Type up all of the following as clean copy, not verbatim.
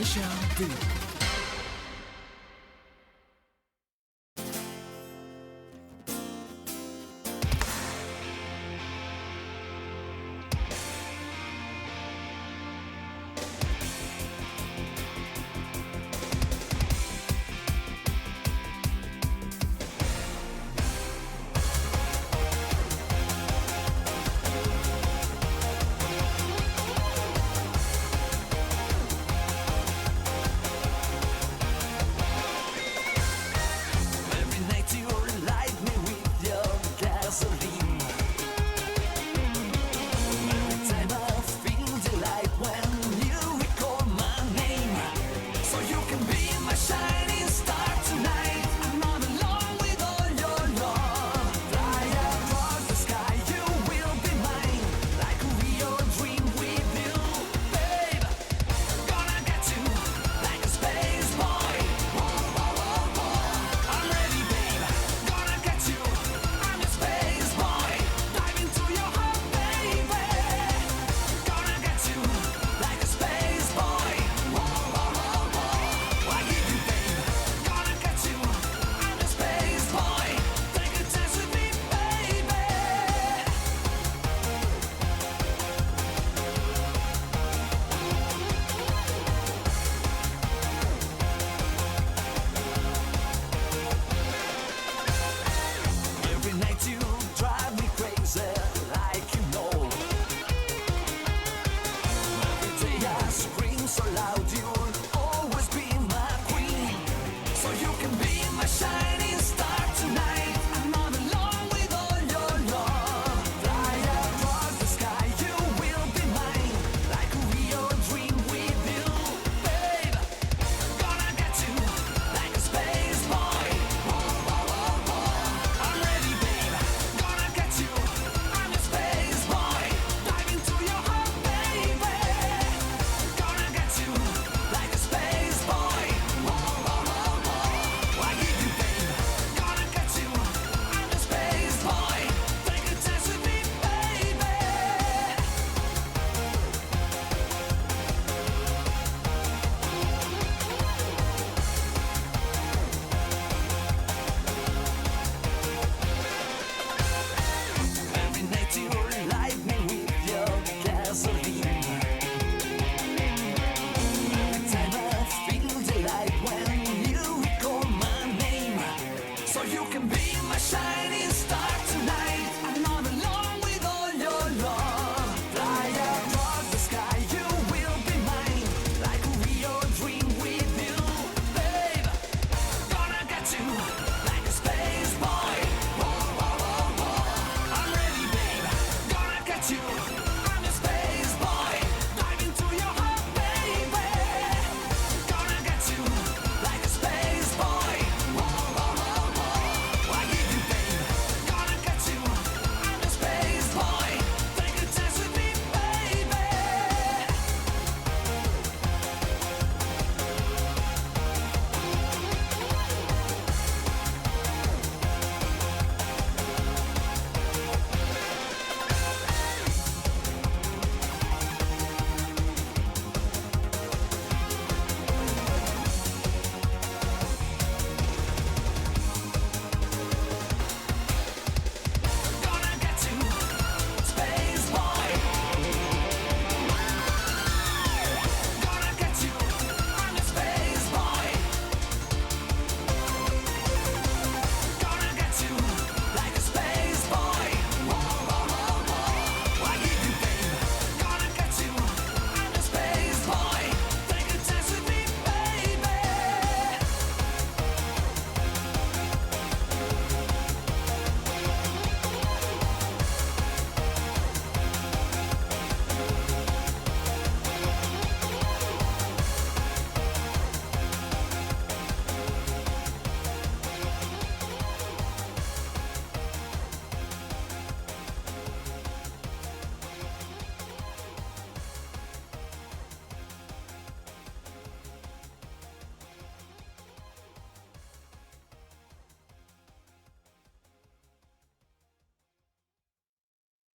shall be.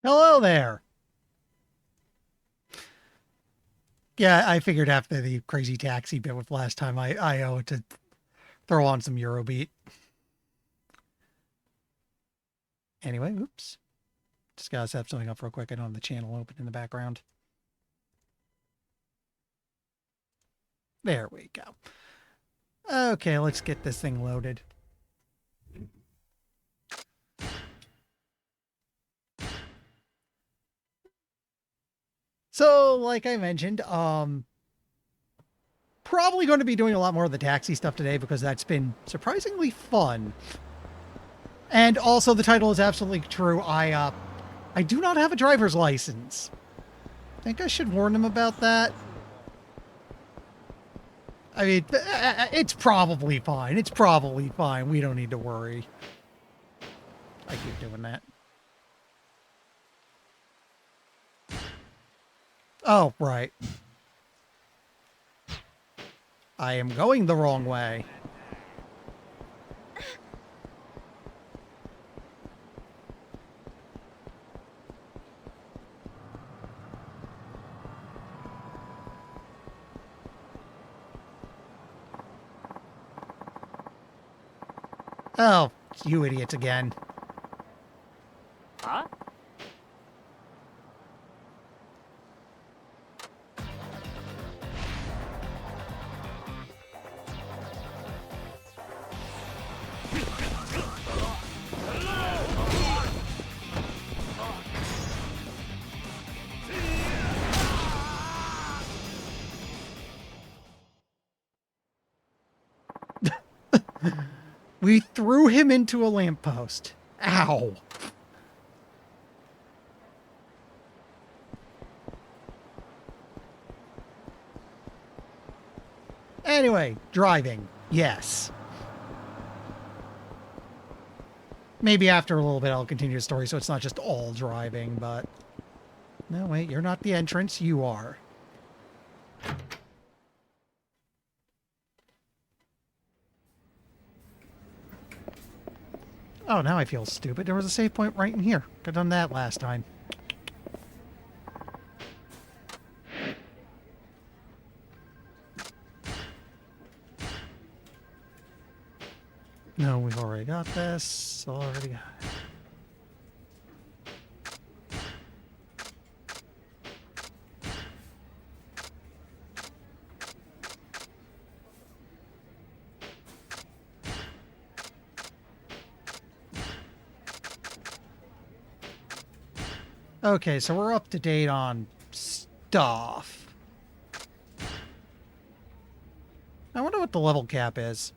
Hello there. Yeah, I figured after the crazy taxi bit with last time, I owe it to throw on some Eurobeat. Anyway, oops. Just gotta set something up real quick. I don't have the channel open in the background. There we go. Okay, let's get this thing loaded. So, like I mentioned, probably going to be doing a lot more of the taxi stuff today because that's been surprisingly fun. And also, the title is absolutely true. I do not have a driver's license. I think I should warn them about that. I mean, it's probably fine. It's probably fine. We don't need to worry. I keep doing that. Oh, right. I am going the wrong way. Oh, you idiots again. Huh? We threw him into a lamppost. Ow. Anyway, driving. Yes. Maybe after a little bit I'll continue the story so it's not just all driving, but... No, wait, you're not the entrance. You are. Oh, now I feel stupid. There was a save point right in here. Could have done that last time. No, we've already got this. Already got it. Okay, so we're up to date on stuff. I wonder what the level cap is.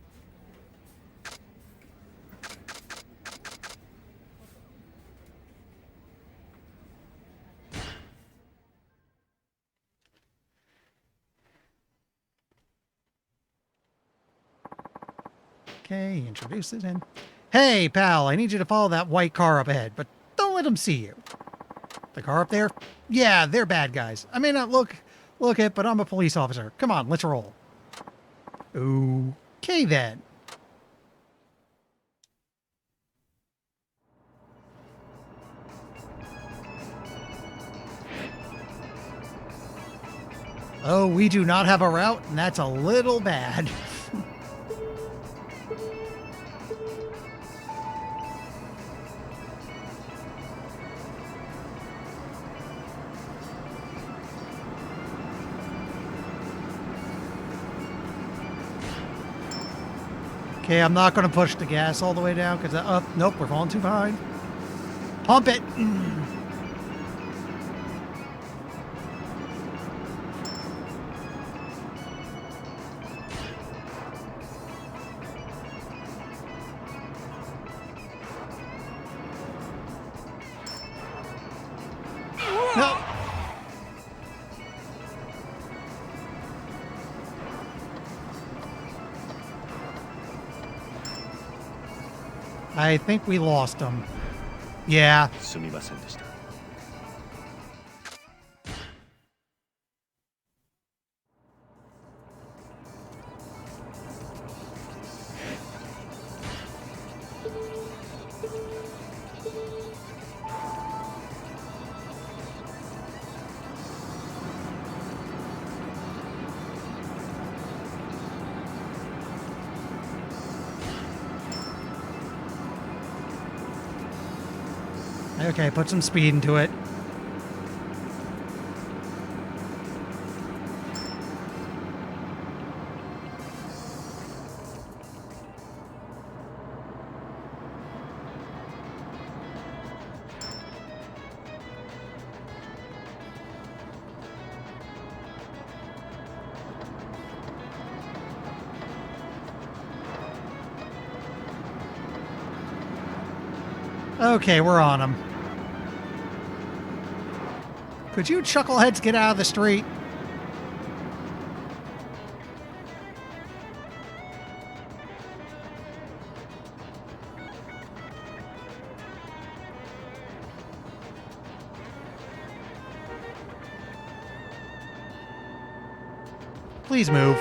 Okay, introduce it in. Hey, pal, I need you to follow that white car up ahead, but don't let them see you. The car up there? Yeah, they're bad guys. I may not look it, but I'm a police officer. Come on, let's roll. Okay, then. Oh, we do not have a route, and that's a little bad. Okay, I'm not going to push the gas all the way down because, nope, we're falling too behind. Pump it. No. I think we lost him. Yeah. すみませんでした。Okay, put some speed into it. Okay, we're on them. Could you chuckleheads get out of the street? Please move.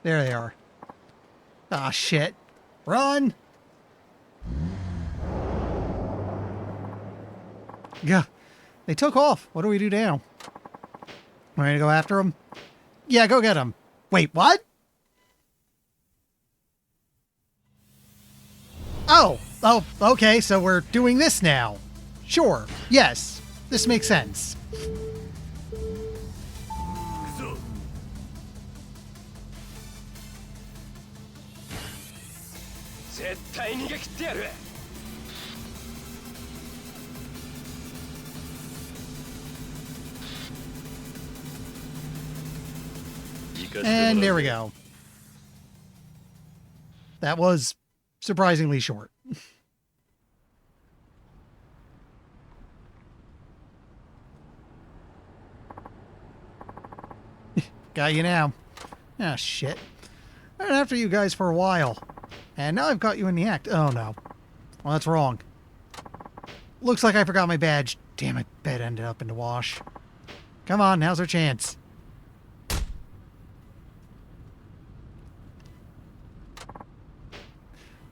There they are. Ah, shit. Run! Yeah, they took off. What do we do now? Ready to go after them? Yeah, go get them. Wait, what? Oh, okay, so we're doing this now. Sure, yes, this makes sense. And there we go. That was surprisingly short. Got you now. Ah, shit. I've been after you guys for a while. And now I've got you in the act. Oh, no. Well, that's wrong. Looks like I forgot my badge. Damn it, bed ended up in the wash. Come on, now's our chance.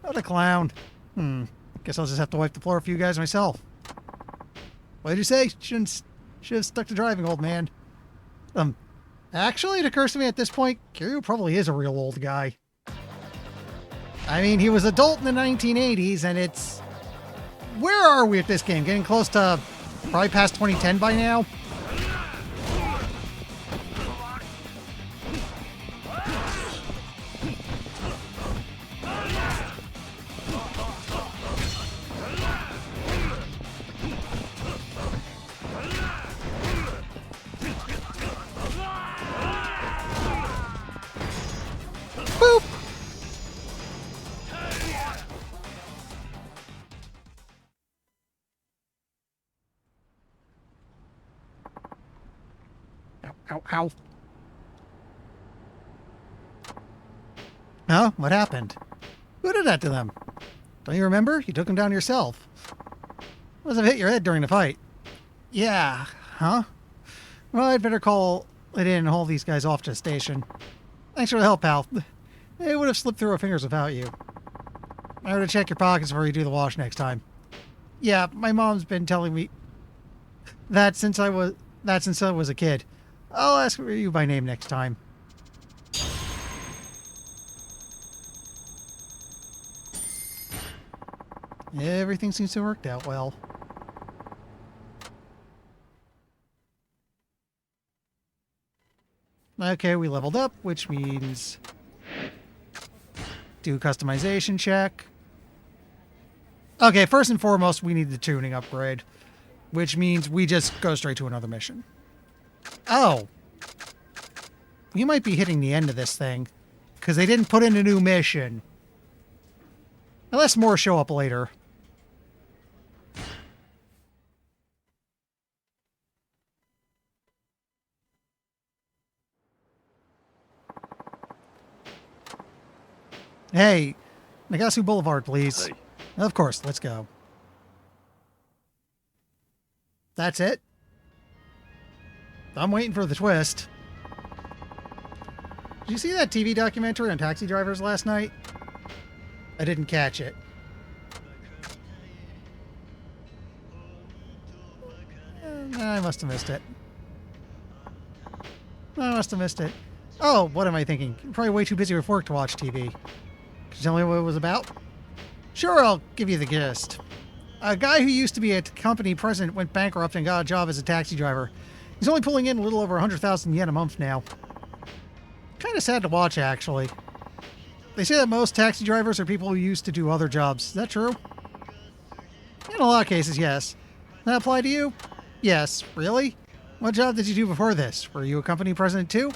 What a clown. Guess I'll just have to wipe the floor for you guys myself. What did you say? Should have stuck to driving, old man. Actually, it occurs to me at this point, Kiryu probably is a real old guy. I mean, he was adult in the 1980s, and it's... Where are we at this game? Getting close to probably past 2010 by now? Boop! Ow, ow, ow. Huh? What happened? Who did that to them? Don't you remember? You took them down yourself. Must have hit your head during the fight. Yeah, huh? Well, I'd better call it in and haul these guys off to the station. Thanks for the help, pal. They would have slipped through our fingers without you. Remember to check your pockets before you do the wash next time. Yeah, my mom's been telling me that since I was a kid. I'll ask for you by name next time. Everything seems to have worked out well. Okay, we leveled up, which means do customization check. Okay, first and foremost, we need the tuning upgrade, which means we just go straight to another mission. Oh. You might be hitting the end of this thing, because they didn't put in a new mission. Unless more show up later. Hey, Nagasu Boulevard, please. Hey. Of course, let's go. That's it? I'm waiting for the twist. Did you see that TV documentary on taxi drivers last night? I didn't catch it. I must have missed it. I must have missed it. Oh, what am I thinking? I'm probably way too busy with work to watch TV. Could you tell me what it was about? Sure, I'll give you the gist. A guy who used to be a company president went bankrupt and got a job as a taxi driver. He's only pulling in a little over 100,000 yen a month now. Kind of sad to watch, actually. They say that most taxi drivers are people who used to do other jobs. Is that true? In a lot of cases, yes. Does that apply to you? Yes. Really? What job did you do before this? Were you a company president too?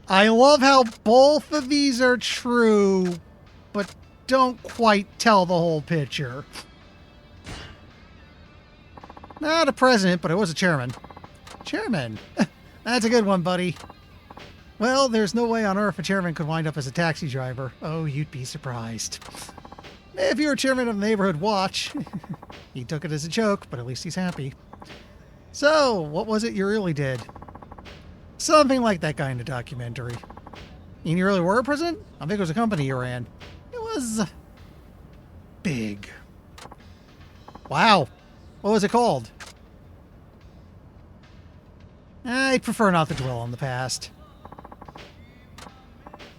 I love how both of these are true, but don't quite tell the whole picture. Not a president, but I was a chairman. Chairman? That's a good one, buddy. Well, there's no way on earth a chairman could wind up as a taxi driver. Oh, you'd be surprised. If you were chairman of the neighborhood watch, he took it as a joke, but at least he's happy. So, what was it you really did? Something like that guy in the documentary. And you really were a president? How big was the company you ran? It was big. Wow. What was it called? I'd prefer not to dwell on the past.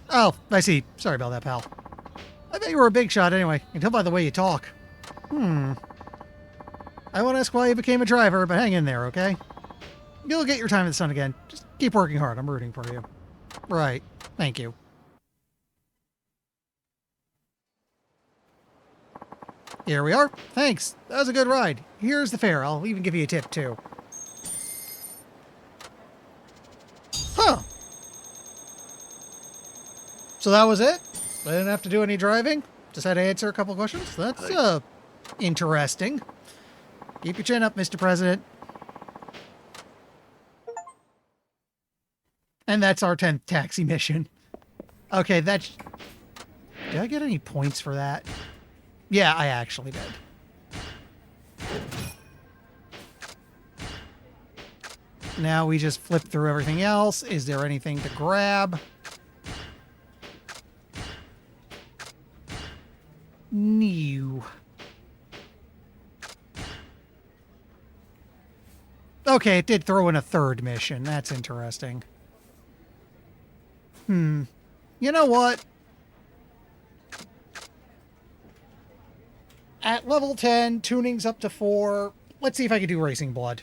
Oh, I see. Sorry about that, pal. I bet you were a big shot anyway. I can tell by the way you talk. I won't ask why you became a driver, but hang in there, okay? You'll get your time in the sun again. Just keep working hard. I'm rooting for you. Right. Thank you. Here we are. Thanks. That was a good ride. Here's the fare. I'll even give you a tip, too. Huh. So that was it? I didn't have to do any driving? Just had to answer a couple questions? That's, interesting. Keep your chin up, Mr. President. And that's our 10th taxi mission. Okay, that's... Did I get any points for that? Yeah, I actually did. Now we just flip through everything else. Is there anything to grab? New. Okay, it did throw in a third mission. That's interesting. You know what? At level 10, tuning's up to 4. Let's see if I can do Racing Blood.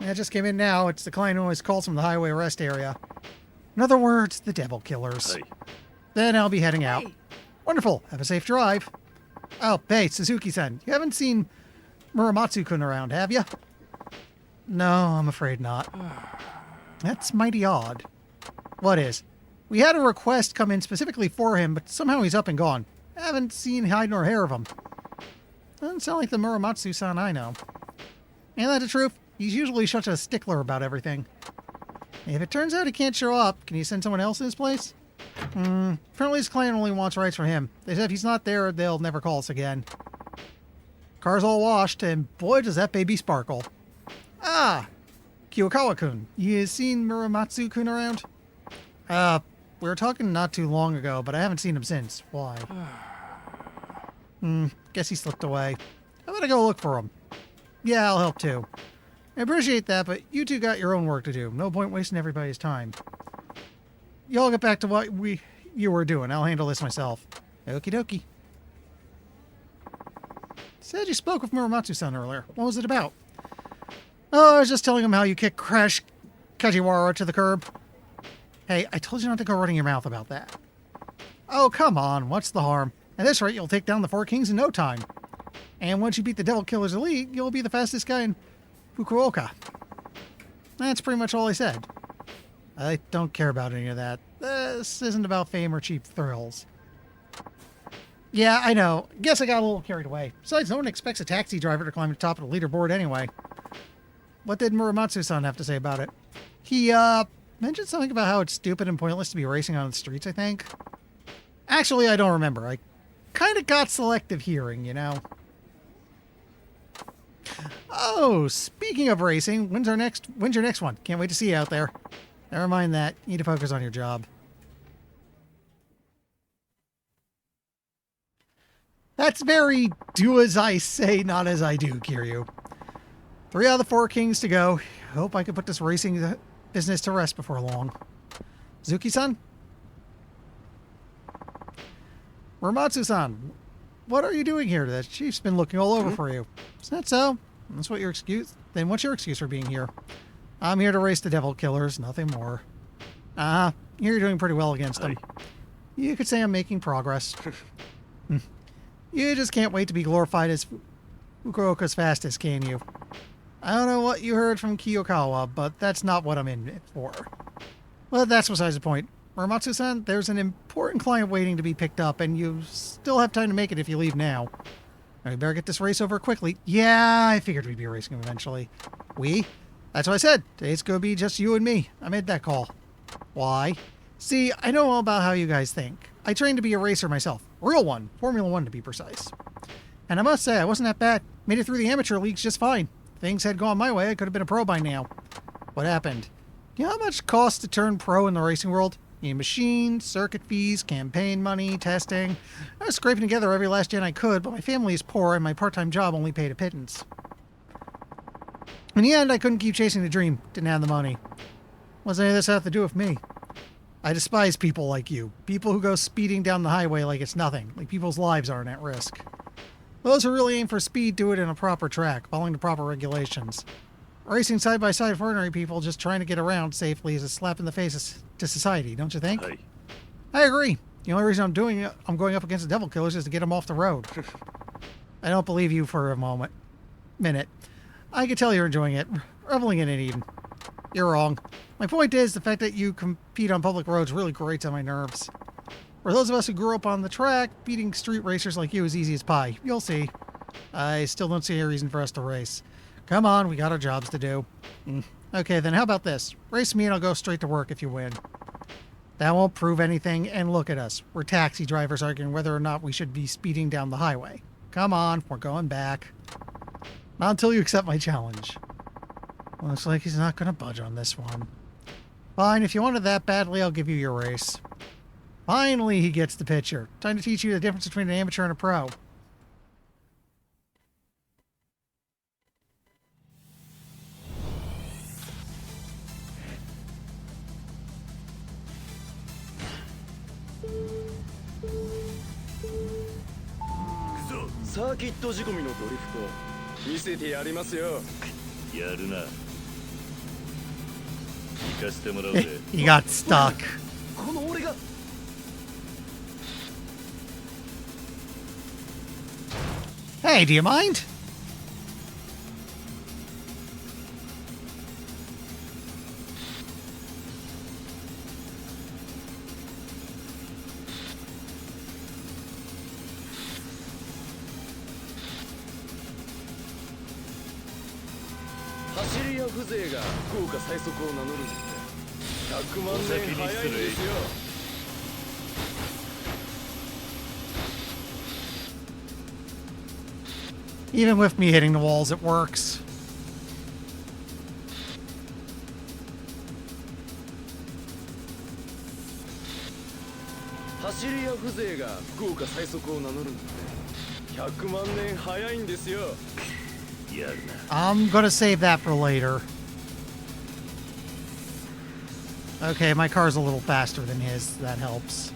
Yeah, it just came in now. It's the client who always calls from the highway rest area. In other words, the devil killers. Hey. Then I'll be heading out. Wonderful. Have a safe drive. Oh, hey, Suzuki-san. You haven't seen Muramatsu-kun around, have you? No, I'm afraid not. That's mighty odd. What is? We had a request come in specifically for him, but somehow he's up and gone. Haven't seen hide nor hair of him. Doesn't sound like the Muramatsu-san I know. Ain't that the truth? He's usually such a stickler about everything. If it turns out he can't show up, can you send someone else in his place? Apparently his client only wants rides for him. They said if he's not there, they'll never call us again. Car's all washed, and boy, does that baby sparkle. Ah! Kiyokawa-kun. You seen Muramatsu-kun around? We were talking not too long ago, but I haven't seen him since. Why? Guess he slipped away. I'm gonna go look for him. Yeah, I'll help too. I appreciate that, but you two got your own work to do. No point wasting everybody's time. Y'all get back to what you were doing. I'll handle this myself. Okie dokie. Said you spoke with Muramatsu-san earlier. What was it about? Oh, I was just telling him how you kicked Crash Kajiwara to the curb. Hey, I told you not to go running your mouth about that. Oh, come on. What's the harm? At this rate, you'll take down the Four Kings in no time. And once you beat the Devil Killers Elite, you'll be the fastest guy in Fukuoka. That's pretty much all I said. I don't care about any of that. This isn't about fame or cheap thrills. Yeah, I know. Guess I got a little carried away. Besides, no one expects a taxi driver to climb to the top of the leaderboard anyway. What did Muramatsu-san have to say about it? He, mentioned something about how it's stupid and pointless to be racing on the streets, I think. Actually, I don't remember. I kind of got selective hearing, you know. Oh, speaking of racing, when's your next one? Can't wait to see you out there. Never mind that. You need to focus on your job. That's very do as I say, not as I do, Kiryu. 3 out of the 4 kings to go. Hope I can put this racing business to rest before long. Zuki-san? Muramatsu-san, what are you doing here? The chief's been looking all over for you. Is that so? That's what your excuse? Then what's your excuse for being here? I'm here to race the devil killers, nothing more. You're doing pretty well against them. You could say I'm making progress. You just can't wait to be glorified as Fukuoka's fastest, can you? I don't know what you heard from Kiyokawa, but that's not what I'm in it for. Well, that's besides the point. Muramatsu-san, there's an important client waiting to be picked up, and you still have time to make it if you leave now. We better get this race over quickly. Yeah, I figured we'd be racing eventually. We? That's what I said. Today's gonna be just you and me. I made that call. Why? See, I know all about how you guys think. I trained to be a racer myself. Real one. Formula 1 to be precise. And I must say, I wasn't that bad. Made it through the amateur leagues just fine. If things had gone my way, I could have been a pro by now. What happened? Do you know how much it costs to turn pro in the racing world? You need machines, circuit fees, campaign money, testing. I was scraping together every last yen I could, but my family is poor and my part-time job only paid a pittance. In the end, I couldn't keep chasing the dream. Didn't have the money. What does any of this have to do with me? I despise people like you. People who go speeding down the highway like it's nothing. Like people's lives aren't at risk. Those who really aim for speed do it in a proper track, following the proper regulations. Racing side by side with ordinary people just trying to get around safely is a slap in the face to society, don't you think? I agree. The only reason I'm going up against the devil killers is to get them off the road. I don't believe you for a minute. I can tell you're enjoying it, reveling in it even. You're wrong. My point is, the fact that you compete on public roads really grates on my nerves. For those of us who grew up on the track, beating street racers like you is easy as pie. You'll see. I still don't see any reason for us to race. Come on, we got our jobs to do. Okay, then how about this? Race me and I'll go straight to work if you win. That won't prove anything, and look at us. We're taxi drivers arguing whether or not we should be speeding down the highway. Come on, we're going back. Not until you accept my challenge. Looks like he's not going to budge on this one. Fine, if you want it that badly, I'll give you your race. Finally, he gets the picture. Time to teach you the difference between an amateur and a pro. He got stuck. Hey, do you mind? Even with me hitting the walls, it works. I'm gonna save that for later. Okay, my car's a little faster than his. That helps.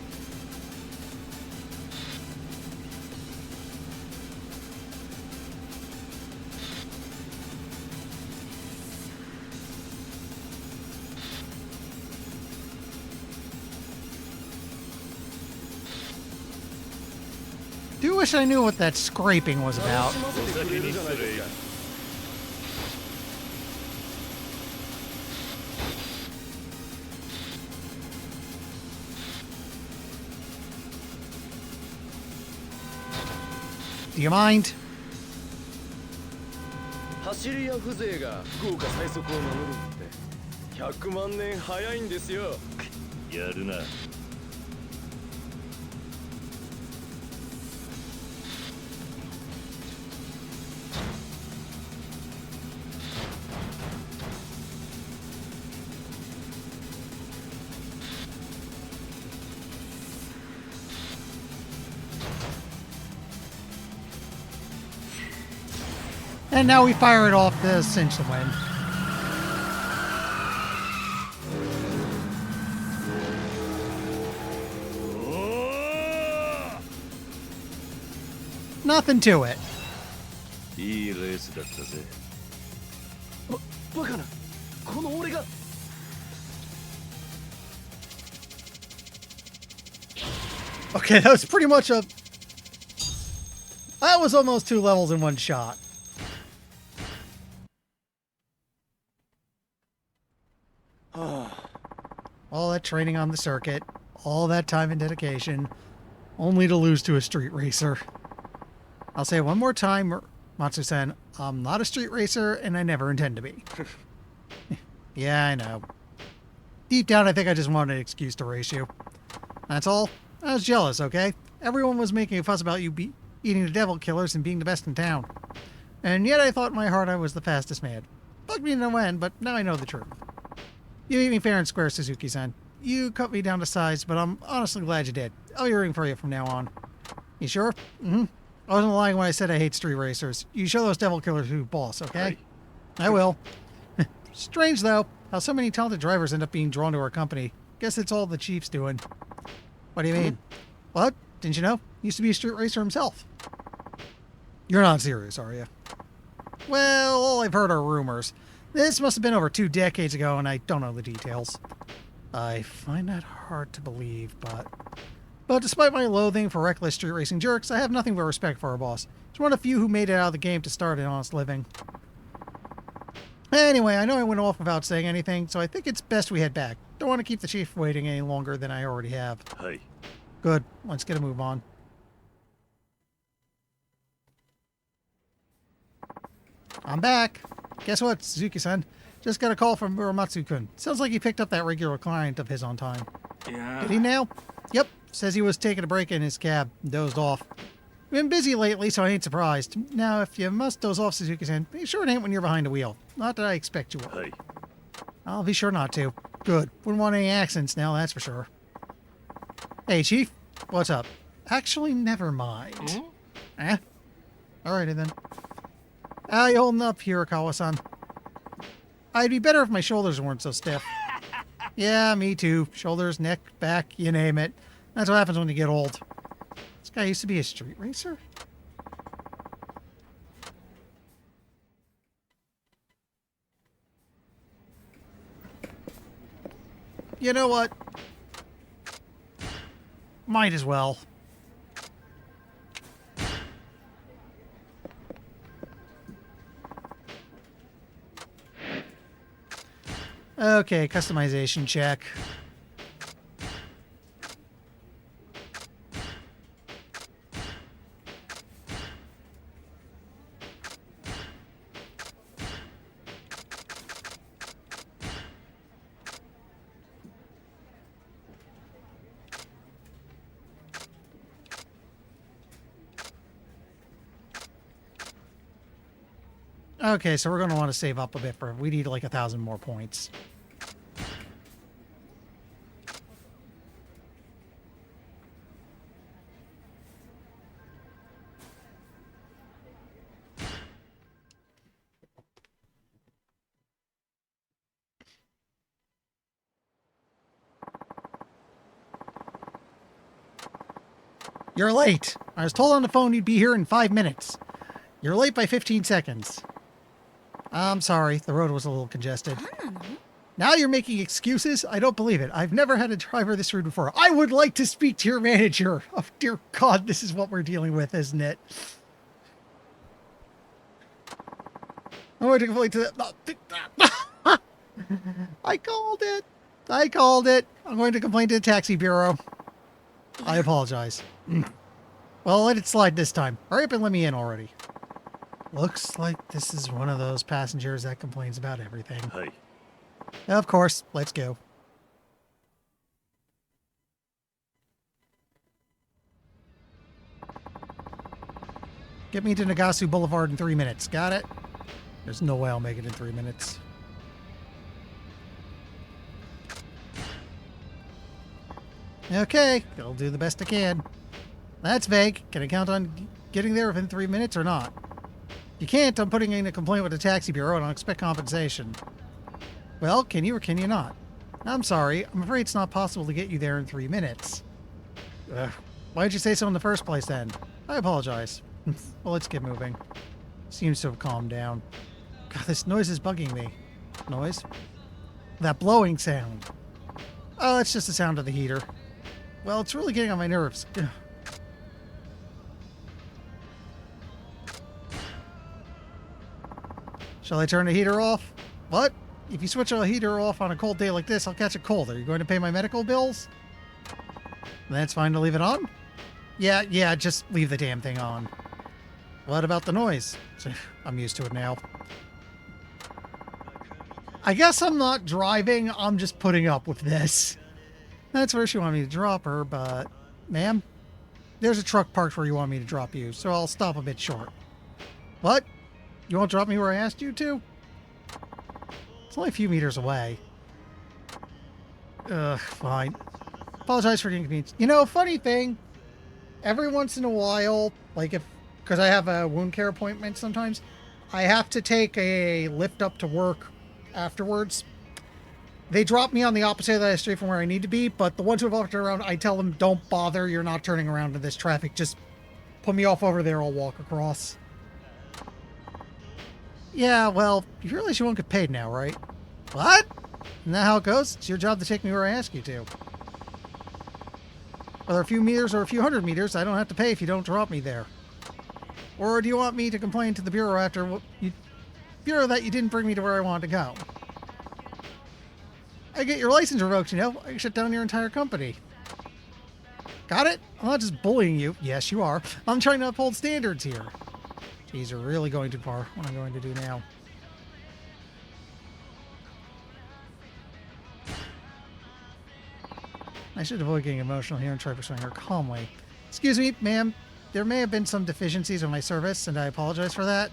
Do wish I knew what that scraping was about. Do you mind? 走り屋風情が福岡最速を名乗るって100万年早いんですよ。やるな。And now we fire it off to cinch the win. Nothing to it. いいレースだったぜ。バカな、この俺が。Okay, that was pretty much a... That was almost 2 levels in one shot. All that training on the circuit, all that time and dedication, only to lose to a street racer. I'll say it one more time, Matsu-san, I'm not a street racer, and I never intend to be. Yeah, I know. Deep down, I think I just wanted an excuse to race you. That's all. I was jealous, okay? Everyone was making a fuss about you eating the devil killers and being the best in town. And yet I thought in my heart I was the fastest man. Bugged me no end, but now I know the truth. You beat me fair and square, Suzuki-san. You cut me down to size, but I'm honestly glad you did. I'll be rooting for you from now on. You sure? Mm-hmm. I wasn't lying when I said I hate street racers. You show those devil killers who's boss, okay? I will. Strange, though, how so many talented drivers end up being drawn to our company. Guess it's all the chief's doing. What do you mean? What? Didn't you know? He used to be a street racer himself. You're not serious, are you? Well, all I've heard are rumors. This must have been over 2 decades ago, and I don't know the details. I find that hard to believe, but despite my loathing for reckless street racing jerks, I have nothing but respect for our boss. He's one of the few who made it out of the game to start an honest living. Anyway, I know I went off without saying anything, so I think it's best we head back. Don't want to keep the chief waiting any longer than I already have. Hey. Good. Let's get a move on. I'm back. Guess what, Suzuki-san? Just got a call from Muramatsu-kun. Sounds like he picked up that regular client of his on time. Yeah. Did he now? Yep. Says he was taking a break in his cab and dozed off. Been busy lately, so I ain't surprised. Now, if you must doze off, Suzuki-san, be sure it ain't when you're behind the wheel. Not that I expect you will. Hey. I'll be sure not to. Good. Wouldn't want any accidents now, that's for sure. Hey, Chief. What's up? Actually, never mind. Hmm? Eh? Alrighty then. How you holding up, Hirakawa-san? I'd be better if my shoulders weren't so stiff. Yeah, me too. Shoulders, neck, back, you name it. That's what happens when you get old. This guy used to be a street racer? You know what? Might as well. Okay, customization check. Okay, so we're going to want to save up a bit for... We need like 1,000 more points. You're late. I was told on the phone you'd be here in 5 minutes. You're late by 15 seconds. I'm sorry, the road was a little congested. Now you're making excuses? I don't believe it. I've never had a driver this rude before. I would like to speak to your manager. Oh, dear God, this is what we're dealing with, isn't it? I'm going to complain to the... I called it. I called it. I'm going to complain to the taxi bureau. I apologize. Well, let it slide this time. Hurry up and let me in already. Looks like this is one of those passengers that complains about everything. はい。 Of course, let's go. Get me to Nagasu Boulevard in 3 minutes. Got it? There's no way I'll make it in 3 minutes. Okay, I'll do the best I can. That's vague. Can I count on getting there within 3 minutes or not? If you can't, I'm putting in a complaint with the taxi bureau and I'll expect compensation. Well, can you or can you not? I'm sorry. I'm afraid it's not possible to get you there in 3 minutes. Ugh. Why did you say so in the first place then? I apologize. Well, let's get moving. Seems to have calmed down. God, this noise is bugging me. Noise? That blowing sound. Oh, it's just the sound of the heater. Well, it's really getting on my nerves. Ugh. Shall I turn the heater off? What? If you switch a heater off on a cold day like this, I'll catch a cold. Are you going to pay my medical bills? Then it's fine to leave it on? Yeah, just leave the damn thing on. What about the noise? I'm used to it now. I guess I'm not driving, I'm just putting up with this. That's where she wanted me to drop her, but... Ma'am? There's a truck parked where you want me to drop you, so I'll stop a bit short. What? You won't drop me where I asked you to? It's only a few meters away. Ugh, fine. Apologize for the inconvenience. You know, funny thing, every once in a while, like because I have a wound care appointment sometimes, I have to take a lift up to work afterwards. They drop me on the opposite side of the street from where I need to be, but the ones who have walked around, I tell them, don't bother, you're not turning around in this traffic, just put me off over there, I'll walk across. Yeah, well, you realize you won't get paid now, right? What? Isn't that how it goes? It's your job to take me where I ask you to. Whether a few meters or a few hundred meters, I don't have to pay if you don't drop me there. Or do you want me to complain to the bureau after bureau that you didn't bring me to where I wanted to go? I get your license revoked, you know. I can shut down your entire company. Got it? I'm not just bullying you. Yes, you are. I'm trying to uphold standards here. Geez, you're really going too far. What am I going to do now? I should avoid getting emotional here and try pursuing her calmly. Excuse me, ma'am. There may have been some deficiencies in my service, and I apologize for that.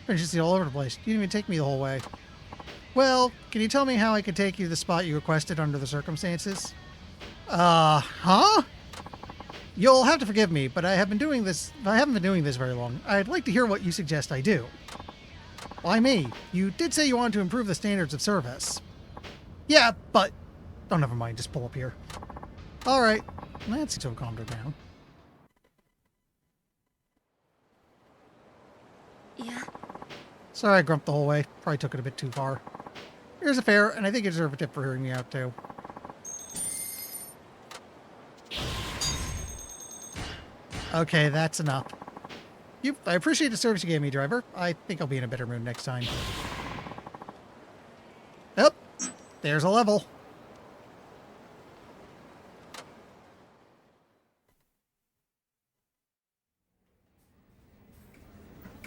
Deficiencies all over the place. You didn't even take me the whole way. Well, can you tell me how I could take you to the spot you requested under the circumstances? Huh? You'll have to forgive me, but I haven't been doing this very long. I'd like to hear what you suggest I do. Why me? You did say you wanted to improve the standards of service. Yeah, but... Oh, never mind. Just pull up here. Alright. Let's so calm her down. Yeah. Sorry I grumped the whole way. Probably took it a bit too far. Here's a fare, and I think you deserve a tip for hearing me out, too. Okay, that's enough. I appreciate the service you gave me, driver. I think I'll be in a better mood next time. Oh, there's a level.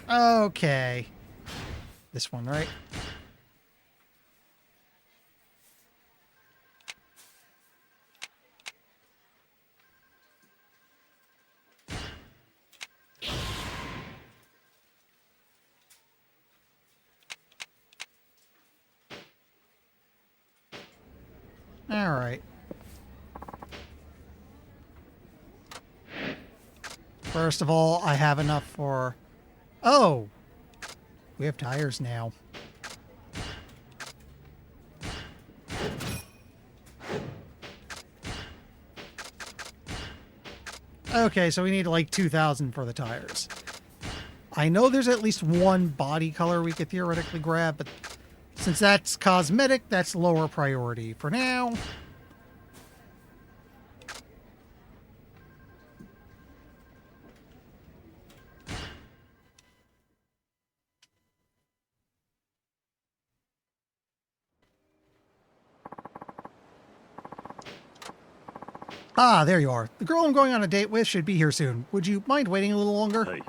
Okay. This one, right? All right. First of all, I have enough for... Oh! We have tires now. Okay, so we need like 2,000 for the tires. I know there's at least one body color we could theoretically grab, but since that's cosmetic, that's lower priority for now. Ah, there you are. The girl I'm going on a date with should be here soon. Would you mind waiting a little longer? はい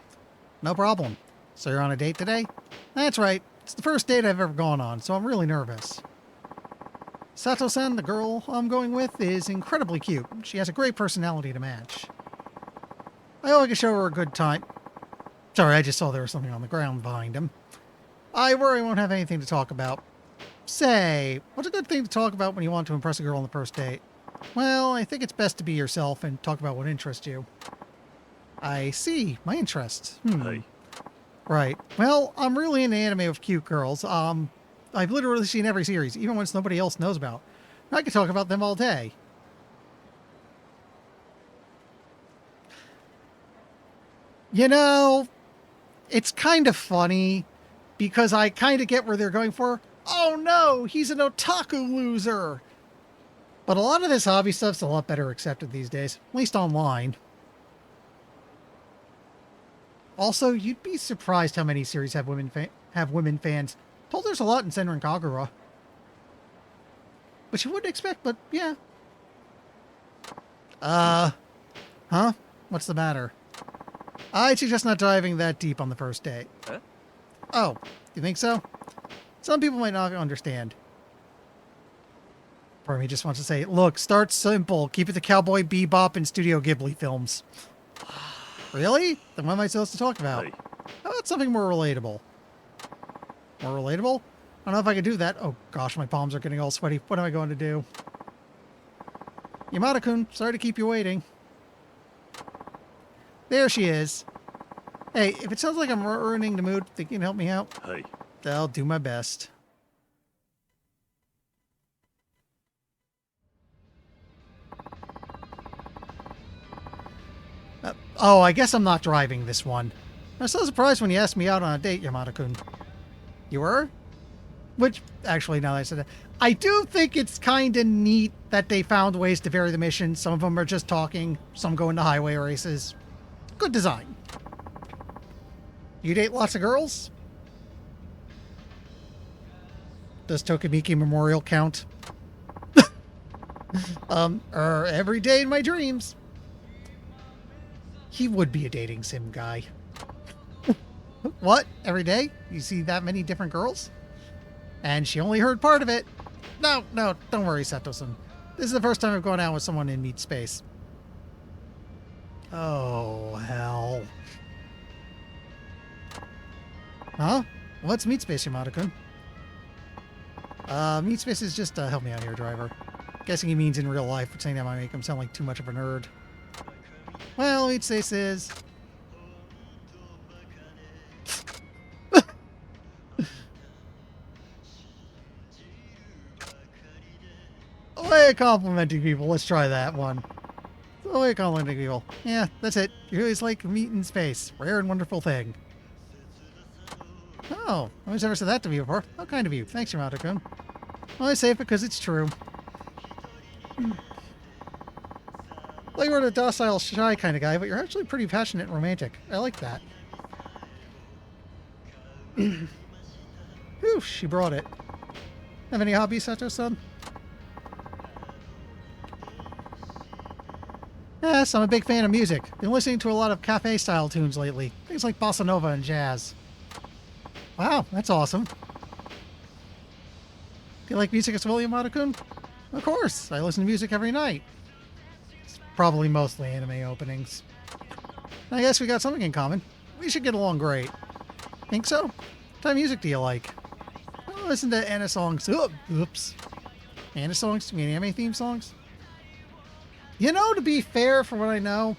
No problem. So you're on a date today? That's right. It's the first date I've ever gone on, so I'm really nervous. Sato-san, the girl I'm going with, is incredibly cute. She has a great personality to match. I hope I can show her a good time. Sorry, I just saw there was something on the ground behind him. I worry I won't have anything to talk about. Say, what's a good thing to talk about when you want to impress a girl on the first date? Well, I think it's best to be yourself and talk about what interests you. I see. My interests. はい Right. Well, I'm really into anime with cute girls. I've literally seen every series, even ones nobody else knows about. I could talk about them all day. You know, it's kind of funny because I kind of get where they're going for. Oh no, he's an otaku loser. But a lot of this hobby stuff's a lot better accepted these days, at least online. Also, you'd be surprised how many series have women fans. Told there's a lot in Senran Kagura. Which you wouldn't expect, but yeah. Huh? What's the matter? I'd suggest not diving that deep on the first date. Huh? Oh, you think so? Some people might not understand. Part of me just wants to say, look, start simple. Keep it to Cowboy Bebop and Studio Ghibli films. Really? Then what am I supposed to talk about? はい How about something more relatable? More relatable? I don't know if I can do that. Oh gosh, my palms are getting all sweaty. What am I going to do? Yamada-kun, sorry to keep you waiting. There she is. Hey, if it sounds like I'm ruining the mood, think you can help me out? はい I'll do my best. Oh, I guess I'm not driving this one. I was so surprised when you asked me out on a date, Yamada-kun. You were? Which, actually, now that I said that, I do think it's kind of neat that they found ways to vary the mission. Some of them are just talking. Some go into highway races. Good design. You date lots of girls? Does Tokimiki Memorial count? Every day in my dreams. He would be a dating sim guy. What? Every day? You see that many different girls? And she only heard part of it. No, don't worry, Sato-san. This is the first time I've gone out with someone in meat space. Oh, hell. Huh? What's meat space, Yamada-kun? Meat space is just, help me out here, driver. Guessing he means in real life, but saying that might make him sound like too much of a nerd. Well, meat space is... a way of complimenting people. Let's try that one. A way of complimenting people. Yeah, that's it. You always like meat in space. Rare and wonderful thing. Oh, nobody's ever said that to me before. How kind of you. Thanks, Yamada-kun. Well, I say it because it's true. Well, you were a docile, shy kind of guy, but you're actually pretty passionate and romantic. I like that. Whew, she brought it. Have any hobbies, Sato-san? Yes, I'm a big fan of music. Been listening to a lot of cafe-style tunes lately. Things like bossa nova and jazz. Wow, that's awesome. Do you like music as well, Yamada-kun? Of course, I listen to music every night. It's probably mostly anime openings. I guess we got something in common. We should get along great. Think so? What type of music do you like? I listen to anime songs. Oops. Anime songs? You mean anime theme songs? You know, to be fair, for what I know,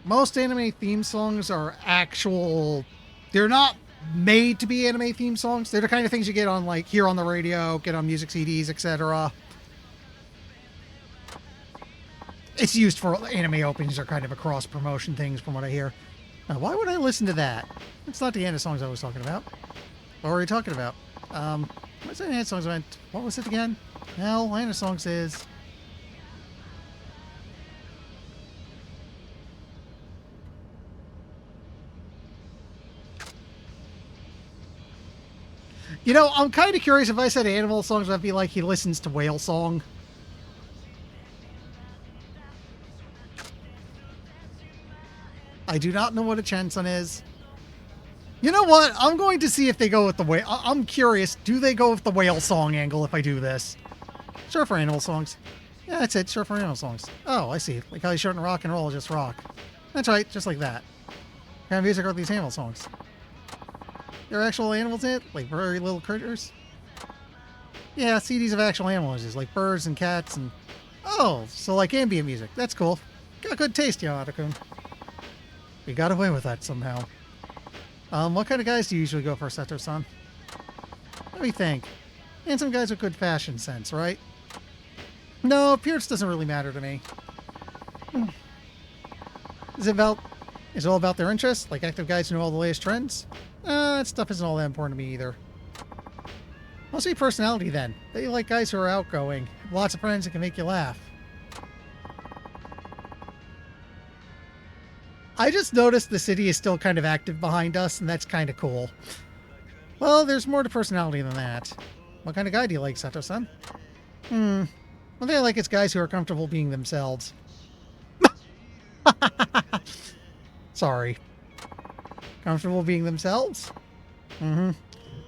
most anime theme songs are actual... They're not made to be anime theme songs. They're the kind of things you get on, like, hear on the radio, get on music CDs, etc. It's used for anime openings or kind of a cross-promotion things, from what I hear. Now, why would I listen to that? It's not the anime songs I was talking about. What were you talking about? What's that anime songs I meant? What was it again? Well, anime songs is... You know, I'm kind of curious if I said animal songs, I'd be like he listens to whale song. I do not know what a Chenson is. You know what? I'm going to see if they go with the whale. I'm curious. Do they go with the whale song angle if I do this? Sure for animal songs. Yeah, that's it. Sure for animal songs. Oh, I see. Like how you shorten rock and roll, just rock. That's right. Just like that. What kind of music are these animal songs? There are actual animals in it? Like very little critters? Yeah, CDs of actual animals, like birds and cats and... Oh, so like ambient music. That's cool. Got good taste, Yamada-kun. We got away with that somehow. What kind of guys do you usually go for, Seto-san? Let me think. And some guys with good fashion sense, right? No, appearance doesn't really matter to me. Is it all about their interests? Like active guys who know all the latest trends? That stuff isn't all that important to me either. Mostly personality then. They like guys who are outgoing, have lots of friends that can make you laugh. I just noticed the city is still kind of active behind us, and that's kind of cool. Well, there's more to personality than that. What kind of guy do you like, Sato-san? One thing I like is guys who are comfortable being themselves. Sorry. Comfortable being themselves?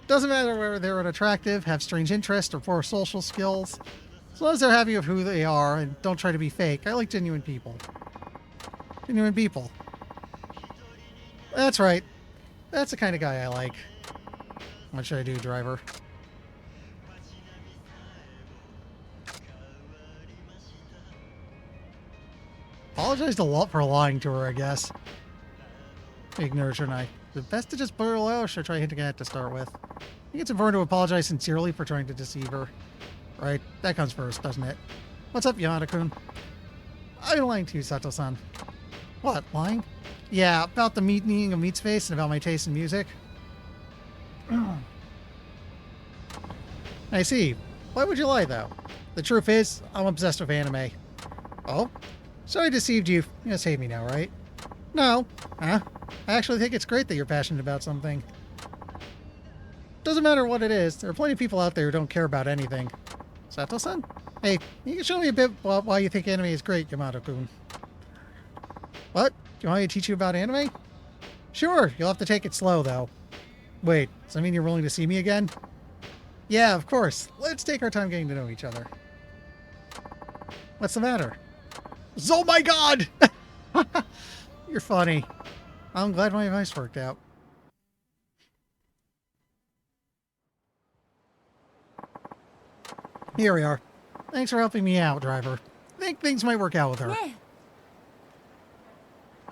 Doesn't matter whether they're unattractive, have strange interests, or poor social skills. As long as they're happy with who they are and don't try to be fake. I like genuine people. Genuine people. That's right. That's the kind of guy I like. What should I do, driver? Apologized a lot for lying to her, I guess. Ignore her, and I. The best to just put her low, or should I try hinting at to start with? I think it's important to apologize sincerely for trying to deceive her. Right? That comes first, doesn't it? What's up, Yamada-kun? I'm lying to you, Sato-san. What, lying? Yeah, about the meaning of Meat's face and about my taste in music. I see. Why would you lie, though? The truth is, I'm obsessed with anime. Oh? So I deceived you. You're gonna save me now, right? No. Huh? I actually think it's great that you're passionate about something. Doesn't matter what it is. There are plenty of people out there who don't care about anything. Sato-san? Hey, you can show me a bit why you think anime is great, Yamada-kun. What? Do you want me to teach you about anime? Sure, you'll have to take it slow, though. Wait, does that mean you're willing to see me again? Yeah, of course. Let's take our time getting to know each other. What's the matter? Oh my god! You're funny. I'm glad my advice worked out. Here we are. Thanks for helping me out, driver. I think things might work out with her.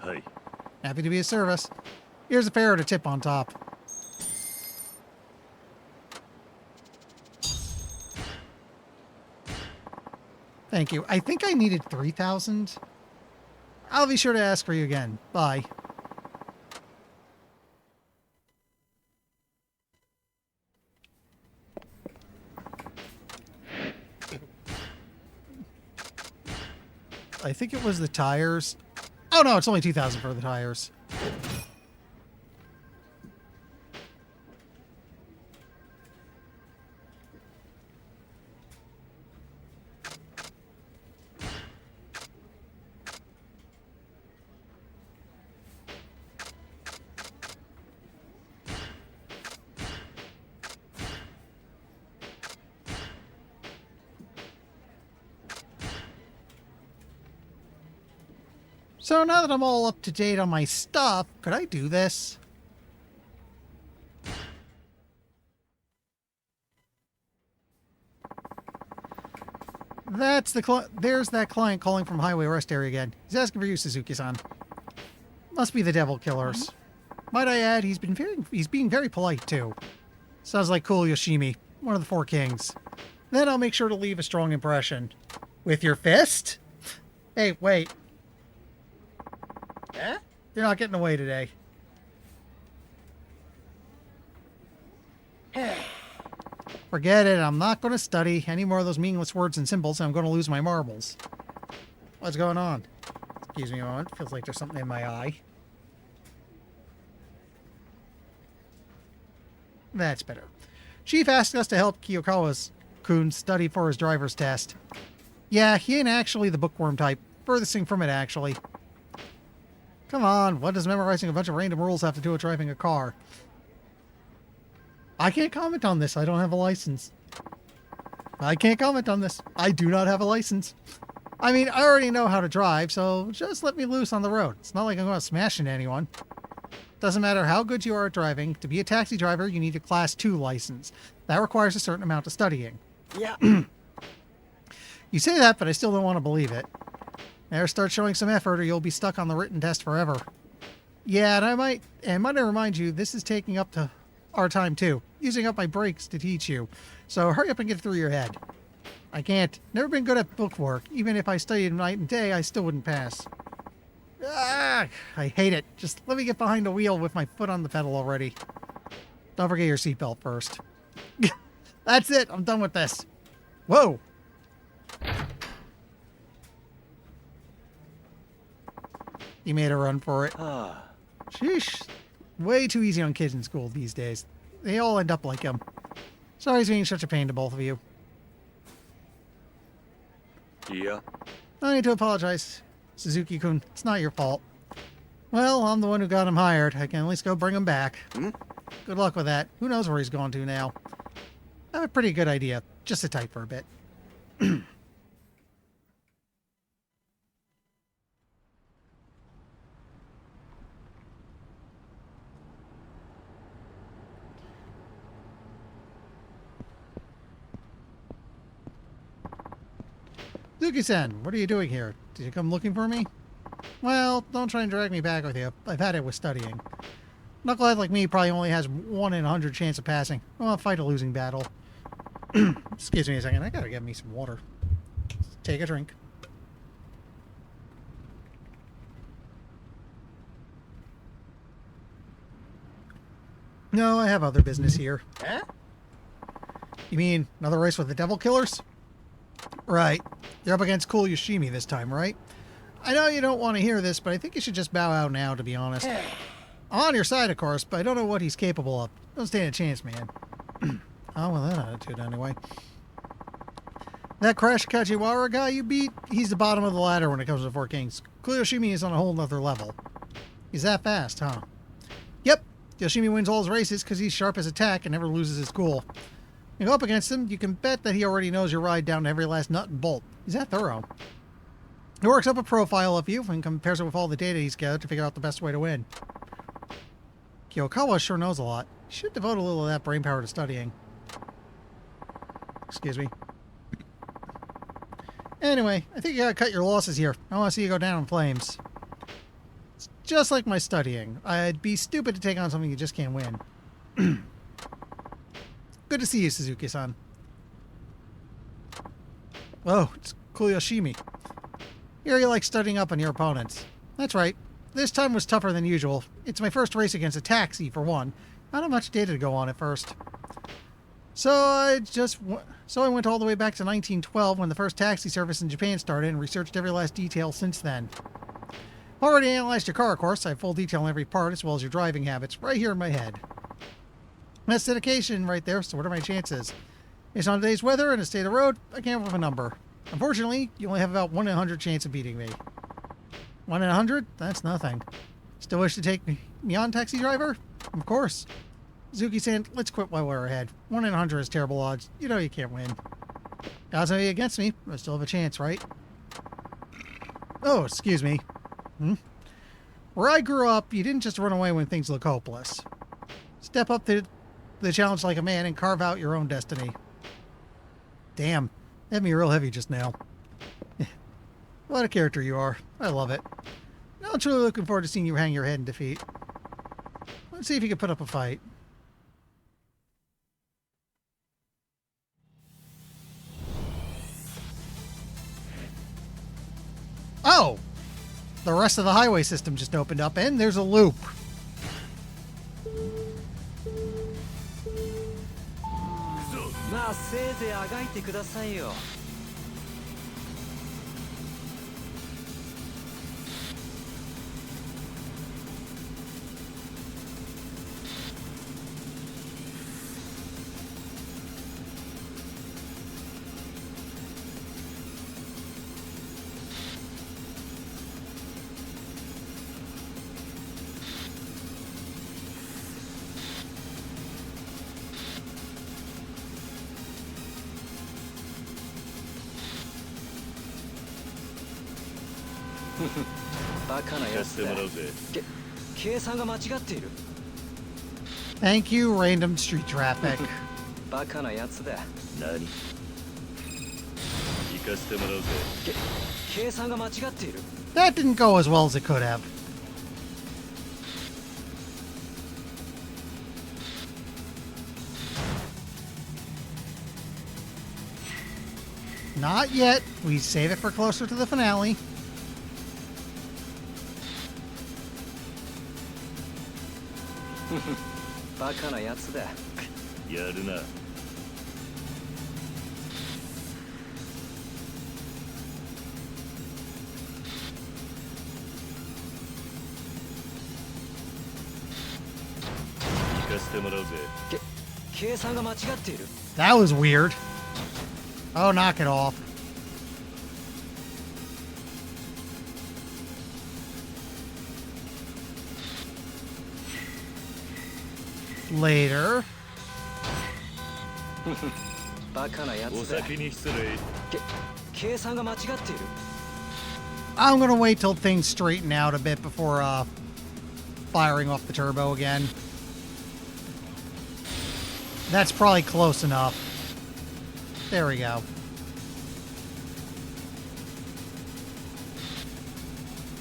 Hi. Happy to be of service. Here's a fare to tip on top. Thank you. I think I needed 3,000. I'll be sure to ask for you again. Bye. I think it was the tires. Oh no, it's only 2,000 for the tires. So now that I'm all up to date on my stuff, could I do this? There's that client calling from Highway Rest Area again. He's asking for you, Suzuki-san. Must be the devil killers. Might I add, he's being very polite too. Sounds like cool Yoshimi, one of the four kings. Then I'll make sure to leave a strong impression. With your fist? Hey, wait. Eh? You're not getting away today. Forget it. I'm not going to study any more of those meaningless words and symbols, and I'm going to lose my marbles. What's going on? Excuse me a moment. Feels like there's something in my eye. That's better. Chief asked us to help Kiyokawa-kun study for his driver's test. Yeah, he ain't actually the bookworm type. Furthest thing from it, actually. Come on, what does memorizing a bunch of random rules have to do with driving a car? I can't comment on this. I don't have a license. I can't comment on this. I do not have a license. I mean, I already know how to drive, so just let me loose on the road. It's not like I'm going to smash into anyone. Doesn't matter how good you are at driving. To be a taxi driver, you need a Class 2 license. That requires a certain amount of studying. Yeah. You say that, but I still don't want to believe it. Better start showing some effort or you'll be stuck on the written test forever. Yeah, and I might remind you, this is taking up to our time too. Using up my breaks to teach you. So hurry up and get it through your head. I can't. Never been good at book work. Even if I studied night and day, I still wouldn't pass. Ah, I hate it. Just let me get behind the wheel with my foot on the pedal already. Don't forget your seatbelt first. That's it. I'm done with this. Whoa. He made a run for it. Sheesh. Way too easy on kids in school these days. They all end up like him. Sorry he's being such a pain to both of you. Yeah. No need to apologize, Suzuki-kun. It's not your fault. Well, I'm the one who got him hired. I can at least go bring him back. Good luck with that. Who knows where he's gone to now? I have a pretty good idea. Just sit tight for a bit. Zuki-san, what are you doing here? Did you come looking for me? Well, don't try and drag me back with you. I've had it with studying. Knucklehead like me probably only has 1 in 100 chance of passing. Well, I'll fight a losing battle. Excuse me a second. I gotta get me some water. Take a drink. No, I have other business here. Eh? You mean another race with the Devil Killers? Right. You're up against Cool Yoshimi this time, right? I know you don't want to hear this, but I think you should just bow out now, to be honest. I'm on your side, of course, but I don't know what he's capable of. Don't stand a chance, man. Oh, well, that attitude, anyway. That Crash Kajiwara guy you beat, he's the bottom of the ladder when it comes to Four Kings. Cool Yoshimi is on a whole nother level. He's that fast, huh? Yep. Yoshimi wins all his races because he's sharp as attack and never loses his cool. You go up against him, you can bet that he already knows your ride down to every last nut and bolt. He's that thorough. He works up a profile of you and compares it with all the data he's gathered to figure out the best way to win. Kiyokawa sure knows a lot. He should devote a little of that brainpower to studying. Excuse me. Anyway, I think you gotta cut your losses here. I want to see you go down in flames. It's just like my studying. I'd be stupid to take on something you just can't win. Good to see you, Suzuki-san. Whoa, it's Cool Yoshimi. Here you like studying up on your opponents. That's right. This time was tougher than usual. It's my first race against a taxi, for one. Not have much data to go on at first. So I went all the way back to 1912 when the first taxi service in Japan started and researched every last detail since then. Already analyzed your car, of course. I have full detail on every part as well as your driving habits right here in my head. That's dedication right there, so what are my chances? Based on today's weather and the state of the road, I came up with a number. Unfortunately, you only have about 1 in 100 chance of beating me. 1 in 100? That's nothing. Still wish to take me on, taxi driver? Of course. Zuki-san, let's quit while we're ahead. 1 in 100 is terrible odds. You know you can't win. Odds may be against me, but I still have a chance, right? Oh, excuse me. Where I grew up, you didn't just run away when things look hopeless. Step up to the challenge like a man and carve out your own destiny. Damn, that hit me real heavy just now. What a character you are. I love it. Now I'm truly looking forward to seeing you hang your head in defeat. Let's see if you can put up a fight. Oh! The rest of the highway system just opened up and there's a loop. まあせいぜいあがいてくださいよ。バカな聞かやつだせてもらうぜ。計算が間違っている Thank you, random street traffic. バカなやつだ何？聞かせてもらうぜ。計算が間違っている That didn't go as well as it could have. Not yet. We save it for closer to the finale. Hmm. バカなやつだやるな。聞かせてもらうぜ。計算が間違っている That was weird. Oh, knock it off. Later. バカなやおつだ先に失礼。計算が間違っている I'm gonna wait till things straighten out a bit before firing off the turbo again. That's probably close enough. There we go.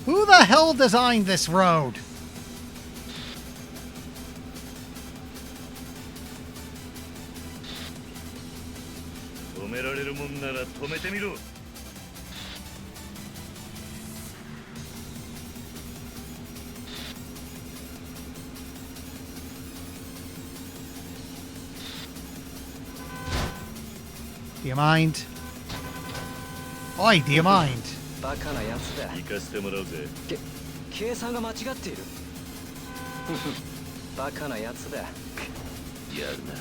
Who the hell designed this road? "止められるもんなら止めてみろ。Do you mind? Oi, do you mind? バカなやつだ聞かせてもらうぜ。計算が間違っているバカなやつだやるな。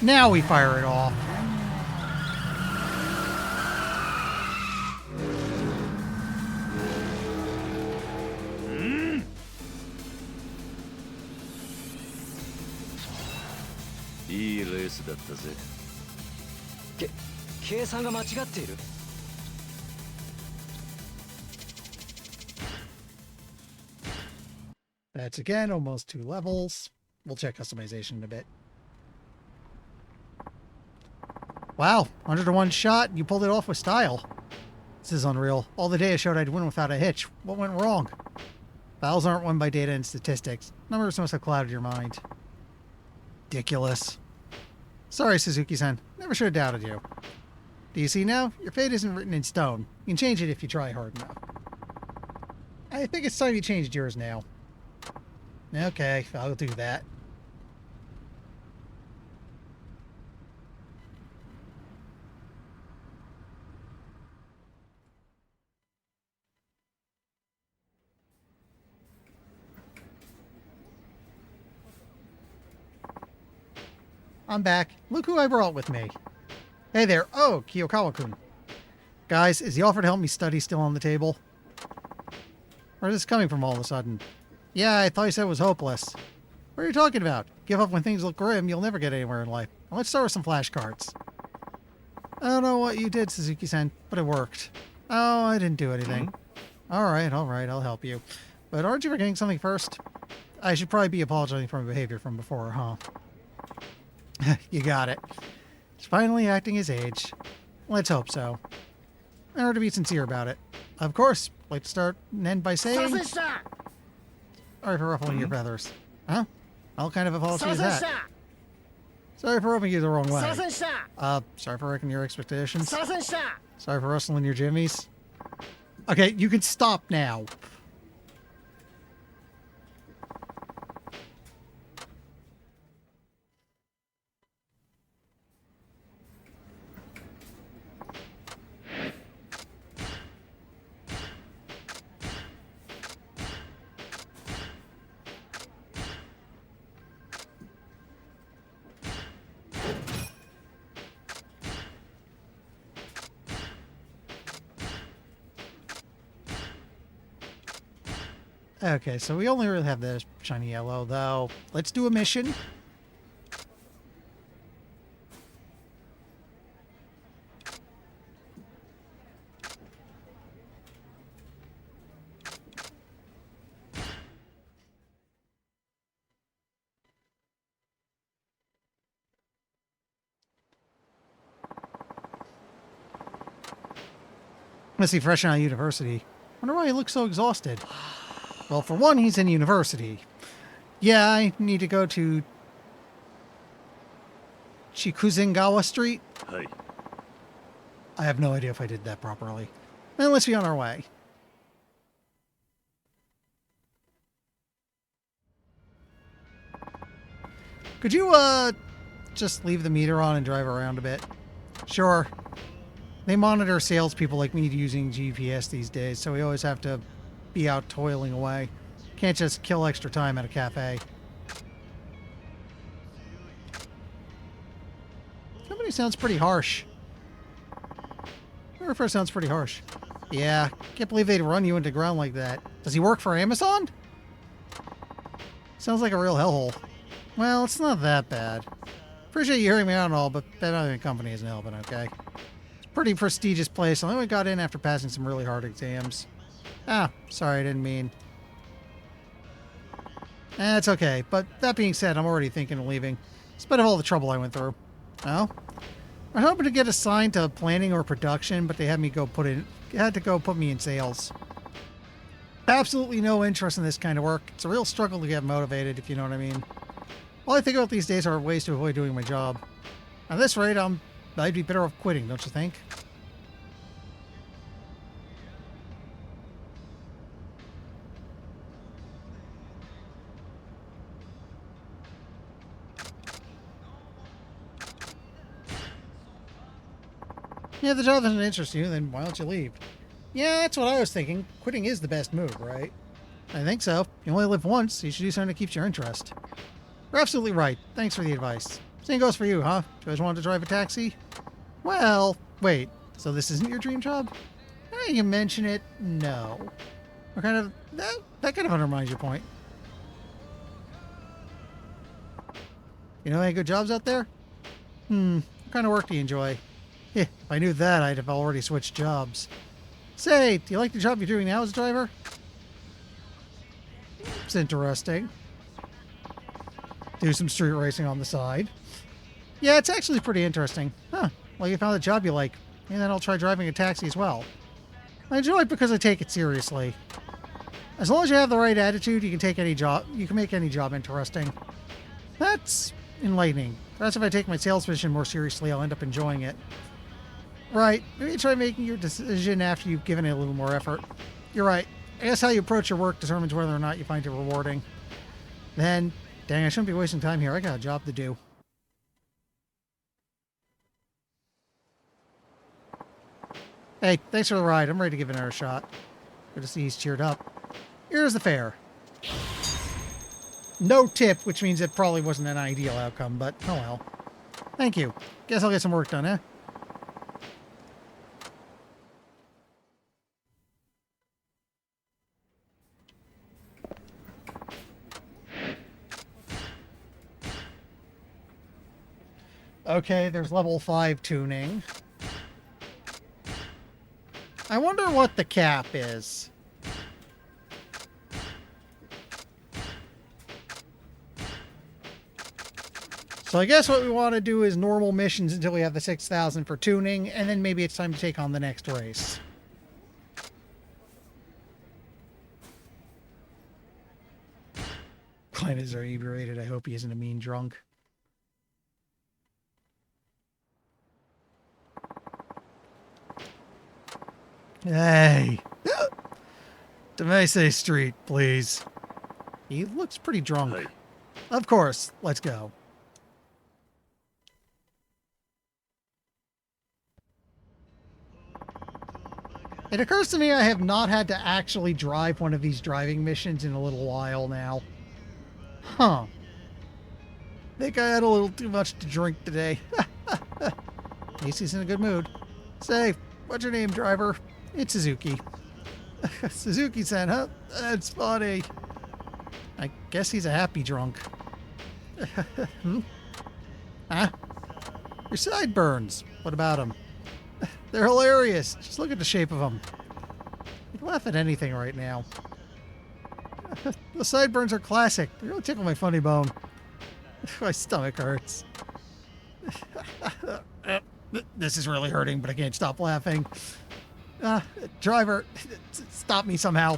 Now we fire it off. Mm? いいレースだったぜ。計算が間違っている That's again almost 2 levels. We'll check customization in a bit. Wow, 100 to 1 shot. You pulled it off with style. This is unreal. All the data showed I'd win without a hitch. What went wrong? Battles aren't won by data and statistics. Numbers must have clouded your mind. Ridiculous. Sorry, Suzuki-san. Never should have doubted you. Do you see now? Your fate isn't written in stone. You can change it if you try hard enough. I think it's time you changed yours now. Okay, I'll do that. I'm back. Look who I brought with me. Hey there. Oh, Kiyokawa-kun. Guys, is the offer to help me study still on the table? Where's this coming from all of a sudden? Yeah, I thought you said it was hopeless. What are you talking about? Give up when things look grim, you'll never get anywhere in life. Now let's start with some flashcards. I don't know what you did, Suzuki-san, but it worked. Oh, I didn't do anything. Alright, I'll help you. But aren't you forgetting something first? I should probably be apologizing for my behavior from before, huh? You got it. He's finally acting his age. Let's hope so. In order to be sincere about it. Of course, I'd like to start and end by saying... Sorry for ruffling your feathers. Huh? What kind of apology is that? Sorry for rubbing you the wrong way. Sorry for wrecking your expectations. Sorry for rustling your jimmies. Okay, you can stop now. Okay, so we only really have this shiny yellow, though. Let's do a mission. Must be fresh out of university. Wonder why he looks so exhausted. Well, for one, he's in university. Yeah, I need to go to Chikuzengawa Street. はい。 I have no idea if I did that properly. Then let's be on our way. Could you, just leave the meter on and drive around a bit? Sure. They monitor salespeople like me using GPS these days, so we always have to be out toiling away. Can't just kill extra time at a cafe. Somebody sounds pretty harsh. Whoever first sounds pretty harsh. Yeah, can't believe they'd run you into ground like that. Does he work for Amazon? Sounds like a real hellhole. Well, it's not that bad. Appreciate you hearing me out and all, but that other company isn't helping, okay? It's a pretty prestigious place. I only got in after passing some really hard exams. Ah, sorry, I didn't mean. It's okay, but that being said, I'm already thinking of leaving. In spite of all the trouble I went through. Oh? I was hoping to get assigned to planning or production, but they had to go put me in sales. Absolutely no interest in this kind of work. It's a real struggle to get motivated, if you know what I mean. All I think about these days are ways to avoid doing my job. At this rate, I'd be better off quitting, don't you think? Yeah, if the job doesn't interest you, then why don't you leave? Yeah, that's what I was thinking. Quitting is the best move, right? I think so. You only live once, so you should do something that keeps your interest. You're absolutely right. Thanks for the advice. Same goes for you, huh? Do you guys want to drive a taxi? Well, wait. So this isn't your dream job? Now you mention it, no. What kind of... That kind of undermines your point. You know any good jobs out there? What kind of work do you enjoy? Yeah, if I knew that, I'd have already switched jobs. Say, do you like the job you're doing now as a driver? It's interesting. Do some street racing on the side. Yeah, it's actually pretty interesting. Huh. Well, you found a job you like. And then I'll try driving a taxi as well. I enjoy it because I take it seriously. As long as you have the right attitude, you can take any job. You can make any job interesting. That's enlightening. Perhaps if I take my sales mission more seriously, I'll end up enjoying it. Right. Maybe try making your decision after you've given it a little more effort. You're right. I guess how you approach your work determines whether or not you find it rewarding. Then, dang, I shouldn't be wasting time here. I got a job to do. Hey, thanks for the ride. I'm ready to give it another shot. Good to see he's cheered up. Here's the fare. No tip, which means it probably wasn't an ideal outcome, but oh well. Thank you. Guess I'll get some work done, eh? Okay, there's level 5 tuning. I wonder what the cap is. So I guess what we want to do is normal missions until we have the 6,000 for tuning, and then maybe it's time to take on the next race. Client is inebriated. I hope he isn't a mean drunk. Hey! Demese Street, please. He looks pretty drunk. Hey. Of course. Let's go. It occurs to me I have not had to actually drive one of these driving missions in a little while now. Huh. Think I had a little too much to drink today. At least he's in a good mood. Say, what's your name, driver? It's Suzuki. Suzuki-san, huh? That's funny. I guess he's a happy drunk. Huh? Your sideburns. What about them? They're hilarious. Just look at the shape of them. You can laugh at anything right now. The sideburns are classic. They really tickle my funny bone. My stomach hurts. This is really hurting, but I can't stop laughing. Driver, stop me somehow.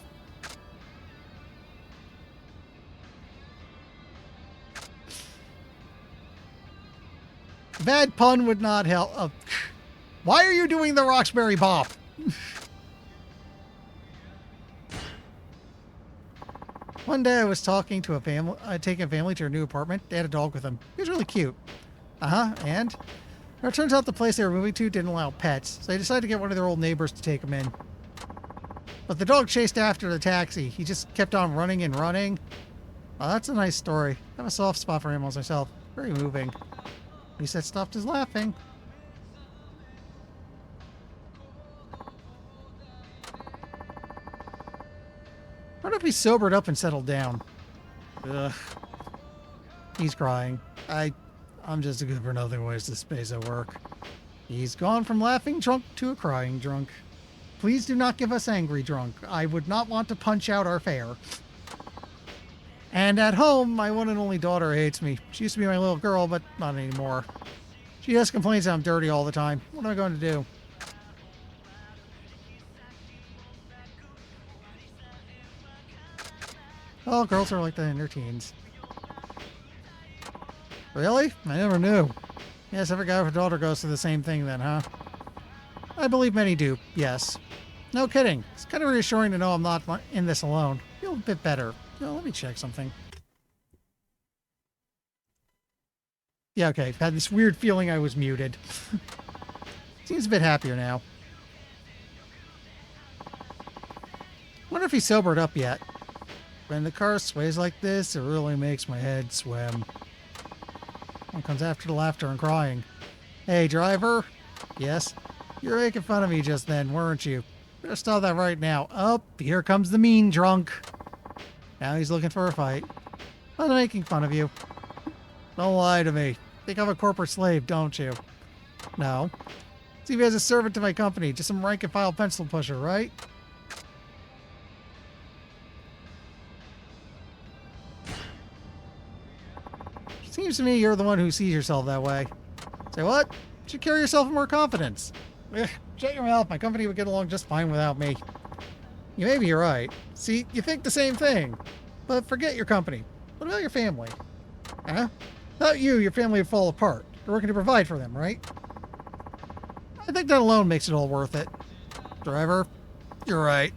Bad pun would not help. Why are you doing the Roxbury Bop? One day I was talking to a family, taking a family to a new apartment. They had a dog with them. He was really cute. And it turns out the place they were moving to didn't allow pets, so they decided to get one of their old neighbors to take them in. But the dog chased after the taxi. He just kept on running and running. Oh, that's a nice story. I have a soft spot for animals myself. Very moving. He said stopped his laughing. What if he sobered up and settled down? Ugh. He's crying. I'm just a good for nothing waste of space at work. He's gone from laughing drunk to a crying drunk. Please do not give us angry drunk. I would not want to punch out our fare. And at home, my one and only daughter hates me. She used to be my little girl, but not anymore. She just complains that I'm dirty all the time. What am I going to do? Oh, girls are like that in their teens. Really? I never knew. Yes, every guy with a daughter goes through the same thing then, huh? I believe many do, yes. No kidding. It's kind of reassuring to know I'm not in this alone. I feel a bit better. Let me check something. Yeah, okay. Had this weird feeling I was muted. Seems a bit happier now. Wonder if he sobered up yet. When the car sways like this, it really makes my head swim. One comes after the laughter and crying. Hey, driver? Yes? You were making fun of me just then, weren't you? Better stop that right now. Oh, here comes the mean drunk. Now he's looking for a fight. I'm not making fun of you. Don't lie to me. Think I'm a corporate slave, don't you? No. See me as a servant to my company. Just some rank and file pencil pusher, right? Seems to me you're the one who sees yourself that way. Say what? You should carry yourself with more confidence. Shut your mouth. My company would get along just fine without me. You may be right. See, you think the same thing. But forget your company. What about your family? Huh? Without you, your family would fall apart. You're working to provide for them, right? I think that alone makes it all worth it. Driver, you're right.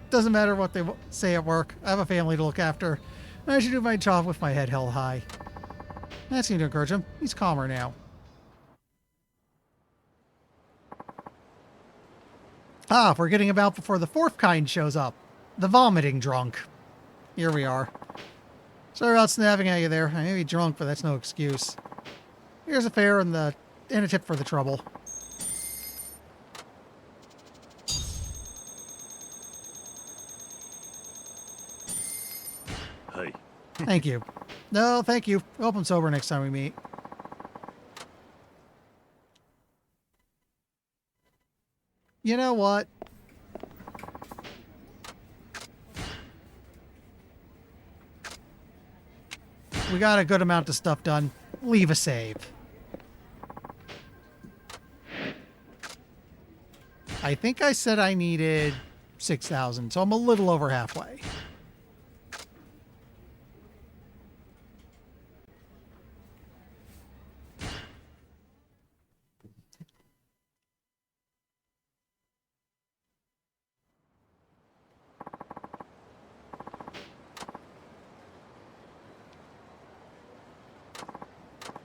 Doesn't matter what they say at work. I have a family to look after. And I should do my job with my head held high. That seemed to encourage him. He's calmer now. Ah, we're getting about before the fourth kind shows up. The vomiting drunk. Here we are. Sorry about snapping at you there. I may be drunk, but that's no excuse. Here's a fare and a tip for the trouble. Hi. Thank you. No, thank you. Hope I'm sober next time we meet. You know what? We got a good amount of stuff done. Leave a save. I think I said I needed 6,000, so I'm a little over halfway.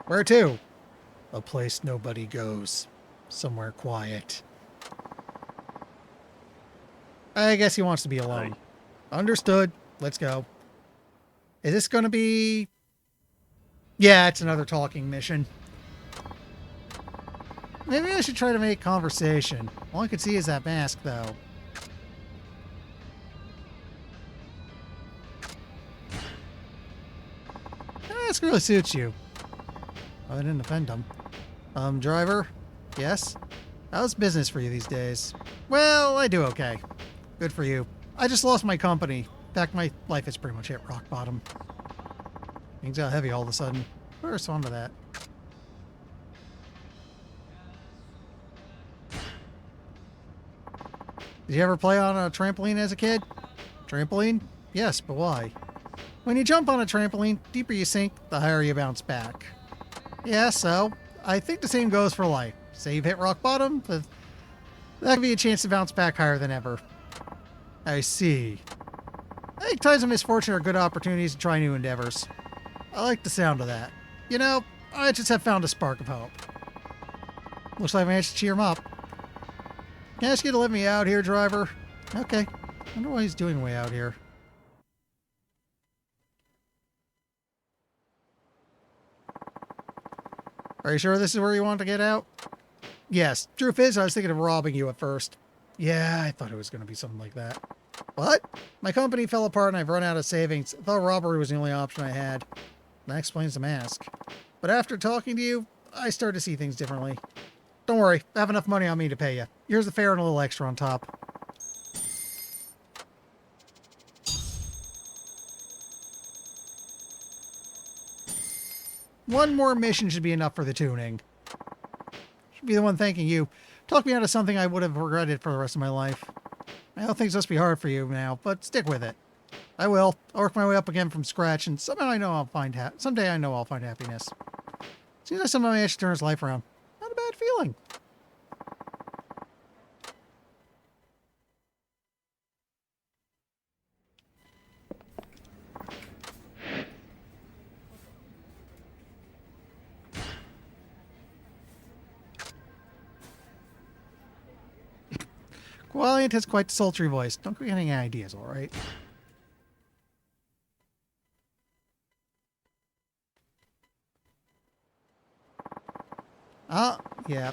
Where to? A place nobody goes. Somewhere quiet. I guess he wants to be alone. Understood. Let's go. Is this going to be... Yeah, it's another talking mission. Maybe I should try to make conversation. All I can see is that mask, though. That mask really suits you. I didn't offend him. Driver? Yes? How's business for you these days? Well, I do okay. Good for you. I just lost my company. In fact, my life has pretty much hit rock bottom. Things got heavy all of a sudden. We'll respond to that. Did you ever play on a trampoline as a kid? Trampoline? Yes, but why? When you jump on a trampoline, deeper you sink, the higher you bounce back. Yeah, so I think the same goes for life. Say you've hit rock bottom, but that could be a chance to bounce back higher than ever. I see. I think times of misfortune are good opportunities to try new endeavors. I like the sound of that. You know, I just have found a spark of hope. Looks like I managed to cheer him up. Can I ask you to let me out here, driver? Okay. I wonder what he's doing way out here. Are you sure this is where you want to get out? Yes. Truth is, I was thinking of robbing you at first. Yeah, I thought it was going to be something like that. What? My company fell apart and I've run out of savings. I thought robbery was the only option I had. That explains the mask. But after talking to you, I started to see things differently. Don't worry, I have enough money on me to pay you. Here's the fare and a little extra on top. One more mission should be enough for the tuning. Should be the one thanking you. Talk me out of something I would have regretted for the rest of my life. I know things must be hard for you now, but stick with it. I will. I'll work my way up again from scratch, and someday I know I'll find happiness. Seems like somebody actually turn his life around. Not a bad feeling. Qualiant has quite the sultry voice. Don't get any ideas, all right? Yeah.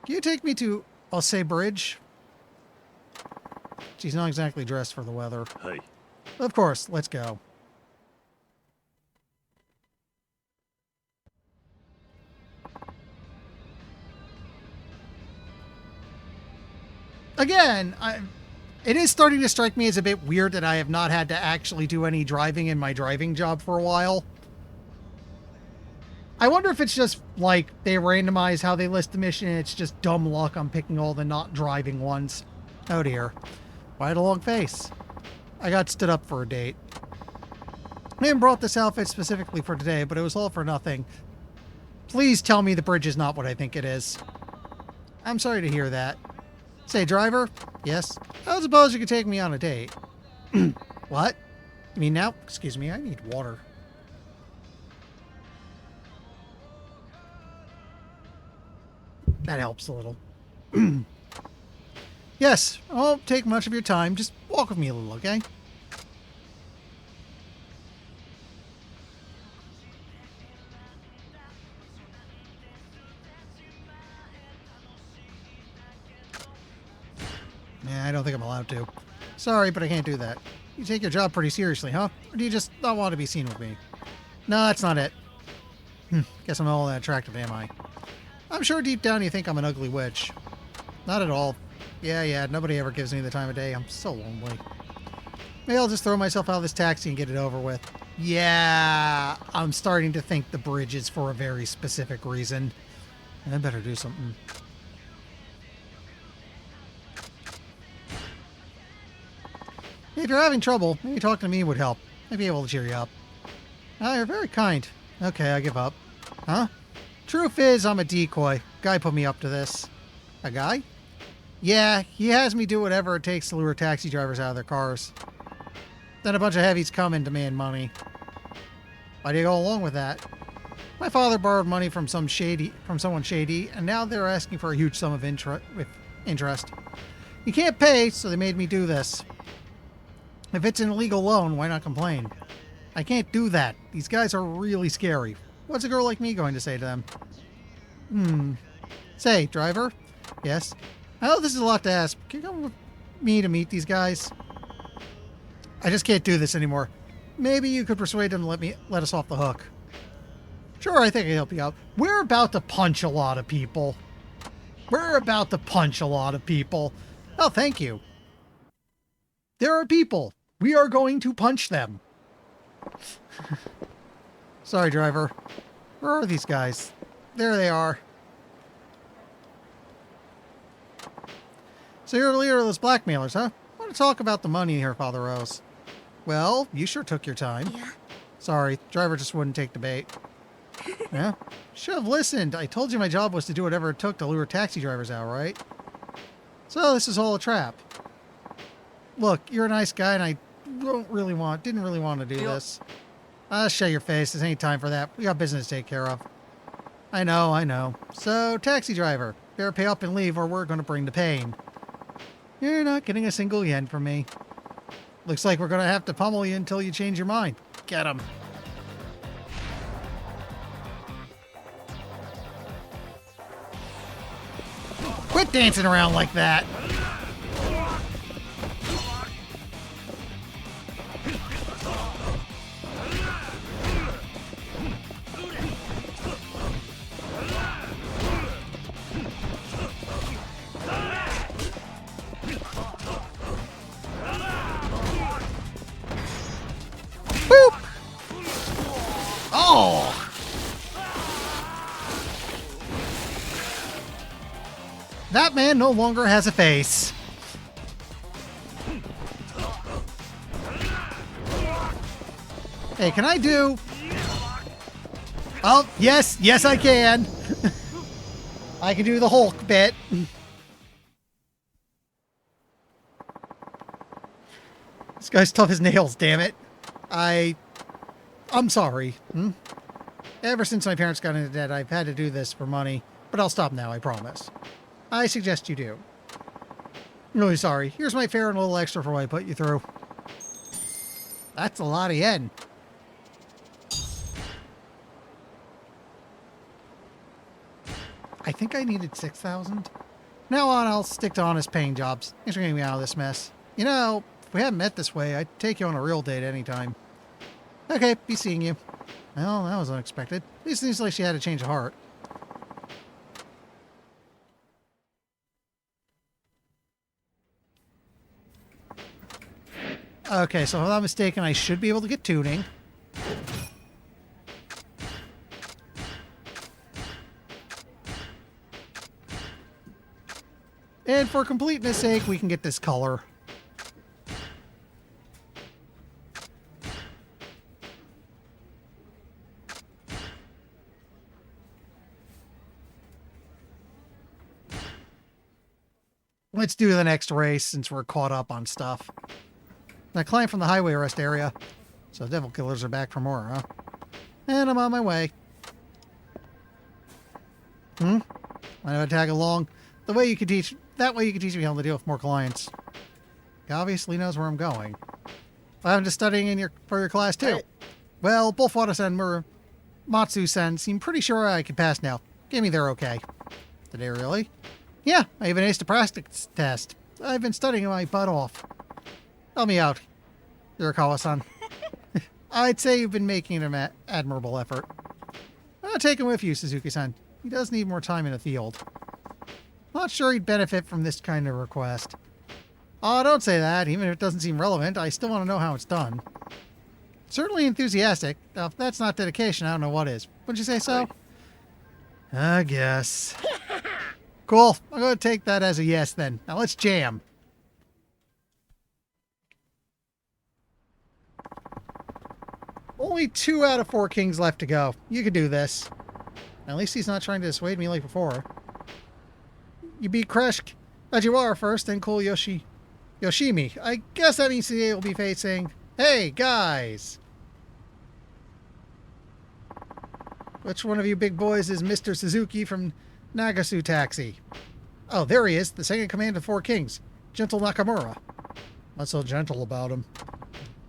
Can you take me to, I'll say, Bridge? She's not exactly dressed for the weather. Hey. Of course, let's go. Again, it is starting to strike me as a bit weird that I have not had to actually do any driving in my driving job for a while. I wonder if it's just, like, they randomize how they list the mission and it's just dumb luck I'm picking all the not driving ones. Oh dear. Why had a long face? I got stood up for a date. I even brought this outfit specifically for today, but it was all for nothing. Please tell me the bridge is not what I think it is. I'm sorry to hear that. Say, driver? Yes? I don't suppose you could take me on a date. What? You mean now? Excuse me, I need water. That helps a little. Yes, I won't take much of your time. Just walk with me a little, okay? Yeah, I don't think I'm allowed to. Sorry, but I can't do that. You take your job pretty seriously, huh? Or do you just not want to be seen with me? No, that's not it. Guess I'm not all that attractive, am I? I'm sure deep down you think I'm an ugly witch. Not at all. Yeah, nobody ever gives me the time of day. I'm so lonely. Maybe I'll just throw myself out of this taxi and get it over with. Yeah, I'm starting to think the bridge is for a very specific reason. I better do something. If you're having trouble, maybe talking to me would help. I'd be able to cheer you up. Ah, you're very kind. Okay, I give up. Huh? Truth is, I'm a decoy. Guy put me up to this. A guy? Yeah, he has me do whatever it takes to lure taxi drivers out of their cars. Then a bunch of heavies come and demand money. Why do you go along with that? My father borrowed money from someone shady, and now they're asking for a huge sum of interest. You can't pay, so they made me do this. If it's an illegal loan, why not complain? I can't do that. These guys are really scary. What's a girl like me going to say to them? Say, driver? Yes? I know this is a lot to ask. Can you come with me to meet these guys? I just can't do this anymore. Maybe you could persuade them to let us off the hook. Sure, I think I can help you out. We're about to punch a lot of people. Oh, thank you. There are people. We are going to punch them. Sorry, driver. Where are these guys? There they are. So you're the leader of those blackmailers, huh? I want to talk about the money here, Father Rose. Well, you sure took your time. Yeah. Sorry, driver just wouldn't take the bait. Yeah? Should have listened. I told you my job was to do whatever it took to lure taxi drivers out, right? So this is all a trap. Look, you're a nice guy and I didn't really want to do this. Shut your face. This ain't time for that. We got business to take care of. I know. So, taxi driver, better pay up and leave or we're going to bring the pain. You're not getting a single yen from me. Looks like we're going to have to pummel you until you change your mind. Get him. Quit dancing around like that. Boop! Oh! That man no longer has a face. Hey, can I do... Oh, yes, I can. I can do the Hulk bit. This guy's tough as nails, damn it. I'm sorry. Ever since my parents got into debt, I've had to do this for money. But I'll stop now, I promise. I suggest you do. I'm really sorry. Here's my fare and a little extra for what I put you through. That's a lot of yen. I think I needed 6,000. Now on, I'll stick to honest paying jobs. Thanks for getting me out of this mess. You know, if we hadn't met this way, I'd take you on a real date anytime. Okay, be seeing you. Well, that was unexpected. At least it seems like she had a change of heart. Okay, so if I'm not mistaken, I should be able to get tuning. And for completeness sake, we can get this color. Let's do the next race since we're caught up on stuff. I climbed from the highway rest area. So devil killers are back for more, huh? And I'm on my way. I know how to tag along. That way you can teach me how to deal with more clients. He obviously knows where I'm going. I'm just studying for your class too. Right. Well, both Wada-san and Matsu-san seem pretty sure I can pass now. Give me they're okay. Did they really? Yeah, I even aced a practice test. I've been studying my butt off. Help me out, Yurikawa-san. I'd say you've been making an admirable effort. I'll take him with you, Suzuki-san. He does need more time in the field. Not sure he'd benefit from this kind of request. Oh, don't say that. Even if it doesn't seem relevant, I still want to know how it's done. Certainly enthusiastic. If that's not dedication, I don't know what is. Wouldn't you say so? I guess. Cool. I'm going to take that as a yes then. Now let's jam. Only 2 out of 4 kings left to go. You can do this. At least he's not trying to dissuade me like before. You beat Crash Ajiwara first, then Cool Yoshimi. I guess that means today will be facing... Hey, guys! Which one of you big boys is Mr. Suzuki from Nagasu Taxi? Oh, there he is, the second command of 4 kings. Gentle Nakamura. What's so gentle about him?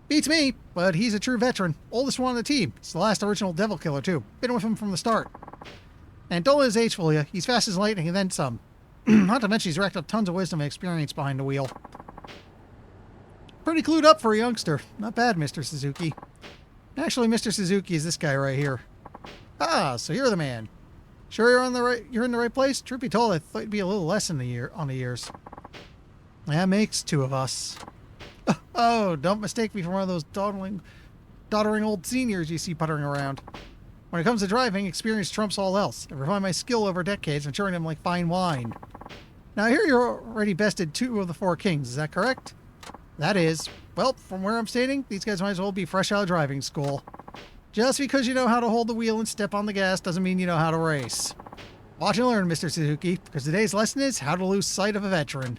Beats me, but he's a true veteran. Oldest one on the team. He's the last original devil killer, too. Been with him from the start. And don't let his age fool you. He's fast as lightning and then some. Not to mention he's racked up tons of wisdom and experience behind the wheel. Pretty clued up for a youngster. Not bad, Mr. Suzuki. Actually, Mr. Suzuki is this guy right here. Ah, so you're the man. Sure you're in the right place? Truth be told, I thought you'd be a little less on the years. That makes 2 of us. Oh, don't mistake me for one of those doddering old seniors you see puttering around. When it comes to driving, experience trumps all else. I refined my skill over decades, maturing them like fine wine. Now, I hear you're already bested 2 of the 4 kings. Is that correct? That is. Well, from where I'm standing, these guys might as well be fresh out of driving school. Just because you know how to hold the wheel and step on the gas doesn't mean you know how to race. Watch and learn, Mr. Suzuki, because today's lesson is how to lose sight of a veteran.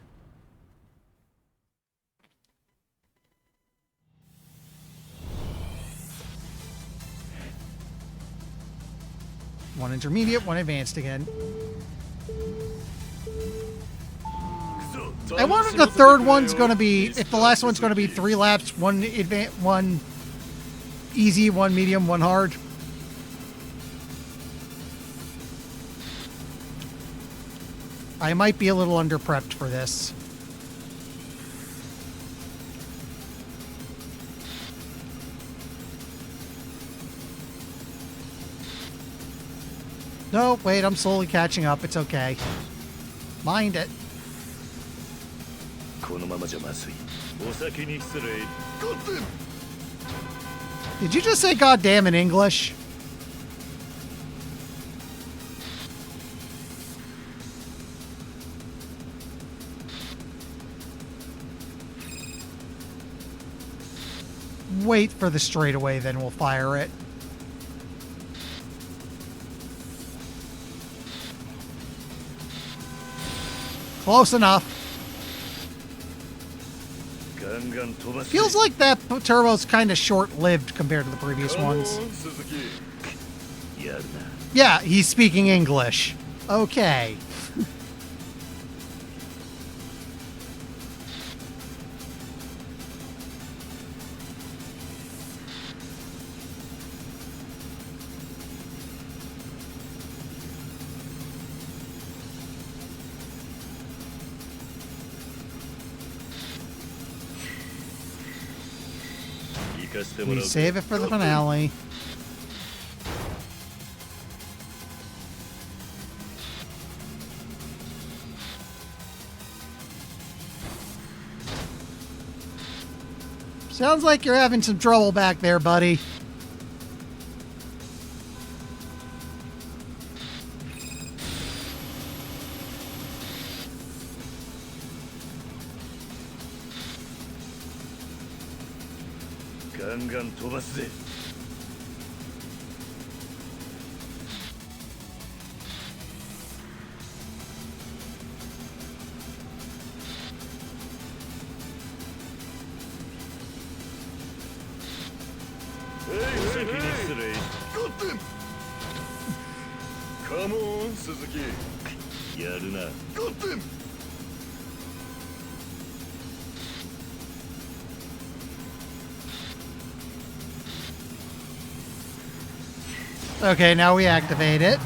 One intermediate, one advanced again. I wonder if the third one's going to be, if the last one's going to be 3 laps, one easy, one medium, one hard. I might be a little under-prepped for this. No, wait, I'm slowly catching up. It's okay. Mind it. このままじゃまずい。お先に失礼。Did you just say goddamn in English? Wait for the straightaway, then we'll fire it. Close enough. Feels like that turbo's kind of short-lived compared to the previous ones. Yeah, he's speaking English. Okay. We save it for the finale. Sounds like you're having some trouble back there, buddy. Come on, Suzuki. やるな。Got them. Okay, now we activate it.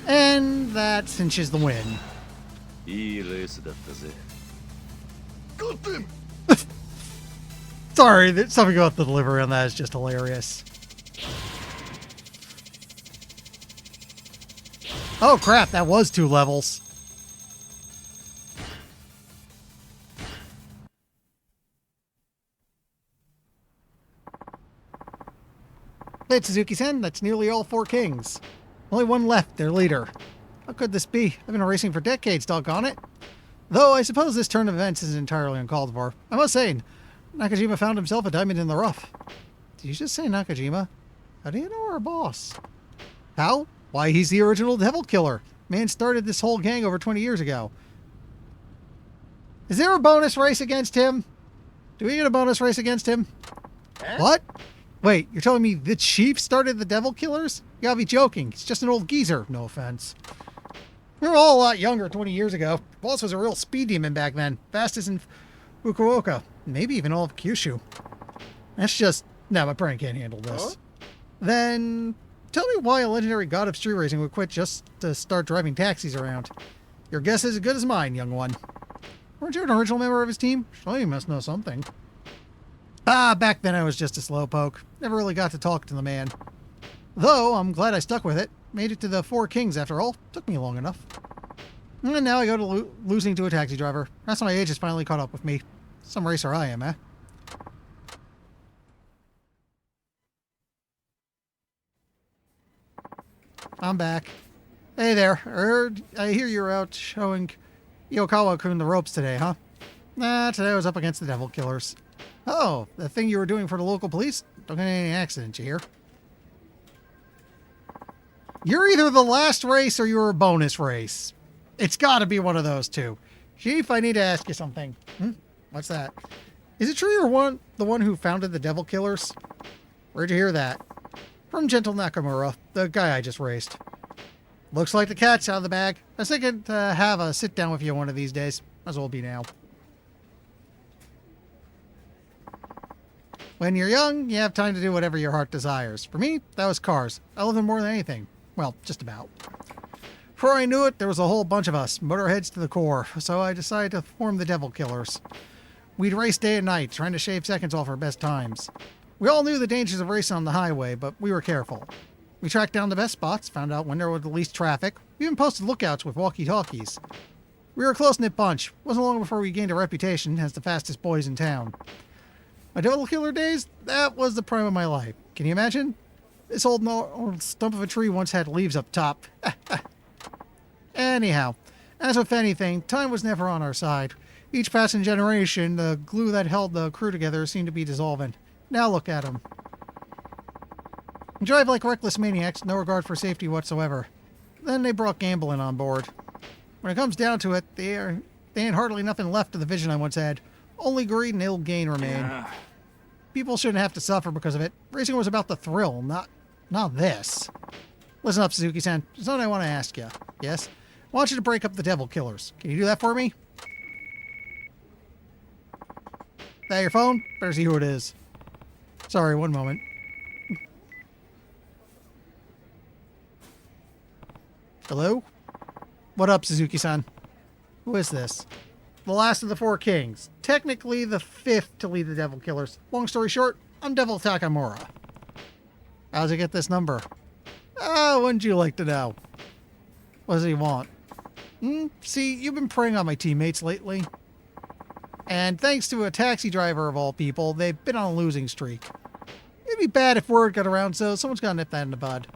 And that cinches the win. いいレースだったぜ。Got them. Sorry, something about the delivery on that is just hilarious. Oh crap, that was 2 levels. Hey, Suzuki-san, that's nearly all 4 kings. Only one left, their leader. How could this be? I've been racing for decades, doggone it. Though I suppose this turn of events isn't entirely uncalled for. I must say, Nakajima found himself a diamond in the rough. Did you just say Nakajima? How do you know our boss? How? Why, he's the original devil killer. Man started this whole gang over 20 years ago. Is there a bonus race against him? Do we get a bonus race against him? What? Wait, you're telling me the chief started the devil killers? You gotta be joking. He's just an old geezer. No offense. We were all a lot younger 20 years ago. Boss was a real speed demon back then. Fastest in Fukuoka. Maybe even all of Kyushu. That's just... No, my brain can't handle this. Huh? Then... Tell me why a legendary god of street racing would quit just to start driving taxis around. Your guess is as good as mine, young one. Weren't you an original member of his team? Sure, you must know something. Ah, back then I was just a slowpoke. Never really got to talk to the man. Though, I'm glad I stuck with it. Made it to the 4 kings after all. Took me long enough. And now I go to losing to a taxi driver. That's when my age has finally caught up with me. Some racer I am, eh? I'm back. Hey there. I hear you're out showing Yokawa-kun the ropes today, huh? Nah, today I was up against the Devil Killers. Oh, the thing you were doing for the local police? Don't get any accidents, you hear? You're either the last race or you're a bonus race. It's gotta be one of those two. Chief, I need to ask you something. What's that? Is it true you're the one who founded the Devil Killers? Where'd you hear that? From Gentle Nakamura, the guy I just raced. Looks like the cat's out of the bag. I was thinking to have a sit down with you one of these days. Might as well be now. When you're young, you have time to do whatever your heart desires. For me, that was cars. I love them more than anything. Well, just about. Before I knew it, there was a whole bunch of us, motorheads to the core, so I decided to form the Devil Killers. We'd race day and night, trying to shave seconds off our best times. We all knew the dangers of racing on the highway, but we were careful. We tracked down the best spots, found out when there was the least traffic. We even posted lookouts with walkie-talkies. We were a close-knit bunch. Wasn't long before we gained a reputation as the fastest boys in town. My Devil Killer days, that was the prime of my life. Can you imagine? This old stump of a tree once had leaves up top. Anyhow, as with anything, time was never on our side. Each passing generation, the glue that held the crew together seemed to be dissolving. Now look at them. Drive like reckless maniacs, no regard for safety whatsoever. Then they brought gambling on board. When it comes down to it, they ain't hardly nothing left of the vision I once had. Only greed and ill gain remain. People shouldn't have to suffer because of it. Racing was about the thrill, not this. Listen up, Suzuki-san. There's something I want to ask you. Yes? I want you to break up the Devil Killers. Can you do that for me? That your phone? Better see who it is. Sorry, one moment. Hello? What up, Suzuki-san? Who is this? The last of the four kings. Technically the fifth to lead the Devil Killers. Long story short, I'm Devil Takamura. How'd you get this number? Wouldn't you like to know? What does he want? See, you've been preying on my teammates lately. And thanks to a taxi driver of all people, they've been on a losing streak. It'd be bad if word got around, so someone's got to nip that in the bud.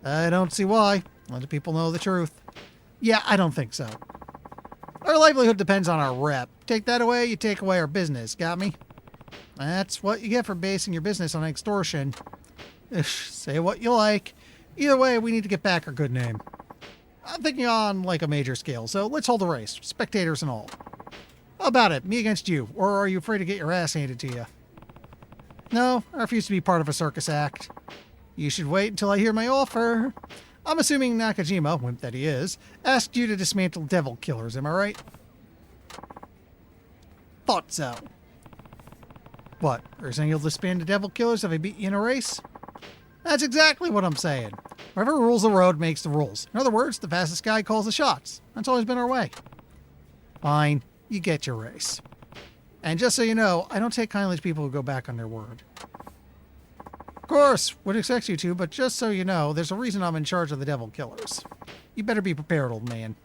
I don't see why. Let the people know the truth. Yeah, I don't think so. Our livelihood depends on our rep. Take that away, you take away our business. Got me? That's what you get for basing your business on extortion. Say what you like. Either way, we need to get back our good name. I'm thinking on like a major scale, so let's hold a race. Spectators and all. How about it? Me against you. Or are you afraid to get your ass handed to you? No, I refuse to be part of a circus act. You should wait until I hear my offer. I'm assuming Nakajima, wimp that he is, asked you to dismantle Devil Killers, am I right? Thought so. What, are you saying you'll disband the Devil Killers if I beat you in a race? That's exactly what I'm saying. Whoever rules the road makes the rules. In other words, the fastest guy calls the shots. That's always been our way. Fine, you get your race. And just so you know, I don't take kindly to people who go back on their word. Of course, would expect you to, but just so you know, there's a reason I'm in charge of the Devil Killers. You better be prepared, old man.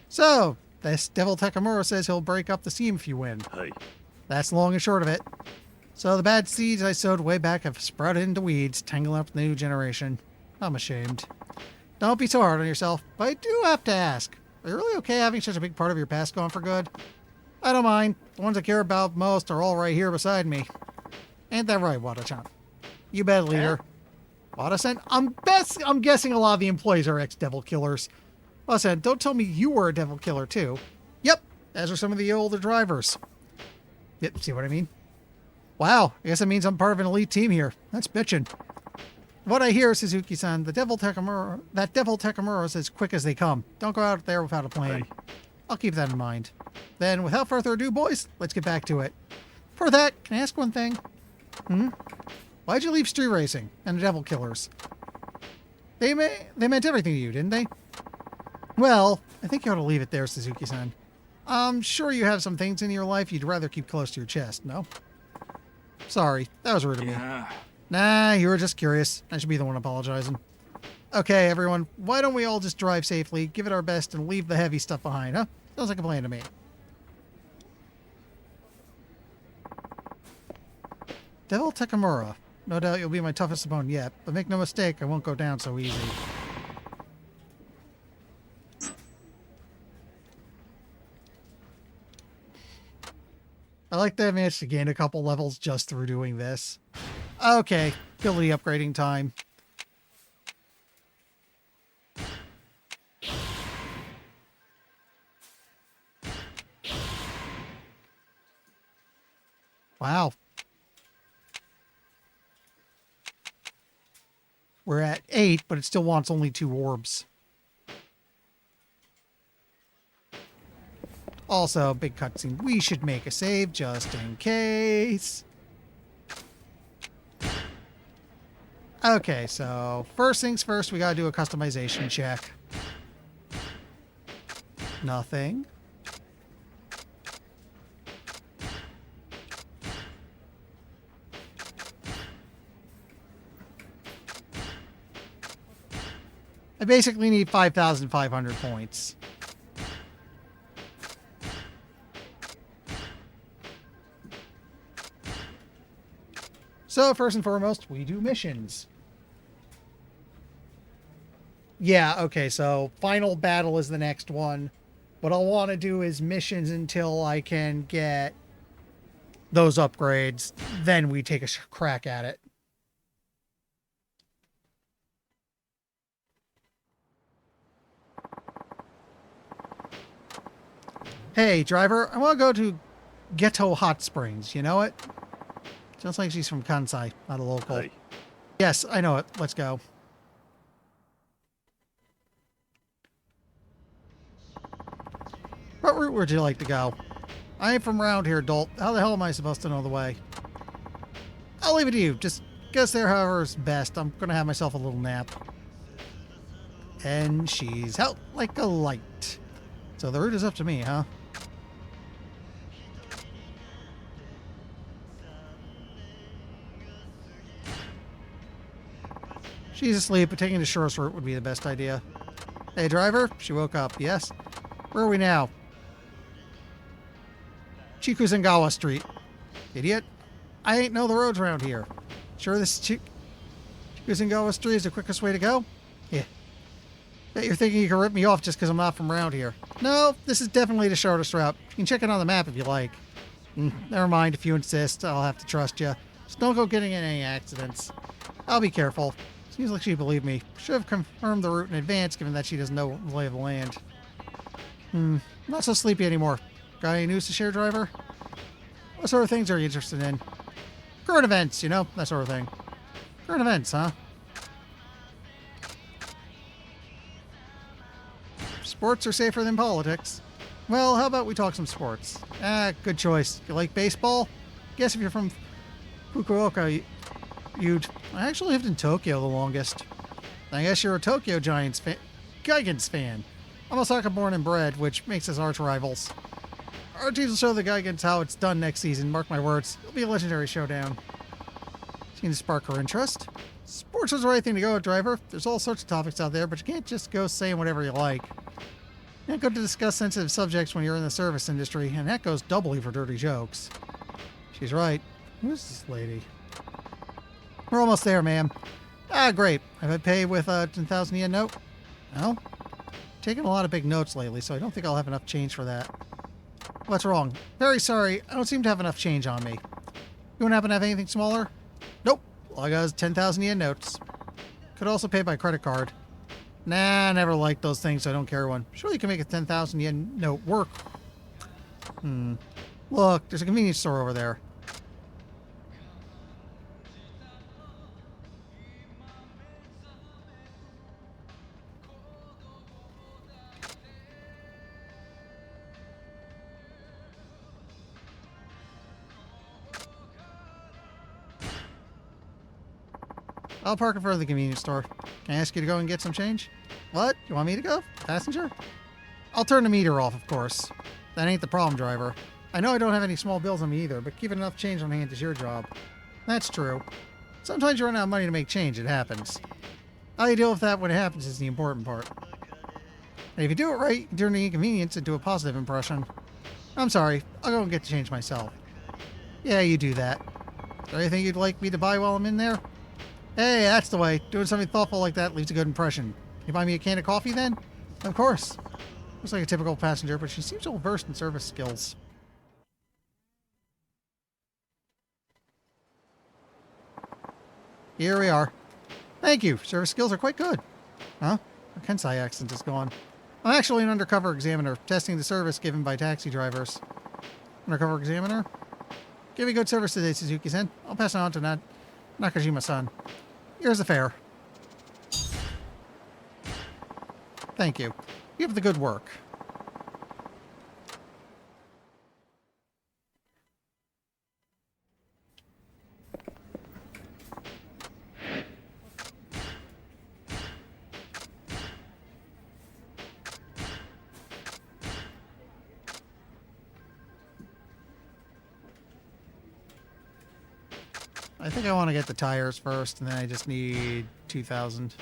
So, this Devil Takamura says he'll break up the team if you win. Hey. That's long and short of it. So the bad seeds I sowed way back have sprouted into weeds, tangling up the new generation. I'm ashamed. Don't be so hard on yourself, but I do have to ask. Are you really okay having such a big part of your past gone for good? I don't mind. The ones I care about most are all right here beside me. Ain't that right, Wada-chan? You bet, leader. Wada-san? I'm guessing a lot of the employees are ex-Devil Killers. Wada-san, don't tell me you were a Devil Killer, too. Yep, as are some of the older drivers. Yep, see what I mean? Wow, I guess that means I'm part of an elite team here. That's bitchin'. What I hear, Suzuki-san, that Devil Takamura is as quick as they come. Don't go out there without a plan. Hey. I'll keep that in mind. Then, without further ado, boys, let's get back to it. For that, can I ask one thing? Why'd you leave street racing and the Devil Killers? They meant everything to you, didn't they? Well, I think you ought to leave it there, Suzuki-san. I'm sure you have some things in your life you'd rather keep close to your chest, no? Sorry, that was rude of me. Nah, you were just curious. I should be the one apologizing. Okay, everyone, why don't we all just drive safely, give it our best, and leave the heavy stuff behind, huh? Sounds like a plan to me. Devil Takamura. No doubt you'll be my toughest opponent yet, but make no mistake, I won't go down so easy. I like that I managed to gain a couple levels just through doing this. Okay, ability upgrading time. Wow. We're at 8, but it still wants only 2 orbs. Also, big cutscene. We should make a save just in case. Okay, so first things first, we gotta do a customization check. Nothing. I basically need 5,500 points. So first and foremost, we do missions. Yeah, okay, so final battle is the next one. What I'll want to do is missions until I can get those upgrades. Then we take a crack at it. Hey, driver, I want to go to Ghetto Hot Springs. You know it? Sounds like she's from Kansai, not a local. Hi. Yes, I know it. Let's go. What route would you like to go? I ain't from around here, dolt. How the hell am I supposed to know the way? I'll leave it to you. Just guess there however's best. I'm going to have myself a little nap. And she's out like a light. So the route is up to me, huh? She's asleep, but taking the shortest route would be the best idea. Hey, driver. She woke up. Yes? Where are we now? Chikuzengawa Street. Idiot. I ain't know the roads around here. Sure this Chikuzengawa Street is the quickest way to go? Yeah. Bet you're thinking you can rip me off just because I'm not from around here. No, this is definitely the shortest route. You can check it on the map if you like. Never mind, if you insist. I'll have to trust you. Just don't go getting in any accidents. I'll be careful. Seems like she believed me. Should have confirmed the route in advance, given that she doesn't know the lay of the land. Not so sleepy anymore. Got any news to share, driver? What sort of things are you interested in? Current events, you know, that sort of thing. Current events, huh? Sports are safer than politics. Well, how about we talk some sports? Good choice. You like baseball? Guess if you're from Fukuoka, I actually lived in Tokyo the longest. I guess you're a Tokyo Gigants fan. I'm Osaka born and bred, which makes us arch rivals. Our teams will show the Gigants how it's done next season, mark my words. It'll be a legendary showdown. Seems to spark her interest. Sports is the right thing to go with, driver. There's all sorts of topics out there, but you can't just go saying whatever you like. You not good to discuss sensitive subjects when you're in the service industry, and that goes doubly for dirty jokes. She's right. Who's this lady? We're almost there, ma'am. Great. Have I paid with a 10,000 yen note? No? Taking a lot of big notes lately, so I don't think I'll have enough change for that. What's wrong? Very sorry. I don't seem to have enough change on me. You don't happen to have anything smaller? Nope. All I got is 10,000 yen notes. Could also pay by credit card. Nah, I never liked those things, so I don't carry one. Sure you can make a 10,000 yen note work. Look, there's a convenience store over there. I'll park in front of the convenience store. Can I ask you to go and get some change? What? You want me to go? Passenger? I'll turn the meter off, of course. That ain't the problem, driver. I know I don't have any small bills on me either, but keeping enough change on hand is your job. That's true. Sometimes you run out of money to make change. It happens. How you deal with that when it happens is the important part. And if you do it right, you can turn the inconvenience into a positive impression. I'm sorry. I'll go and get the change myself. Yeah, you do that. Is there anything you'd like me to buy while I'm in there? Hey, that's the way. Doing something thoughtful like that leaves a good impression. Can you buy me a can of coffee then? Of course. Looks like a typical passenger, but she seems well versed in service skills. Here we are. Thank you. Service skills are quite good. Huh? The Kensai accent is gone. I'm actually an undercover examiner, testing the service given by taxi drivers. Undercover examiner? Give me good service today, Suzuki-san. I'll pass it on to Nakajima-san. Here's the fare. Thank you. Keep up the good work. I think I want to get the tires first, and then I just need 2,000.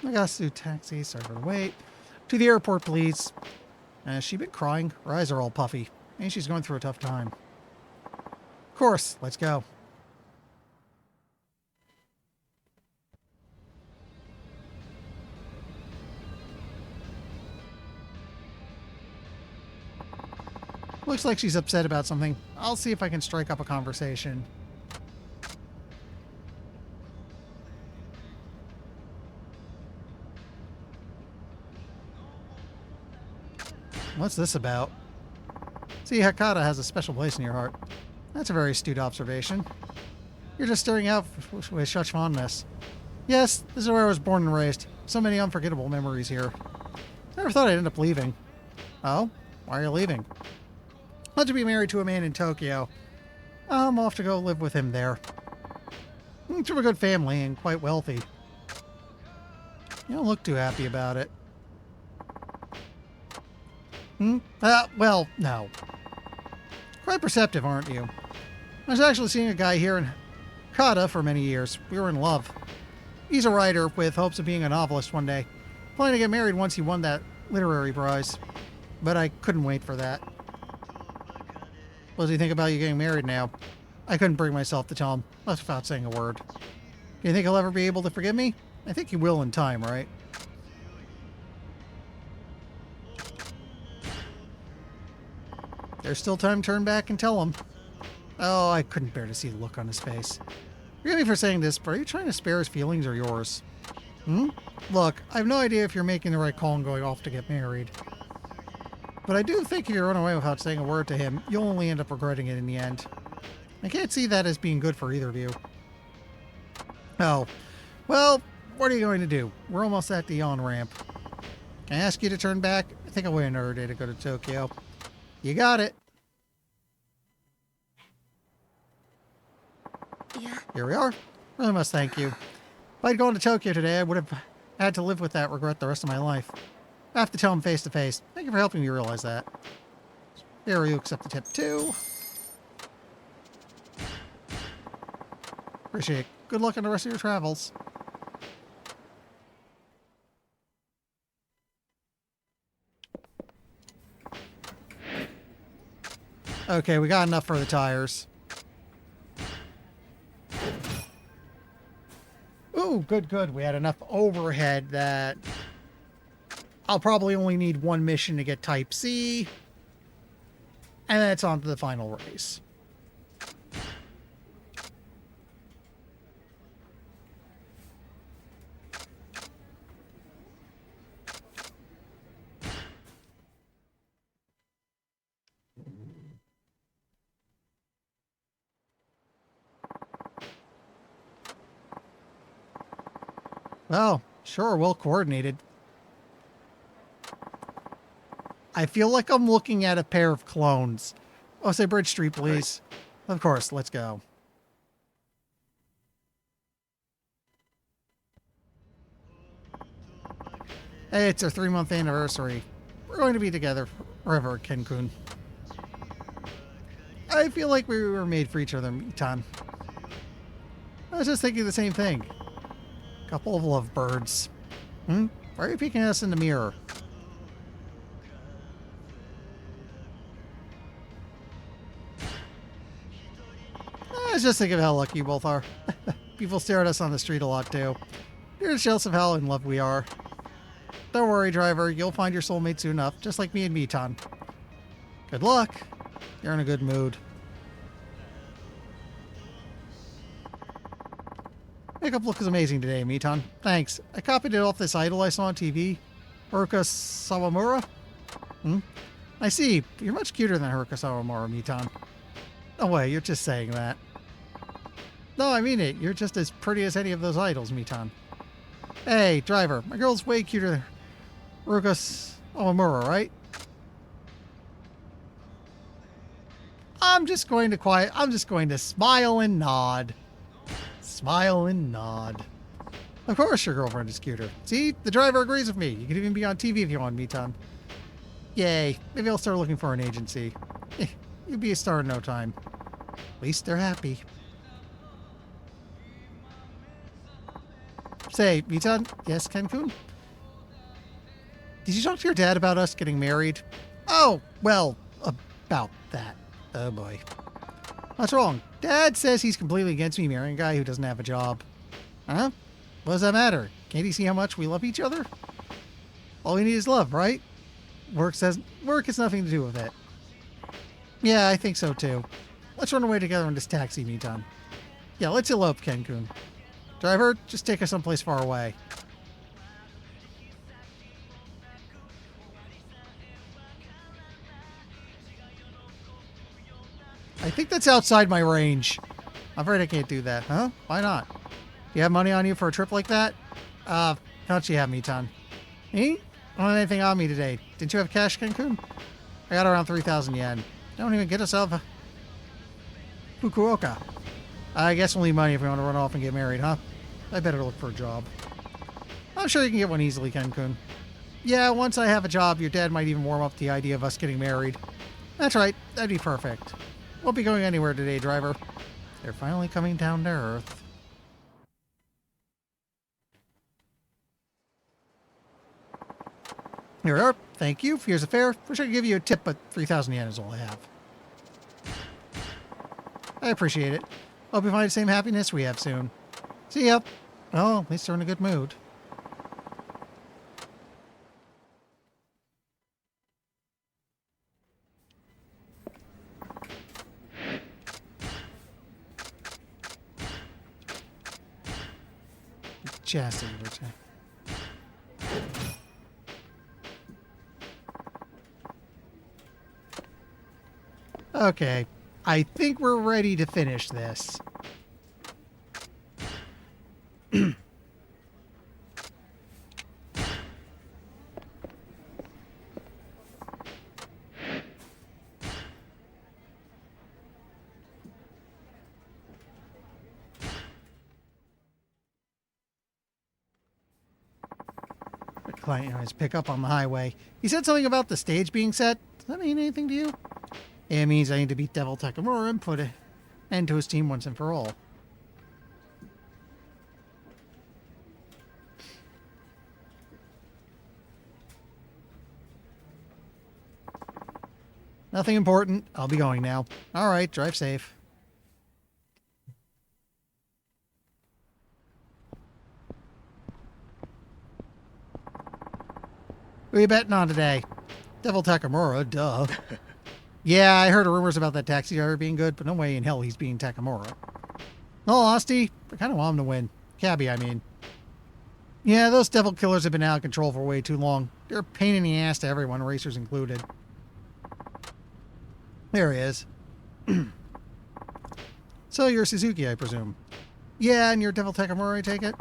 Nagasu taxi, sorry for the wait. To the airport, please. Has she been crying? Her eyes are all puffy. Maybe she's going through a tough time. Of course, let's go. Looks like she's upset about something. I'll see if I can strike up a conversation. What's this about? See, Hakata has a special place in your heart. That's a very astute observation. You're just staring out with such fondness. Yes, this is where I was born and raised. So many unforgettable memories here. Never thought I'd end up leaving. Oh? Why are you leaving? Not to be married to a man in Tokyo. I'm off to go live with him there. He's from a good family and quite wealthy. You don't look too happy about it. Well, no. Quite perceptive, aren't you? I was actually seeing a guy here in Kata for many years. We were in love. He's a writer with hopes of being a novelist one day. Planning to get married once he won that literary prize. But I couldn't wait for that. What does he think about you getting married now? I couldn't bring myself to tell him, without saying a word. Do you think he'll ever be able to forgive me? I think he will in time, right? There's still time to turn back and tell him. Oh, I couldn't bear to see the look on his face. Forgive me for saying this, but are you trying to spare his feelings or yours? Look, I have no idea if you're making the right call and going off to get married. But I do think if you run away without saying a word to him, you'll only end up regretting it in the end. I can't see that as being good for either of you. Oh, well, what are you going to do? We're almost at the on-ramp. Can I ask you to turn back? I think I'll wait another day to go to Tokyo. You got it. Yeah. Here we are. Really must thank you. If I'd gone to Tokyo today, I would have had to live with that regret the rest of my life. I have to tell him face to face. Thank you for helping me realize that. Here, you accept the tip too. Appreciate it. Good luck on the rest of your travels. Okay, we got enough for the tires. Ooh, good, good. We had enough overhead that I'll probably only need one mission to get Type C. And then it's on to the final race. Oh, sure, well coordinated. I feel like I'm looking at a pair of clones. Oh, say Bridge Street, please. Right. Of course, let's go. Hey, it's our 3-month anniversary. We're going to be together forever, Ken-kun. I feel like we were made for each other, Mitan. I was just thinking the same thing. Couple of lovebirds. Why are you peeking at us in the mirror? I was just thinking of how lucky you both are. People stare at us on the street a lot too. You're jealous of how in love we are. Don't worry, driver. You'll find your soulmate soon enough, just like me and Mitan. Good luck. You're in a good mood. Makeup looks amazing today, Mitan. Thanks. I copied it off this idol I saw on TV. Haruka Sawamura? I see. You're much cuter than Haruka Sawamura, Mitan. No way, you're just saying that. No, I mean it. You're just as pretty as any of those idols, Mitan. Hey, driver. My girl's way cuter than Haruka Sawamura, right? I'm just going to smile and nod. Smile and nod. Of course your girlfriend is cuter. See? The driver agrees with me. You can even be on TV if you want, Mitan. Yay. Maybe I'll start looking for an agency. You'll be a star in no time. At least they're happy. Say, Mitan? Yes, Ken-kun? Did you talk to your dad about us getting married? Oh, well, about that. Oh boy. What's wrong? Dad says he's completely against me marrying a guy who doesn't have a job. Huh? What does that matter? Can't he see how much we love each other? All we need is love, right? Work has nothing to do with it. Yeah, I think so too. Let's run away together in this taxi, Mitan. Yeah, let's elope, Ken-kun. Driver, just take us someplace far away. I think that's outside my range. I'm afraid I can't do that. Huh? Why not? Do you have money on you for a trip like that? How much you have, Mitan? Me? I don't have anything on me today. Didn't you have cash, Ken-kun? I got around 3,000 yen. Don't even get us out of Fukuoka. I guess we'll need money if we want to run off and get married, huh? I better look for a job. I'm sure you can get one easily, Ken-kun. Yeah, once I have a job, your dad might even warm up to the idea of us getting married. That's right. That'd be perfect. Won't be going anywhere today, driver. They're finally coming down to earth. Here we are. Thank you. Here's a fare. Wish I could give you a tip, but 3,000 yen is all I have. I appreciate it. Hope you find the same happiness we have soon. See ya. Oh, at least they're in a good mood. Chastity, okay, I think we're ready to finish this. Client has pick up on the highway. He said something about the stage being set. Does that mean anything to you? It means I need to beat Devil Takamura and put an end to his team once and for all. Nothing important. I'll be going now. All right, drive safe. Who are you betting on today? Devil Takamura, duh. Yeah, I heard rumors about that taxi driver being good, but no way in hell he's being Takamura. No, honesty, I kind of want him to win. Cabby, I mean. Yeah, those devil killers have been out of control for way too long. They're a pain in the ass to everyone, racers included. There he is. So you're Suzuki, I presume. Yeah, and you're Devil Takamura, I take it?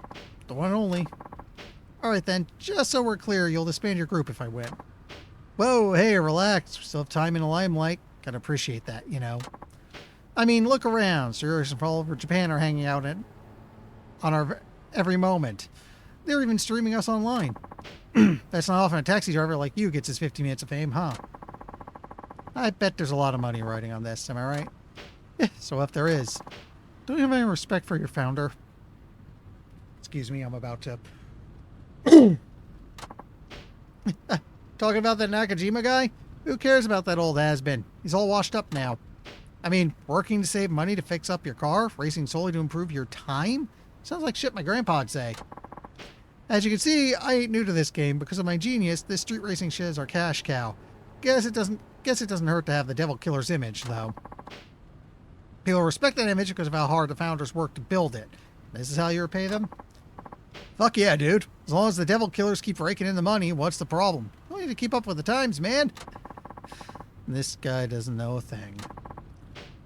The one and only. Alright then, just so we're clear, you'll disband your group if I win. Whoa, hey, relax. We still have time in the limelight. Gotta appreciate that, you know. I mean, look around. Serious from all over Japan are hanging out on our every moment. They're even streaming us online. That's not often a taxi driver like you gets his 50 minutes of fame, huh? I bet there's a lot of money riding on this, am I right? Yeah, so if there is, don't you have any respect for your founder? Excuse me, I'm about to... Talking about that Nakajima guy? Who cares about that old has-been? He's all washed up now. I mean, working to save money to fix up your car? Racing solely to improve your time? Sounds like shit my grandpa'd say. As you can see, I ain't new to this game. Because of my genius, this street racing shit is our cash cow. Guess it doesn't hurt to have the Devil Killer's image, though. People respect that image because of how hard the founders worked to build it. This is how you repay them? Fuck yeah, dude. As long as the Devil Killers keep raking in the money, what's the problem? You need to keep up with the times, man. This guy doesn't know a thing.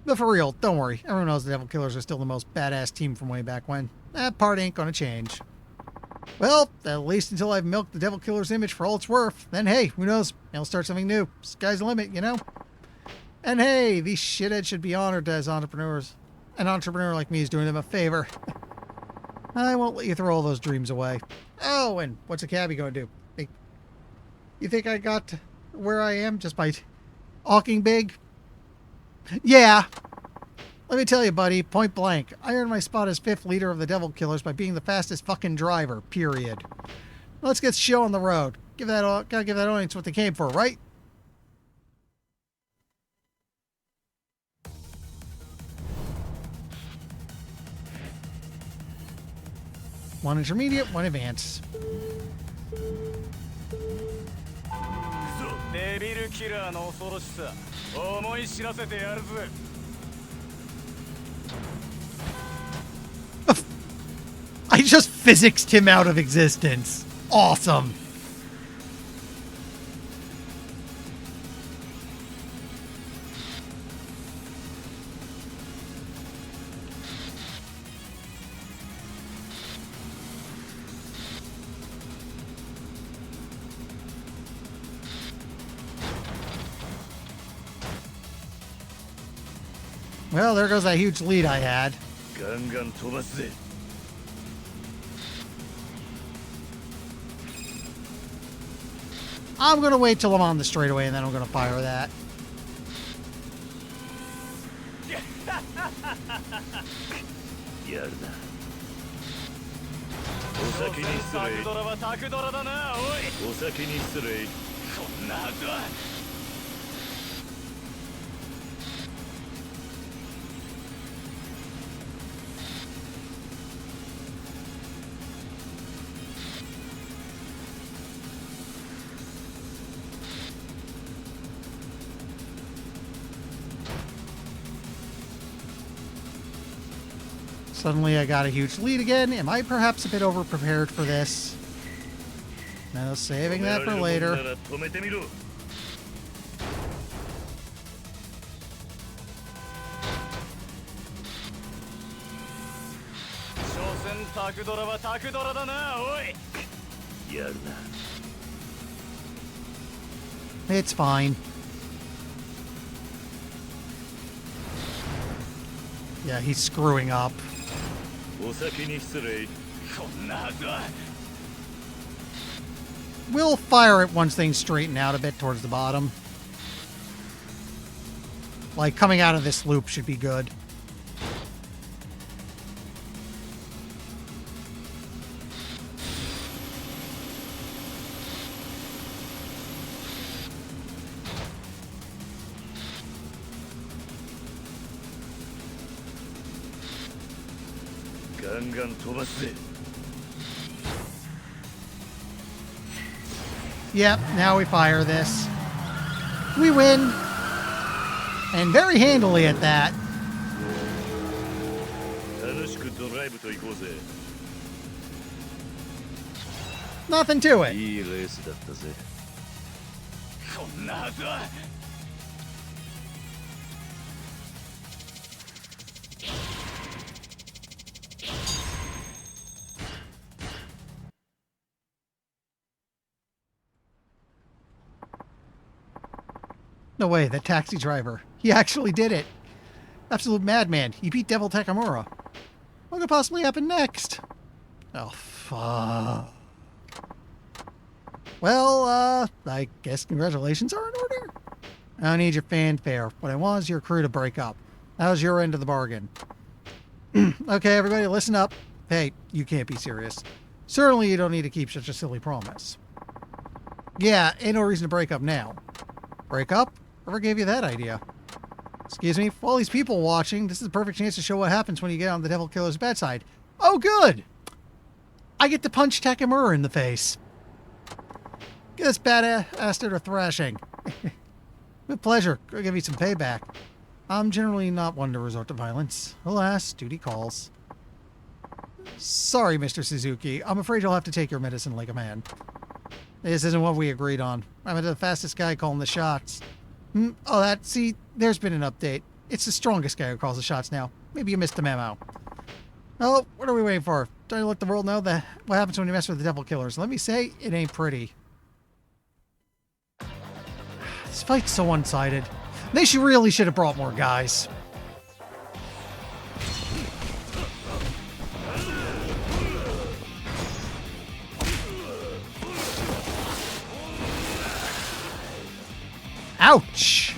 But for real, don't worry. Everyone knows the Devil Killers are still the most badass team from way back when. That part ain't gonna change. Well, at least until I've milked the Devil Killer's image for all it's worth. Then hey, who knows? I'll start something new. Sky's the limit, you know? And hey, these shitheads should be honored as entrepreneurs. An entrepreneur like me is doing them a favor. I won't let you throw all those dreams away. Oh, and what's a cabbie going to do? You think I got where I am just by hawking big? Yeah. Let me tell you, buddy, point blank. I earned my spot as 5th leader of the Devil Killers by being the fastest fucking driver, period. Let's get the show on the road. Gotta give that audience what they came for, right? One intermediate, one advanced. デビルキラーの恐ろしさ思い知らせてやるぜ I just physicsed him out of existence. Awesome. Well, there goes that huge lead I had. ガンガン飛ばすぜ I'm gonna wait till I'm on the straightaway and then I'm gonna fire that. やるなお先に失礼ドラはタクドラだなおいお先に失礼こんなはずは Suddenly I got a huge lead again. Am I perhaps a bit overprepared for this? No, saving that for later. 止めてみろ 所詮タクドラはタクドラだなおいやるな It's fine. Yeah, he's screwing up. お先に失礼 こんなはずは We'll fire it once things straighten out a bit towards the bottom. Like, coming out of this loop should be good. Yep, now we fire this. We win. And very handily at that. 楽しくドライブと行こうぜ Nothing to it. いいレースだったぜこんなはずは No way, that taxi driver. He actually did it. Absolute madman. He beat Devil Takamura. What could possibly happen next? Oh, fuck. Well, I guess congratulations are in order. I don't need your fanfare. What I want is your crew to break up. That was your end of the bargain. Okay, everybody, listen up. Hey, you can't be serious. Certainly you don't need to keep such a silly promise. Yeah, ain't no reason to break up now. Break up? Whoever gave you that idea? Excuse me, for all these people watching, this is the perfect chance to show what happens when you get on the Devil Killer's bad side. Oh, good! I get to punch Takamura in the face. Get this bastard a thrashing. With pleasure. Go give you some payback. I'm generally not one to resort to violence. Alas, duty calls. Sorry, Mr. Suzuki. I'm afraid you'll have to take your medicine like a man. This isn't what we agreed on. I'm the fastest guy calling the shots. Oh, see, there's been an update. It's the strongest guy who calls the shots now. Maybe you missed the memo. Oh, what are we waiting for? Trying to let the world know that what happens when you mess with the Devil Killers. Let me say, it ain't pretty. This fight's so one-sided. They really should have brought more guys. Ouch!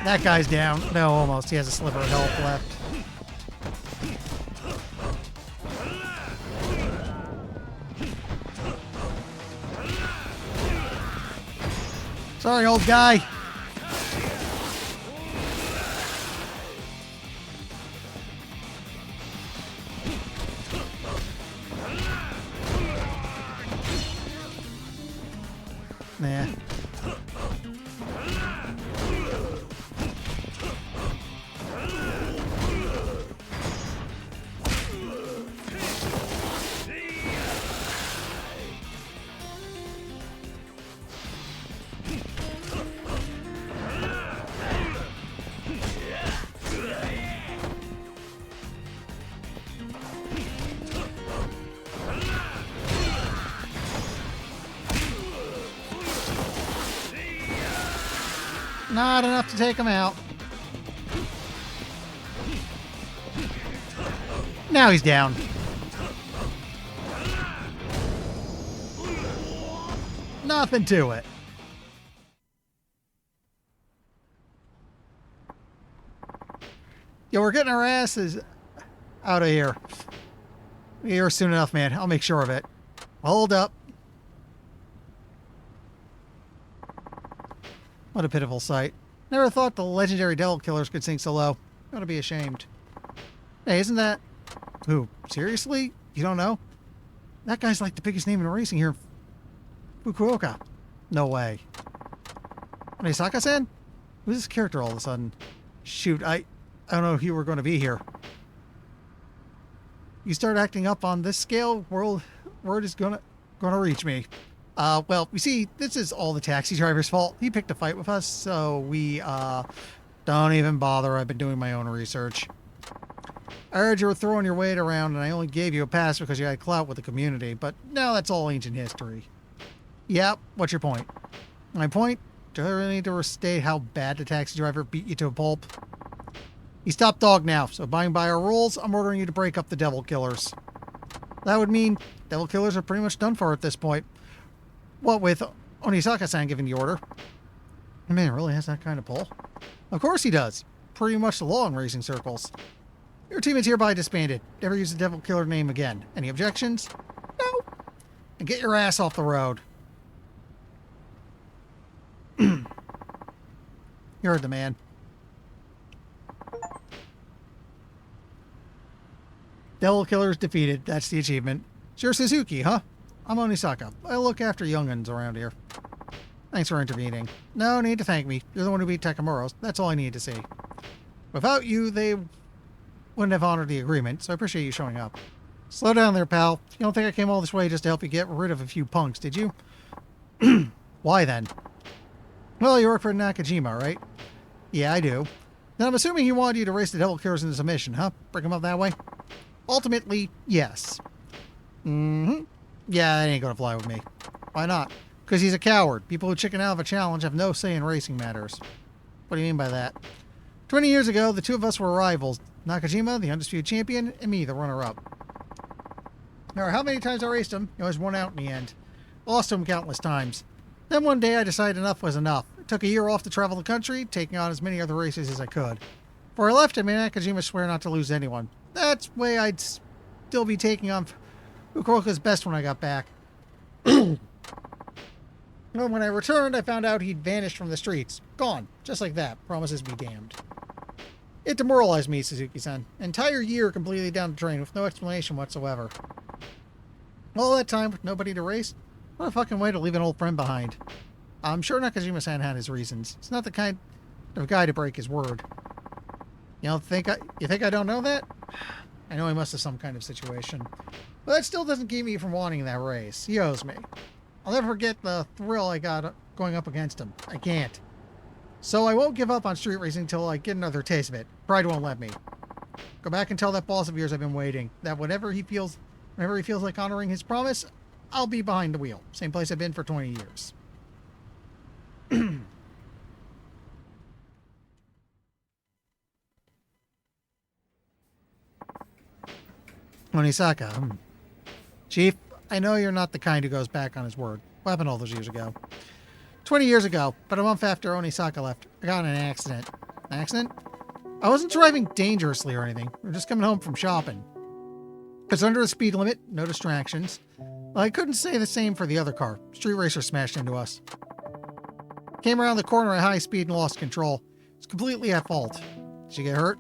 That guy's down. No, almost. He has a sliver of health left. Sorry, old guy. Nah. Not enough to take him out. Now he's down. Nothing to it. Yo, we're getting our asses out of here. Here soon enough, man. I'll make sure of it. Hold up. What a pitiful sight. Never thought the legendary Devil Killers could sink so low. Gotta be ashamed. Hey, isn't that... Who? Seriously? You don't know? That guy's like the biggest name in racing here. Fukuoka. No way. Onisaka-san? Who's this character all of a sudden? Shoot, I don't know if you were going to be here. You start acting up on this scale, word is gonna reach me. Well, you see, this is all the taxi driver's fault. He picked a fight with us, so we, don't even bother. I've been doing my own research. I heard you were throwing your weight around, and I only gave you a pass because you had clout with the community, but now that's all ancient history. Yep, what's your point? My point? Do I really need to restate how bad the taxi driver beat you to a pulp? He's top dog now, so abiding by our rules, I'm ordering you to break up the Devil Killers. That would mean Devil Killers are pretty much done for at this point. What with Onisaka-san giving the order. The man really has that kind of pull. Of course he does. Pretty much the law in racing circles. Your team is hereby disbanded. Never use the Devil Killer name again. Any objections? No. And get your ass off the road. You heard the man. Devil Killers defeated. That's the achievement. It's your Suzuki, huh? I'm Onisaka. I look after young'uns around here. Thanks for intervening. No need to thank me. You're the one who beat Takamura. That's all I need to see. Without you, they wouldn't have honored the agreement, so I appreciate you showing up. Slow down there, pal. You don't think I came all this way just to help you get rid of a few punks, did you? Why then? Well, you work for Nakajima, right? Yeah, I do. Then I'm assuming he wanted you to race the Devil Killers into submission, huh? Bring them up that way? Ultimately, yes. Mm-hmm. Yeah, that ain't gonna fly with me. Why not? Because he's a coward. People who chicken out of a challenge have no say in racing matters. What do you mean by that? 20 years ago, the two of us were rivals. Nakajima, the undisputed champion, and me, the runner-up. No matter how many times I raced him, he always won out in the end. Lost to him countless times. Then one day I decided enough was enough. I took a year off to travel the country, taking on as many other races as I could. Before I left, I made Nakajima swear not to lose anyone. That's the way I'd still be taking on Fukuoka's best when I got back. When I returned, I found out he'd vanished from the streets. Gone. Just like that. Promises be damned. It demoralized me, Suzuki-san. An entire year completely down the drain with no explanation whatsoever. All that time with nobody to race? What a fucking way to leave an old friend behind. I'm sure Nakajima-san had his reasons. He's not the kind of guy to break his word. You think I don't know that? I know he must have some kind of situation. But that still doesn't keep me from wanting that race. He owes me. I'll never forget the thrill I got going up against him. I can't. So I won't give up on street racing until I get another taste of it. Pride won't let me. Go back and tell that boss of yours I've been waiting. That whenever he feels like honoring his promise, I'll be behind the wheel. Same place I've been for 20 years. Onisaka. Chief, I know you're not the kind who goes back on his word. What happened all those years ago? 20 years ago, but a month after Onisaka left, I got in an accident. An accident? I wasn't driving dangerously or anything. We were just coming home from shopping. It was under the speed limit, no distractions. Well, I couldn't say the same for the other car. Street racer smashed into us. Came around the corner at high speed and lost control. It's completely at fault. Did you get hurt?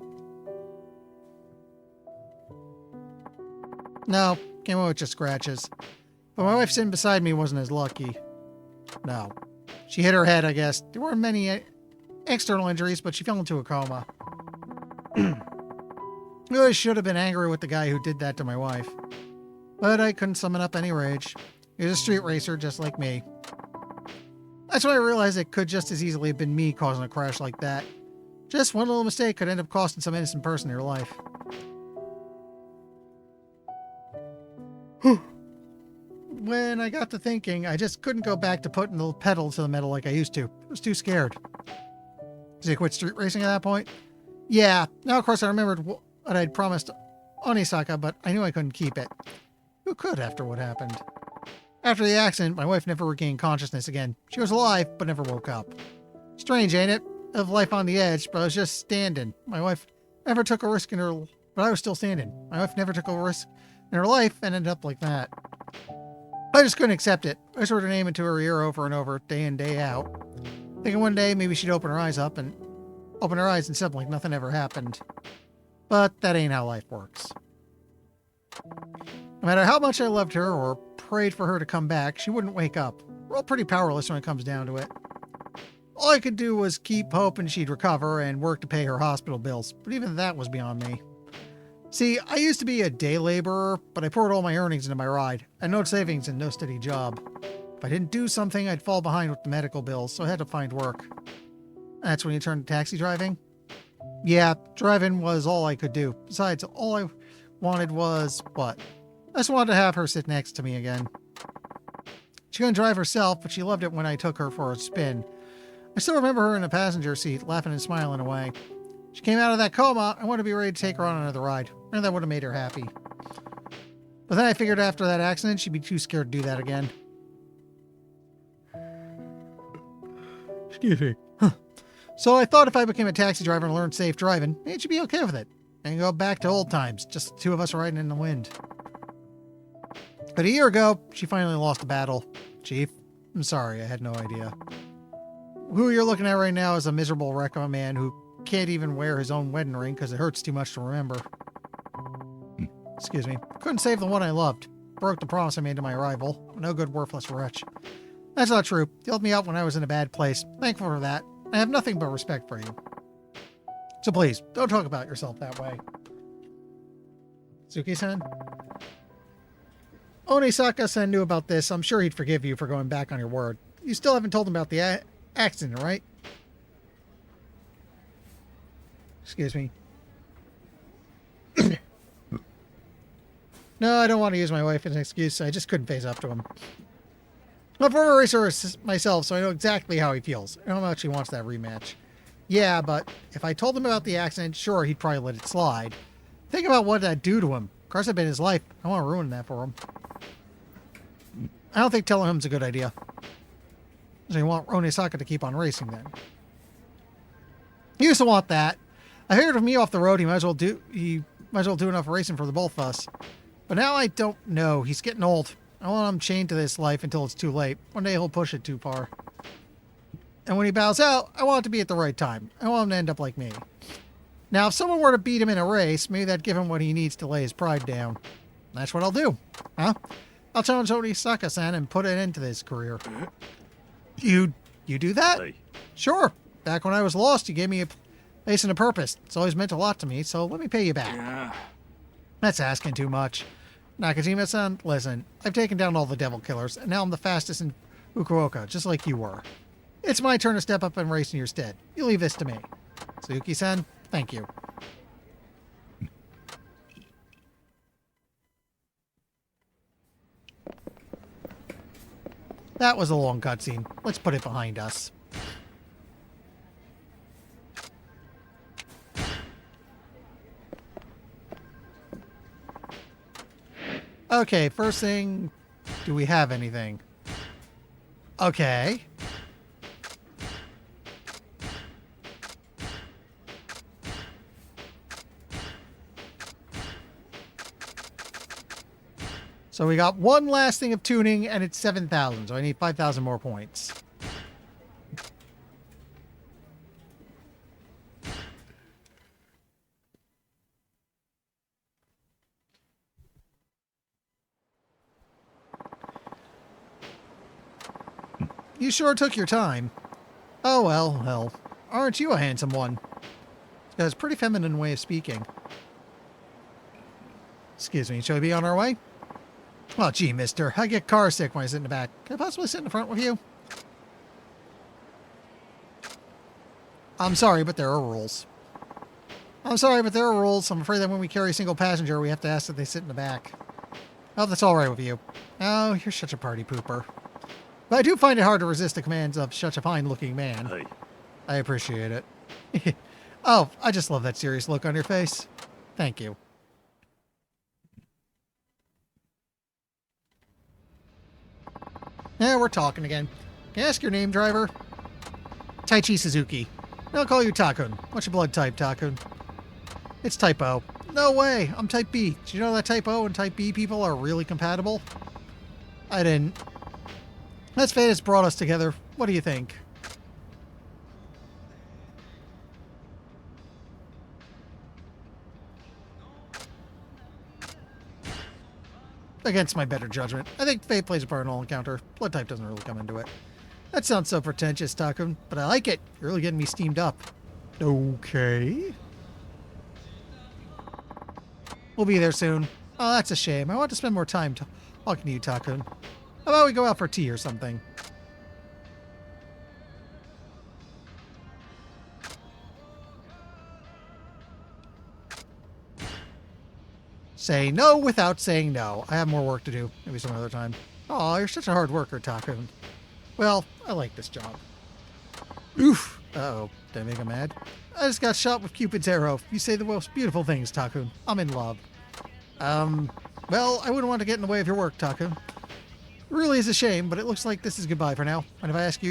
No, came away with just scratches. But my wife sitting beside me wasn't as lucky. No. She hit her head, I guess. There weren't many external injuries, but she fell into a coma. I really should have been angry with the guy who did that to my wife. But I couldn't summon up any rage. He was a street racer just like me. That's when I realized it could just as easily have been me causing a crash like that. Just one little mistake could end up costing some innocent person their life. When I got to thinking, I just couldn't go back to putting the pedal to the metal like I used to. I was too scared. Did I quit street racing at that point? Yeah. Now, of course, I remembered what I'd promised Onisaka, but I knew I couldn't keep it. Who could after what happened? After the accident, my wife never regained consciousness again. She was alive, but never woke up. Strange, ain't it? Of life on the edge, but I was just standing. My wife never took a risk in her... But I was still standing. My wife never took a risk in her life and ended up like that. I just couldn't accept it. I whispered her name into her ear over and over, day in, day out. Thinking one day maybe she'd open her eyes and something like nothing ever happened. But that ain't how life works. No matter how much I loved her or prayed for her to come back, she wouldn't wake up. We're all pretty powerless when it comes down to it. All I could do was keep hoping she'd recover and work to pay her hospital bills, but even that was beyond me. See, I used to be a day laborer, but I poured all my earnings into my ride. I had no savings and no steady job. If I didn't do something, I'd fall behind with the medical bills, so I had to find work. That's when you turned to taxi driving? Yeah, driving was all I could do. Besides, all I wanted was, what? I just wanted to have her sit next to me again. She couldn't drive herself, but she loved it when I took her for a spin. I still remember her in the passenger seat, laughing and smiling away. She came out of that coma, I wanted to be ready to take her on another ride. And that would have made her happy. But then I figured after that accident, she'd be too scared to do that again. Excuse me. So I thought if I became a taxi driver and learned safe driving, maybe she'd be okay with it. And go back to old times, just the two of us riding in the wind. But a year ago, she finally lost a battle. Chief, I'm sorry, I had no idea. Who you're looking at right now is a miserable wreck of a man who can't even wear his own wedding ring because it hurts too much to remember. Excuse me. Couldn't save the one I loved. Broke the promise I made to my rival. No good, worthless wretch. That's not true. He helped me out when I was in a bad place. Thankful for that. I have nothing but respect for you. So please, don't talk about yourself that way. Suki-san? Onisaka-san knew about this. I'm sure he'd forgive you for going back on your word. You still haven't told him about the accident, right? Excuse me. No, I don't want to use my wife as an excuse. I just couldn't face up to him. I'm a former racer myself, so I know exactly how he feels. I know how much he wants that rematch. Yeah, but if I told him about the accident, sure, he'd probably let it slide. Think about what that'd do to him. Cars have been his life. I want to ruin that for him. I don't think telling him's a good idea. So you want Onisaka to keep on racing then. He used to want that. I figured with me off the road, he might as well do enough racing for the both of us. But now I don't know. He's getting old. I want him chained to this life until it's too late. One day he'll push it too far. And when he bows out, I want it to be at the right time. I want him to end up like me. Now, if someone were to beat him in a race, maybe that'd give him what he needs to lay his pride down. That's what I'll do. Huh? I'll challenge Onisaka-san and put an end to this career. You do that? Hey. Sure. Back when I was lost, you gave me a place and a purpose. It's always meant a lot to me, so let me pay you back. That's asking too much. Nakajima-san, listen. I've taken down all the devil killers, and now I'm the fastest in Fukuoka, just like you were. It's my turn to step up and race in your stead. You leave this to me. Suzuki-san, thank you. That was a long cutscene. Let's put it behind us. Okay, first thing, do we have anything? Okay. So we got one last thing of tuning, and it's 7,000, so I need 5,000 more points. You sure took your time. Oh well, hell. Aren't you a handsome one? It's got a pretty feminine way of speaking. Excuse me, shall we be on our way? Oh, gee, mister. I get car sick when I sit in the back. Can I possibly sit in the front with you? I'm sorry, but there are rules. I'm sorry, but there are rules. I'm afraid that when we carry a single passenger, we have to ask that they sit in the back. Oh, that's all right with you. Oh, you're such a party pooper. But I do find it hard to resist the commands of such a fine-looking man. Hey. I appreciate it. Oh, I just love that serious look on your face. Thank you. Yeah, we're talking again. Can I ask your name, driver? Taichi Suzuki. I'll call you Takun. What's your blood type, Takun? It's type O. No way! I'm type B. Did you know that type O and type B people are really compatible? I didn't. That's fate has brought us together. What do you think? Against my better judgment, I think fate plays a part in all encounter. Blood type doesn't really come into it. That sounds so pretentious, Takun, but I like it. You're really getting me steamed up. Okay. We'll be there soon. Oh, that's a shame. I want to spend more time talking to you, Takun. How about we go out for tea or something? Say no without saying no. I have more work to do. Maybe some other time. Oh, you're such a hard worker, Takun. Well, I like this job. Oof. Uh-oh. Did I make him mad? I just got shot with Cupid's arrow. You say the most beautiful things, Takun. I'm in love. Well, I wouldn't want to get in the way of your work, Takun. It really is a shame, but it looks like this is goodbye for now. And if I ask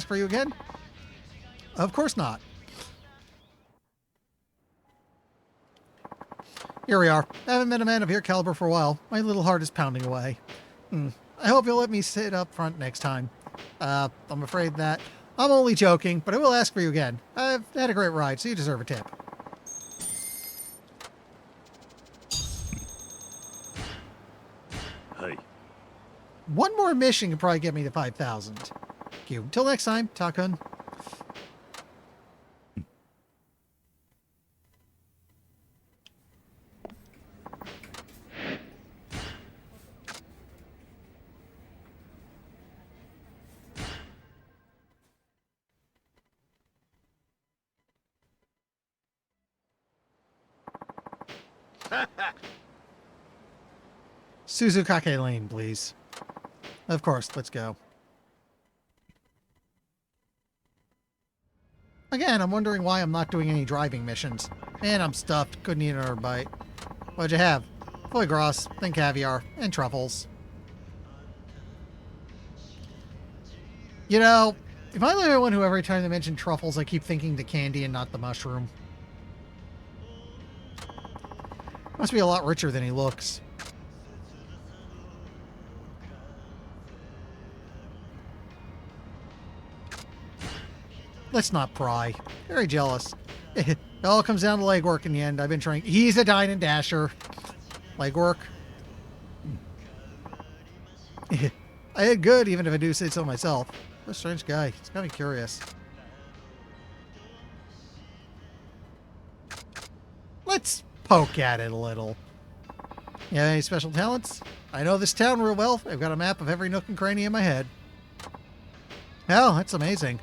for you again? Of course not. Here we are. I haven't met a man of your caliber for a while. My little heart is pounding away. I hope you'll let me sit up front next time. I'm afraid that I'm only joking, but I will ask for you again. I've had a great ride, so you deserve a tip. Hey. One more mission could probably get me to 5,000. Thank you. Until next time, Takun. Suzukake Lane, please. Of course, let's go. Again, I'm wondering why I'm not doing any driving missions. Man, I'm stuffed. Couldn't eat another bite. What'd you have? Foie gras, then caviar, and truffles. You know, if I'm the only one who every time they mention truffles, I keep thinking the candy and not the mushroom. Must be a lot richer than he looks. Let's not pry. Very jealous. It all comes down to legwork in the end. I've been trying. He's a dine and dasher. Legwork. I did good, even if I do say so myself. What a strange guy. He's got me curious. Let's poke at it a little. You have any special talents? I know this town real well. I've got a map of every nook and cranny in my head. Oh, that's amazing.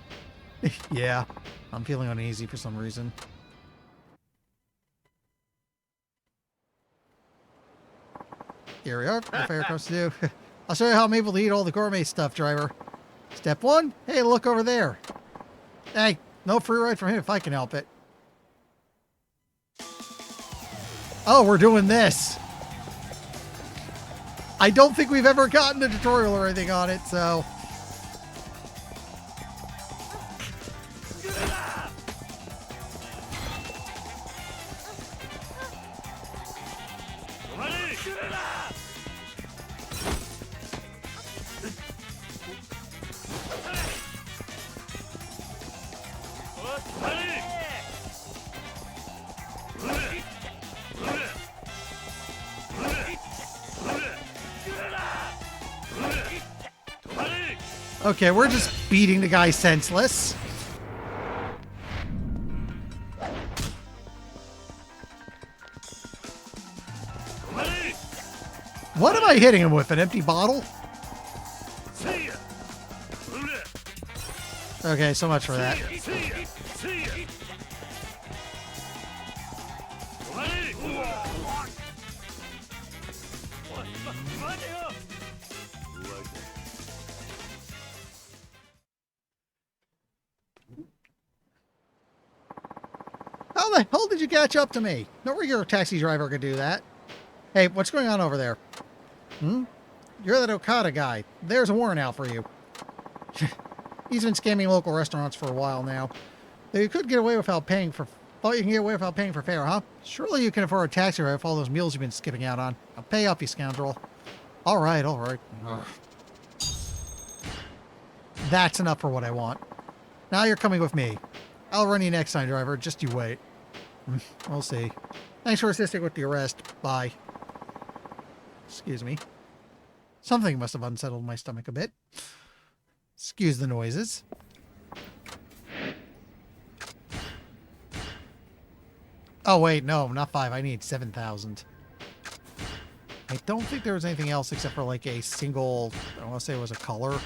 Yeah, I'm feeling uneasy for some reason. Here we are. The fair comes to do. I'll show you how I'm able to eat all the gourmet stuff, driver. Step 1. Hey, look over there. Hey, no free ride for him if I can help it. Oh, we're doing this. I don't think we've ever gotten a tutorial or anything on it, so... Okay, we're just beating the guy senseless. What am I hitting him with? An empty bottle? Okay, so much for that. How the hell did you catch up to me? No regular taxi driver could do that. Hey, what's going on over there? Hmm? You're that Okada guy. There's a warrant out for you. He's been scamming local restaurants for a while now. Though you could get away without paying for... Thought you can get away without paying for fare, huh? Surely you can afford a taxi ride for all those meals you've been skipping out on. I'll pay up, you scoundrel. All right, all right. That's enough for what I want. Now you're coming with me. I'll run you next time, driver. Just you wait. We'll see. Thanks for assisting with the arrest. Bye. Excuse me. Something must have unsettled my stomach a bit. Excuse the noises. Oh, wait. No, not 5. I need 7,000. I don't think there was anything else except for like a single... I want to say it was a color.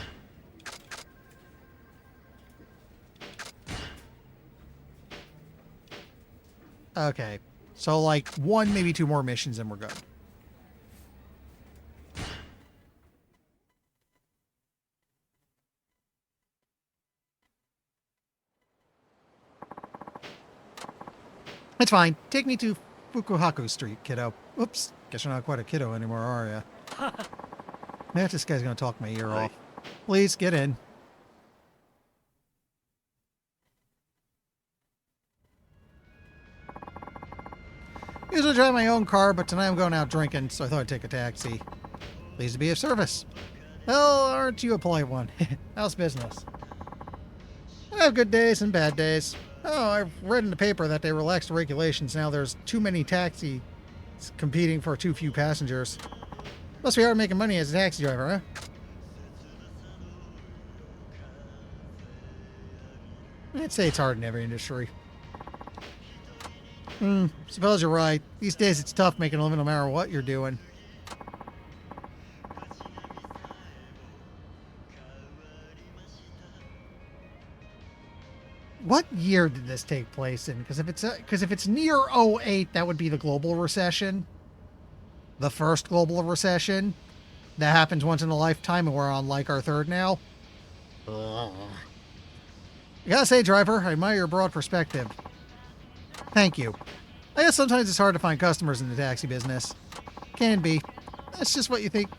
Okay. So like 1, maybe 2 more missions and we're good. It's fine. Take me to Fukuhaku Street, kiddo. Oops. Guess you're not quite a kiddo anymore, are ya? Man, this guy's gonna talk my ear off. Please, get in. Usually drive my own car, but tonight I'm going out drinking, so I thought I'd take a taxi. Pleased to be of service. Well, aren't you a polite one? How's business? I have good days and bad days. Oh, I've read in the paper that they relaxed the regulations. Now there's too many taxis competing for too few passengers. Must be hard making money as a taxi driver, huh? I'd say it's hard in every industry. Suppose you're right. These days it's tough making a living no matter what you're doing. What year did this take place in? Because if it's near '08, that would be the global recession. The first global recession. That happens once in a lifetime, and we're on like our 3rd now. Ugh. I gotta say, driver, I admire your broad perspective. Thank you. I guess sometimes it's hard to find customers in the taxi business. Can be. That's just what you think.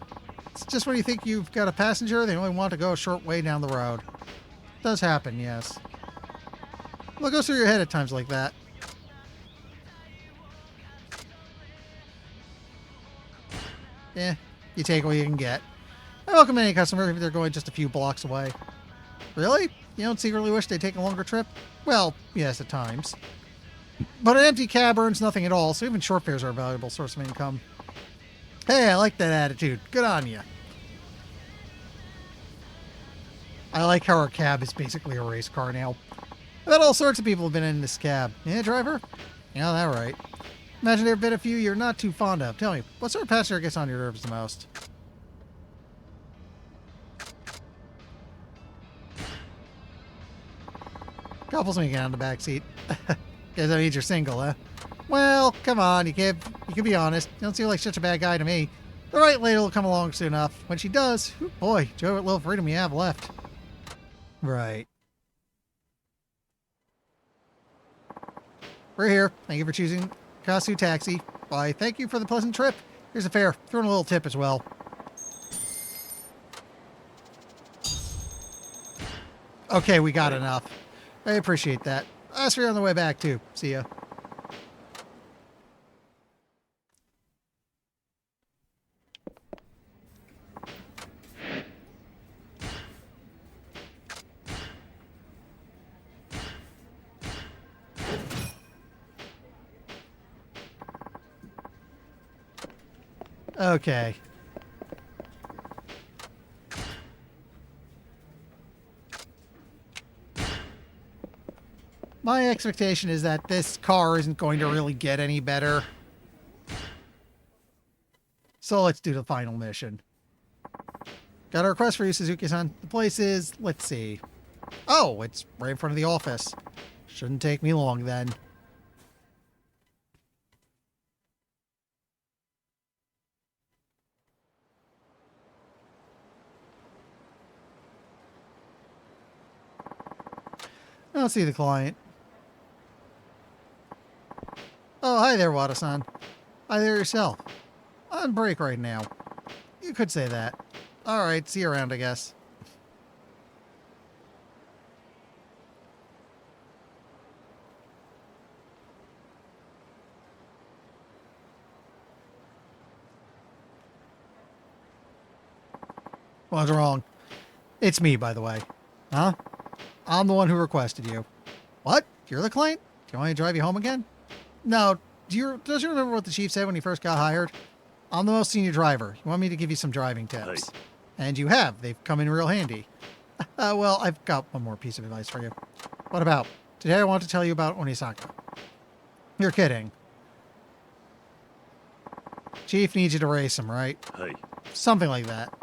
It's just when you think you've got a passenger, they only want to go a short way down the road. Does happen, yes. What goes through your head at times like that? Eh, you take what you can get. I welcome any customer if they're going just a few blocks away. Really? You don't secretly wish they'd take a longer trip? Well, yes, at times. But an empty cab earns nothing at all, so even short fares are a valuable source of income. Hey, I like that attitude. Good on you. I like how our cab is basically a race car now. I bet all sorts of people have been in this cab. Yeah, driver? Yeah, that right. Imagine there have been a few you're not too fond of. Tell me, what sort of passenger gets on your nerves the most? Couples when you get on the back seat. Guess that means you're single, huh? Well, come on, you can be honest. You don't seem like such a bad guy to me. The right lady will come along soon enough. When she does, whew, boy, Joe, what little freedom you have left. Right. We're here. Thank you for choosing Kasu Taxi. Why, thank you for the pleasant trip. Here's a fare. Throw in a little tip as well. Okay, we got enough. I appreciate that. Ask for you on the way back, too. See ya. Okay. My expectation is that this car isn't going to really get any better. So let's do the final mission. Got a request for you, Suzuki-san. The place is, let's see. Oh, it's right in front of the office. Shouldn't take me long then. I don't see the client. Oh, hi there, Wada-san. Hi there yourself. On break right now. You could say that. Alright, see you around, I guess. What's wrong? It's me, by the way. Huh? I'm the one who requested you. What? You're the client? Do you want me to drive you home again? No. Does you remember what the chief said when he first got hired? I'm the most senior driver. You want me to give you some driving tips? Hey. And you have. They've come in real handy. Well, I've got one more piece of advice for you. What about? Today I want to tell you about Onisaka. You're kidding. Chief needs you to race him, right? Hey. Something like that.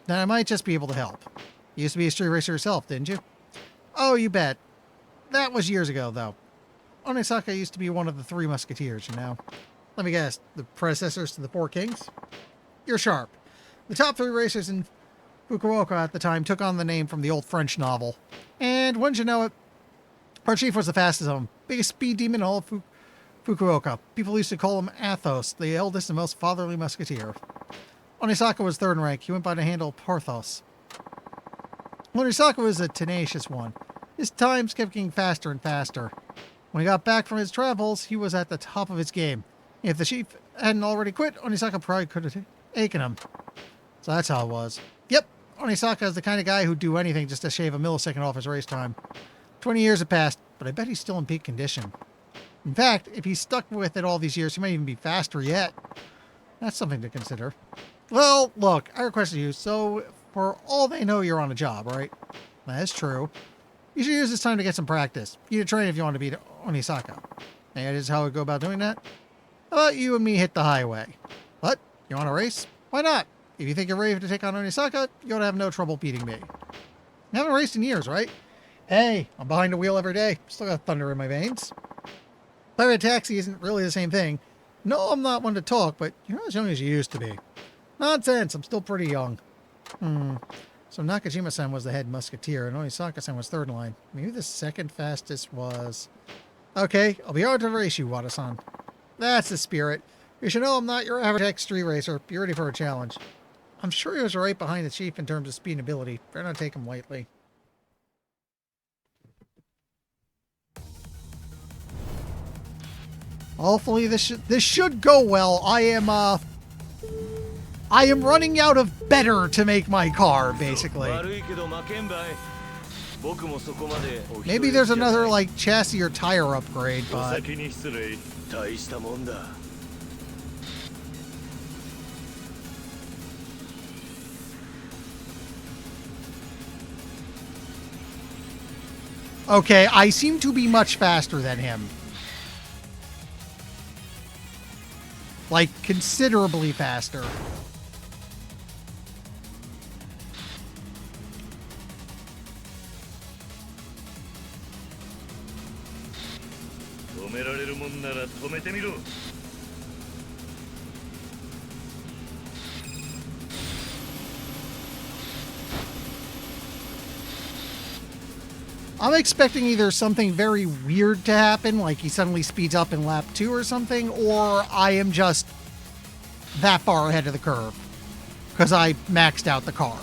Then I might just be able to help. You used to be a street racer yourself, didn't you? Oh, you bet. That was years ago, though. Onisaka used to be one of the Three Musketeers, you know. Let me guess, the predecessors to the Four Kings? You're sharp. The top three racers in Fukuoka at the time took on the name from the old French novel. And wouldn't you know it, our chief was the fastest of them. Biggest speed demon in all of Fukuoka. People used to call him Athos, the eldest and most fatherly musketeer. Onisaka was third in rank. He went by the handle Porthos. Onisaka was a tenacious one. His times kept getting faster and faster. When he got back from his travels, he was at the top of his game. If the chief hadn't already quit, Onisaka probably could have taken him. So that's how it was. Yep, Onisaka is the kind of guy who'd do anything just to shave a millisecond off his race time. 20 years have passed, but I bet he's still in peak condition. In fact, if he's stuck with it all these years, he might even be faster yet. That's something to consider. Well, look, I requested you, so for all they know, you're on a job, right? That's true. You should use this time to get some practice. You need to train if you want to beat Onisaka. Any ideas how we go about doing that? How about you and me hit the highway? What? You want to race? Why not? If you think you're ready to take on Onisaka, you ought to have no trouble beating me. You haven't raced in years, right? Hey, I'm behind the wheel every day. Still got thunder in my veins. Private taxi isn't really the same thing. No, I'm not one to talk, but you're not as young as you used to be. Nonsense, I'm still pretty young. So So Nakajima-san was the head musketeer, and Onisaka-san was third in line. Maybe the second fastest was... Okay, I'll be hard to race you, Wada-san. That's the spirit. You should know I'm not your average X3 racer. Be ready for a challenge. I'm sure he was right behind the chief in terms of speed and ability. Better not take him lightly. Hopefully this should go well. I am running out of better to make my car, basically. Maybe there's another, like, chassis or tire upgrade, but... Okay, I seem to be much faster than him. Like, considerably faster. I'm expecting either something very weird to happen, like he suddenly speeds up in lap 2 or something, or I am just that far ahead of the curve because I maxed out the car.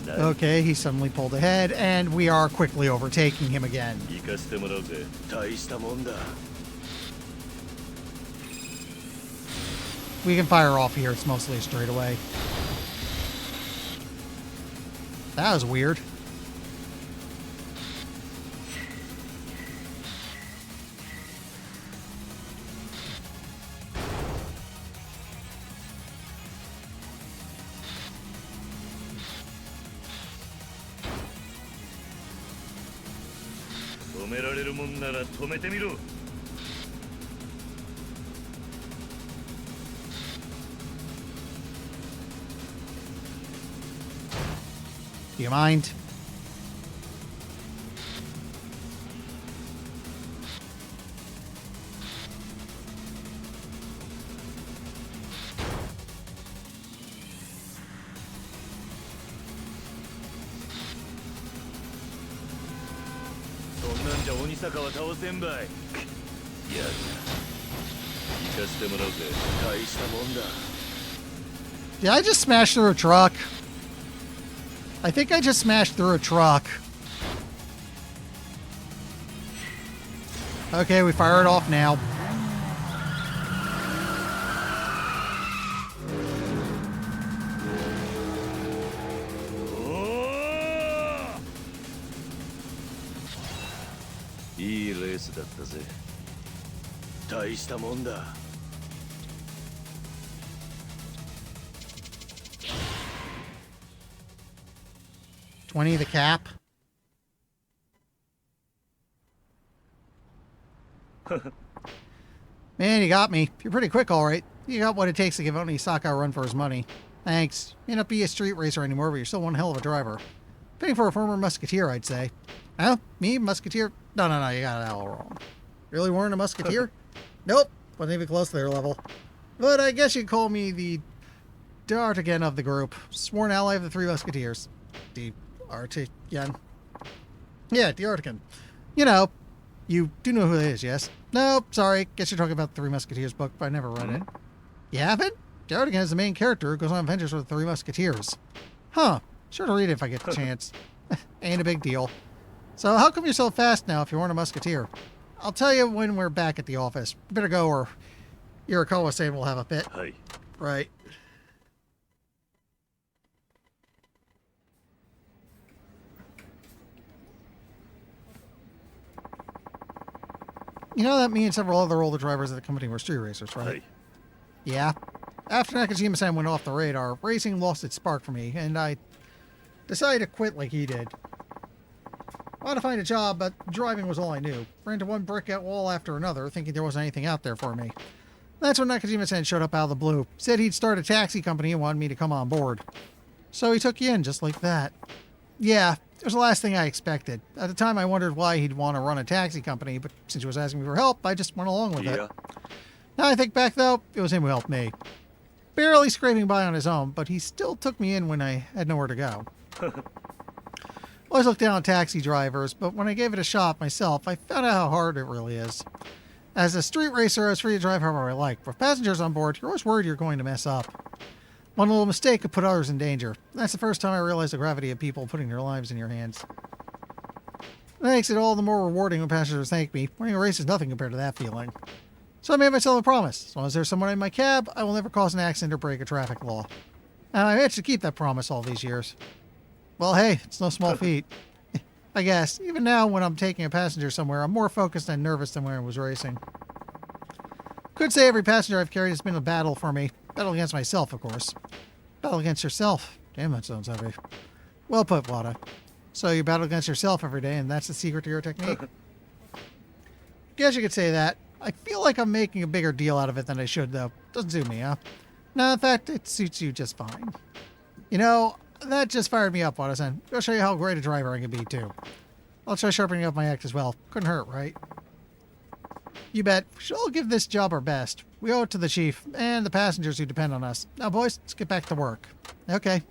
Okay, he suddenly pulled ahead, and we are quickly overtaking him again. We can fire off here. It's mostly a straightaway. That was weird. Do you mind? Did I just smash through a truck? I think I just smashed through a truck. Okay, we fire it off now. $20 the cap. Man, you got me. You're pretty quick, all right. You got what it takes to give Onisaka a run for his money. Thanks. You may not be a street racer anymore, but you're still one hell of a driver. Paying for a former musketeer, I'd say. Huh? Me? Musketeer? No, you got it all wrong. Really weren't a musketeer? Nope. Wasn't even close to their level. But I guess you'd call me the D'Artagnan of the group. Sworn ally of the Three Musketeers. D'Artagnan. Yeah, D'Artagnan. You know, you do know who it is, yes? Nope, sorry. Guess you're talking about the Three Musketeers book, but I never read it. You haven't? D'Artagnan is the main character who goes on adventures with the Three Musketeers. Huh. Sure to read it if I get the chance. Ain't a big deal. So how come you're so fast now if you weren't a musketeer? I'll tell you when we're back at the office. Better go or Irikawa saying we'll have a fit. Hey. Right. You know that me and several other older drivers at the company were street racers, right? Hey. Yeah. After Nakajima-san went off the radar, racing lost its spark for me, and I decided to quit like he did. I wanted to find a job, but driving was all I knew. Ran into one brick wall after another, thinking there wasn't anything out there for me. That's when Nakajima-san showed up out of the blue. Said he'd start a taxi company and wanted me to come on board. So he took you in, just like that. Yeah, it was the last thing I expected. At the time, I wondered why he'd want to run a taxi company, but since he was asking me for help, I just went along with it. Now I think back, though, it was him who helped me. Barely scraping by on his own, but he still took me in when I had nowhere to go. Always looked down on taxi drivers, but when I gave it a shot myself, I found out how hard it really is. As a street racer, I was free to drive however I like. With passengers on board, you're always worried you're going to mess up. One little mistake could put others in danger. That's the first time I realized the gravity of people putting their lives in your hands. That makes it all the more rewarding when passengers thank me. Winning a race is nothing compared to that feeling. So I made myself a promise. As long as there's someone in my cab, I will never cause an accident or break a traffic law. And I managed to keep that promise all these years. Well, hey, it's no small feat. I guess. Even now, when I'm taking a passenger somewhere, I'm more focused and nervous than when I was racing. Could say every passenger I've carried has been a battle for me. Battle against myself, of course. Battle against yourself. Damn, that sounds heavy. Well put, Wada. So you battle against yourself every day, and that's the secret to your technique? Guess you could say that. I feel like I'm making a bigger deal out of it than I should, though. Doesn't suit me, huh? No, in fact, it suits you just fine. You know, that just fired me up, Wada-san. I'll show you how great a driver I can be, too. I'll try sharpening up my act as well. Couldn't hurt, right? You bet. We should all give this job our best. We owe it to the chief and the passengers who depend on us. Now, boys, let's get back to work. Okay.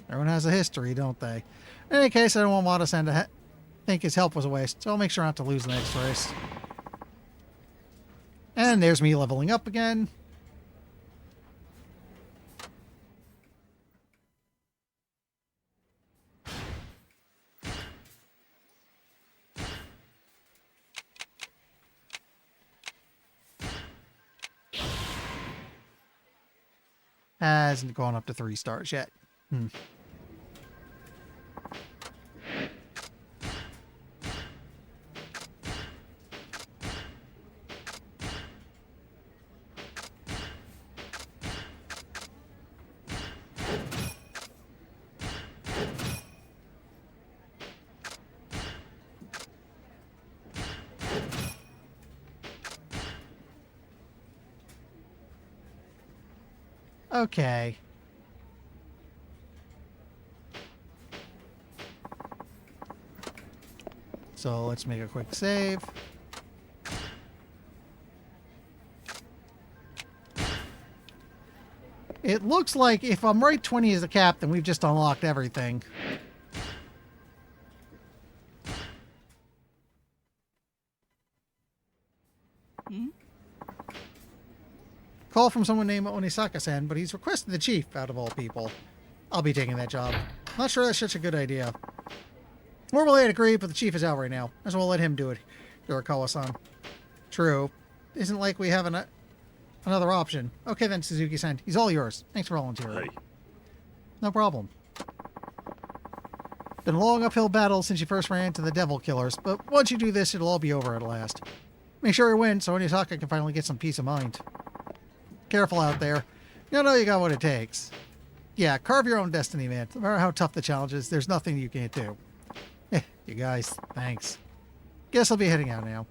Everyone has a history, don't they? In any case, I don't want Wada-san to think his help was a waste, so I'll make sure not to lose the next race. And there's me leveling up again. Hasn't gone up to 3 stars yet. Okay. So let's make a quick save. It looks like if I'm right 20 is the cap, then we've just unlocked everything. Call from someone named Onisaka-san, but he's requested the chief, out of all people. I'll be taking that job. Not sure that's such a good idea. Normally I'd agree, but the chief is out right now. Might as well let him do it, Yorikawa-san. True. Isn't like we have another option. Okay then, Suzuki-san. He's all yours. Thanks for volunteering. Hey. No problem. Been a long uphill battle since you first ran into the devil killers, but once you do this, it'll all be over at last. Make sure you win so Onisaka can finally get some peace of mind. Careful out there. You know you got what it takes. Yeah, carve your own destiny, man. No matter how tough the challenge is, there's nothing you can't do. You guys, thanks. Guess I'll be heading out now.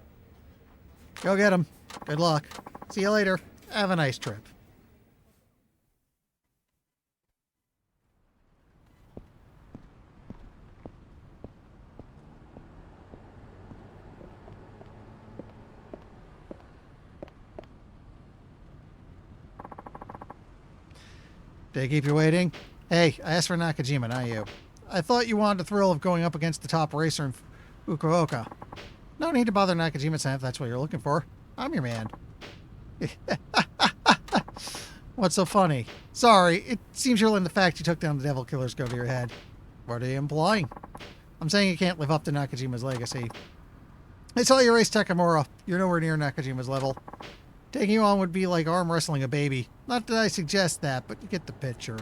Go get him. Good luck. See you later. Have a nice trip. Did I keep you waiting? Hey, I asked for Nakajima, not you. I thought you wanted the thrill of going up against the top racer in Fukuoka. No need to bother Nakajima-san if that's what you're looking for. I'm your man. What's so funny? Sorry, it seems you're letting the fact you took down the devil killers go to your head. What are you implying? I'm saying you can't live up to Nakajima's legacy. I saw you race Takamura. You're nowhere near Nakajima's level. Taking you on would be like arm wrestling a baby. Not that I suggest that, but you get the picture.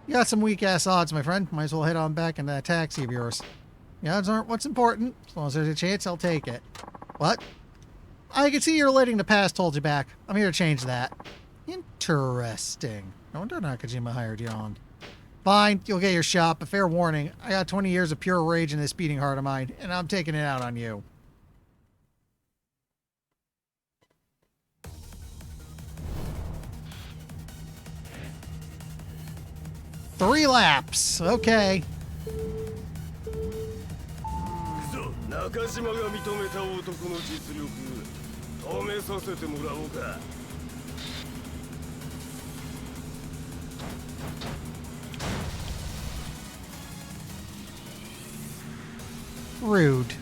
You got some weak-ass odds, my friend. Might as well head on back in that taxi of yours. The odds aren't what's important. As long as there's a chance, I'll take it. What? I can see you're letting the past hold you back. I'm here to change that. Interesting. No wonder Nakajima hired you on. Fine, you'll get your shot, but fair warning, I got 20 years of pure rage in this beating heart of mine, and I'm taking it out on you. Three laps. Okay. 中島が認めた男の実力試させてもらおうか。Rude.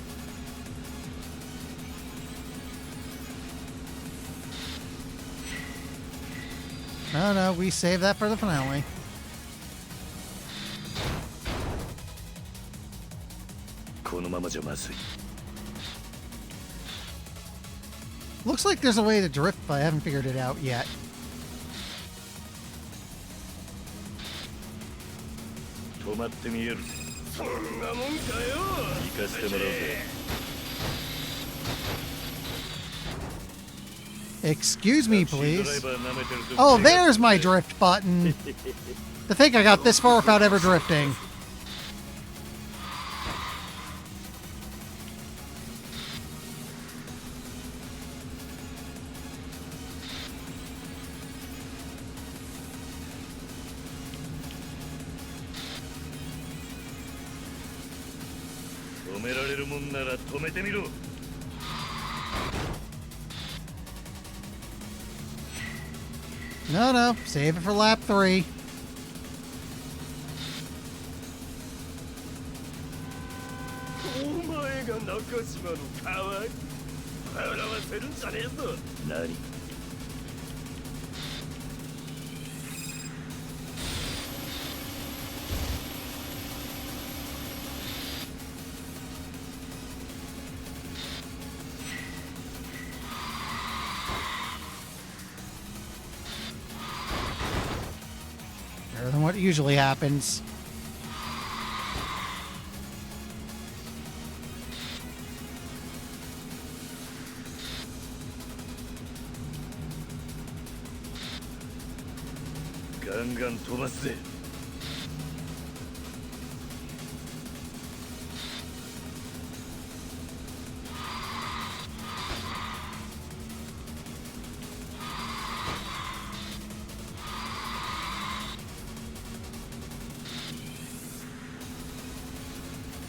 No, no, we save that for the finale. Looks like there's a way to drift, but I haven't figured it out yet. Excuse me, please. Oh, there's my drift button. To think I got this far without ever drifting. No, no. Save it for lap 3. Better than what usually happens.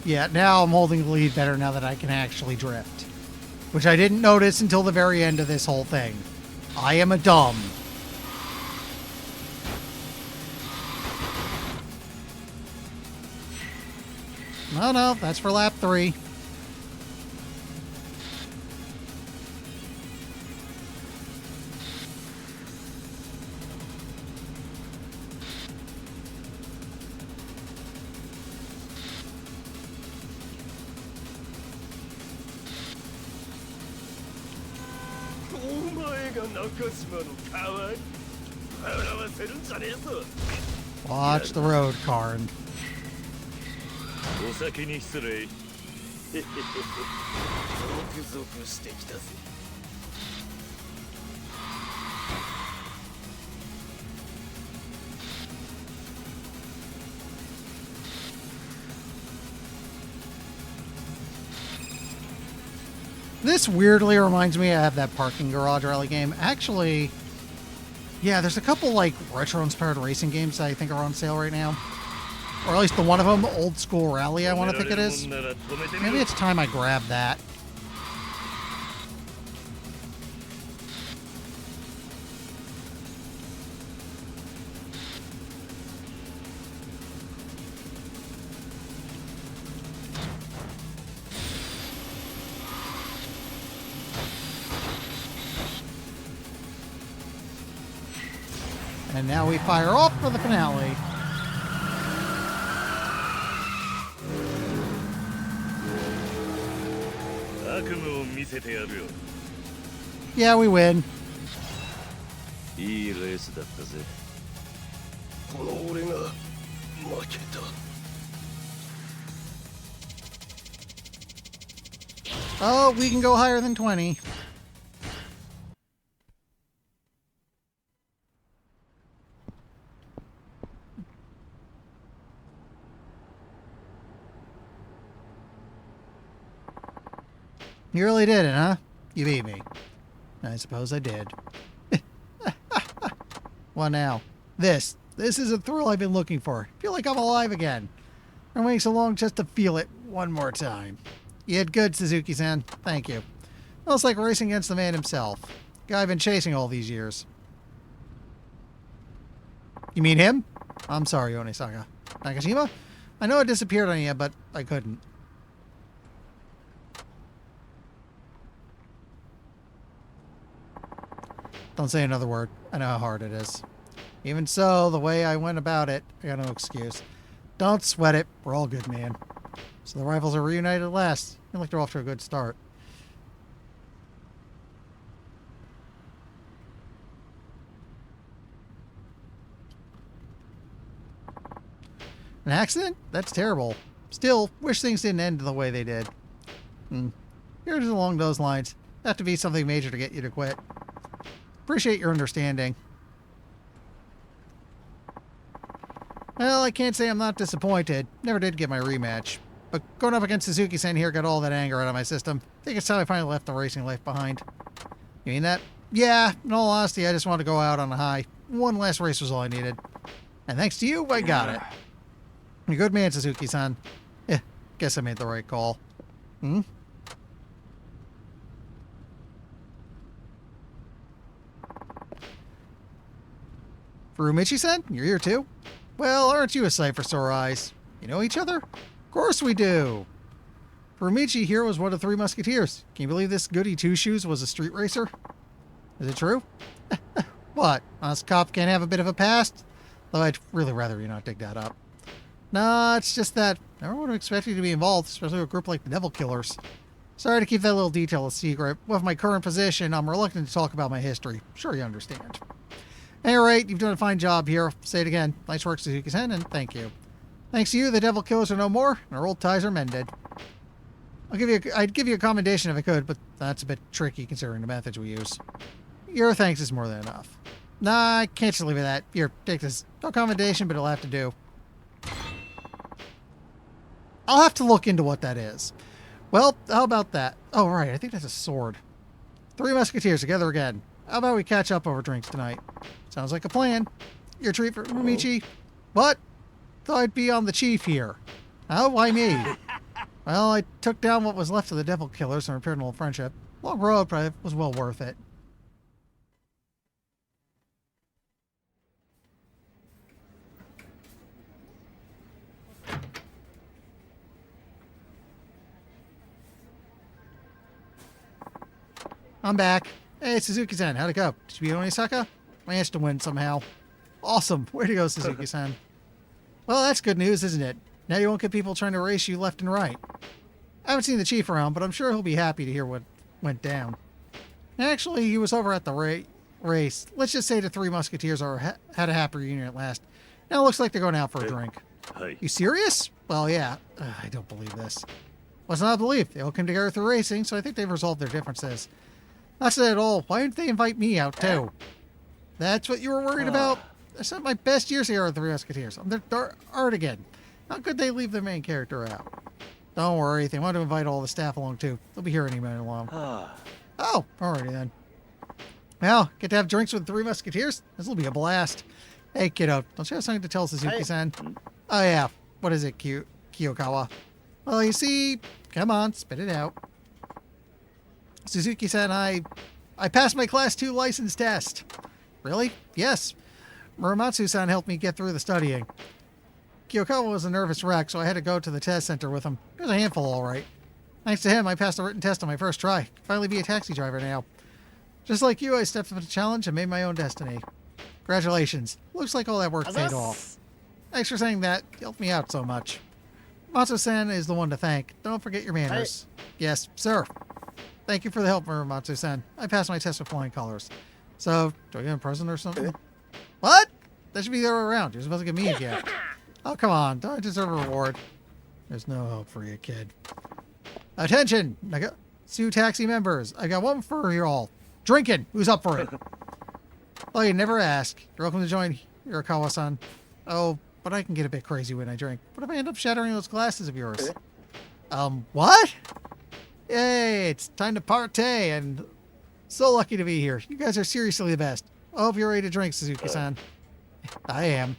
Yeah, now I'm holding the lead better now that I can actually drift. Which I didn't notice until the very end of this whole thing. I am a dumb. No, no, that's for lap 3. Watch the road, Karn. This weirdly reminds me I have that parking garage rally game. Actually, yeah, there's a couple like retro-inspired racing games that I think are on sale right now. Or at least the one of them, Old School Rally, I want to think it is. Maybe it's time I grab that. And now we fire off for the finale. Yeah, we win. いいレースだったぜ。この俺が負けた。Oh, we can go higher than 20. You really did it, huh? You beat me. I suppose I did. What now? This is a thrill I've been looking for. Feel like I'm alive again. I'm waiting so long just to feel it one more time. You did good, Suzuki-san. Thank you. Almost like racing against the man himself. Guy I've been chasing all these years. You mean him? I'm sorry, Onisaka. Nakashima? I know it disappeared on you, but I couldn't. Don't say another word. I know how hard it is. Even so, the way I went about it, I got no excuse. Don't sweat it. We're all good, man. So the rivals are reunited at last. Feel like they're off to a good start. An accident? That's terrible. Still, wish things didn't end the way they did. Here's along those lines. Have to be something major to get you to quit. Appreciate your understanding. Well, I can't say I'm not disappointed. Never did get my rematch. But going up against Suzuki-san here got all that anger out of my system. I think it's time I finally left the racing life behind. You mean that? Yeah, in all honesty, I just wanted to go out on a high. One last race was all I needed. And thanks to you, I got it. You're a good man, Suzuki-san. Yeah, guess I made the right call. Furumichi-san, you're here too? Well, aren't you a sight for sore eyes? You know each other? Of course we do. Furumichi here was one of the Three Musketeers. Can you believe this goody two-shoes was a street racer? Is it true? What? Us cop can't have a bit of a past? Though I'd really rather you not dig that up. Nah, it's just that I never would have expected you to be involved, especially with a group like the Devil Killers. Sorry to keep that little detail a secret. With my current position, I'm reluctant to talk about my history. Sure you understand. At any rate, you've done a fine job here. Say it again. Nice work, Suzuki-san, and thank you. Thanks to you, the Devil Killers are no more, and our old ties are mended. I'd give you a commendation if I could, but that's a bit tricky considering the methods we use. Your thanks is more than enough. Nah, I can't just leave it at that. Here, take this. No commendation, but it'll have to do. I'll have to look into what that is. Well, how about that? Oh, right, I think that's a sword. Three Musketeers together again. How about we catch up over drinks tonight? Sounds like a plan. Your treat for Furumichi? What? Thought I'd be on the chief here. Oh, why me? Well, I took down what was left of the Devil Killers and repaired an old friendship. Long road, but it was well worth it. I'm back. Hey, Suzuki-san, how'd it go? Did you beat Onisaka? Managed to win somehow. Awesome. Way to go, Suzuki-san. Well, that's good news, isn't it? Now you won't get people trying to race you left and right. I haven't seen the chief around, but I'm sure he'll be happy to hear what went down. Actually, he was over at the race. Let's just say the Three Musketeers had a happy reunion at last. Now it looks like they're going out for a drink. You serious? Well, yeah. I don't believe this. What's not to believe? They all came together through racing, so I think they've resolved their differences. Not that at all. Why didn't they invite me out, too? That's what you were worried about? I spent my best years here at the Three Musketeers. I'm their art again. How could they leave their main character out? Don't worry. They want to invite all the staff along, too. They'll be here any minute along. Oh, alrighty then. Well, get to have drinks with the Three Musketeers? This will be a blast. Hey, kiddo. Don't you have something to tell Suzuki-san? Oh, yeah. What is it, Kiyokawa? Well, you see... Come on, spit it out. Suzuki-san, I passed my Class 2 license test. Really? Yes. Muramatsu-san helped me get through the studying. Kiyokawa was a nervous wreck, so I had to go to the test center with him. It was a handful, all right. Thanks to him, I passed the written test on my first try. Can finally be a taxi driver now. Just like you, I stepped up to the challenge and made my own destiny. Congratulations. Looks like all that work paid off. Thanks for saying that. You helped me out so much. Matsu-san is the one to thank. Don't forget your manners. Yes, sir. Thank you for the help, Matsu-san. I passed my test with flying colors. So, do I get a present or something? What? That should be the other way around. You're supposed to give me a gift. Oh, come on. Don't I deserve a reward? There's no hope for you, kid. Attention! Sioux Taxi members. I got one for you all. Drinking. Who's up for it? Oh, you never ask. You're welcome to join Hirakawa-san. Oh, but I can get a bit crazy when I drink. What if I end up shattering those glasses of yours? What? Yay, it's time to partay, and so lucky to be here. You guys are seriously the best. I hope you're ready to drink, Suzuki-san. I am.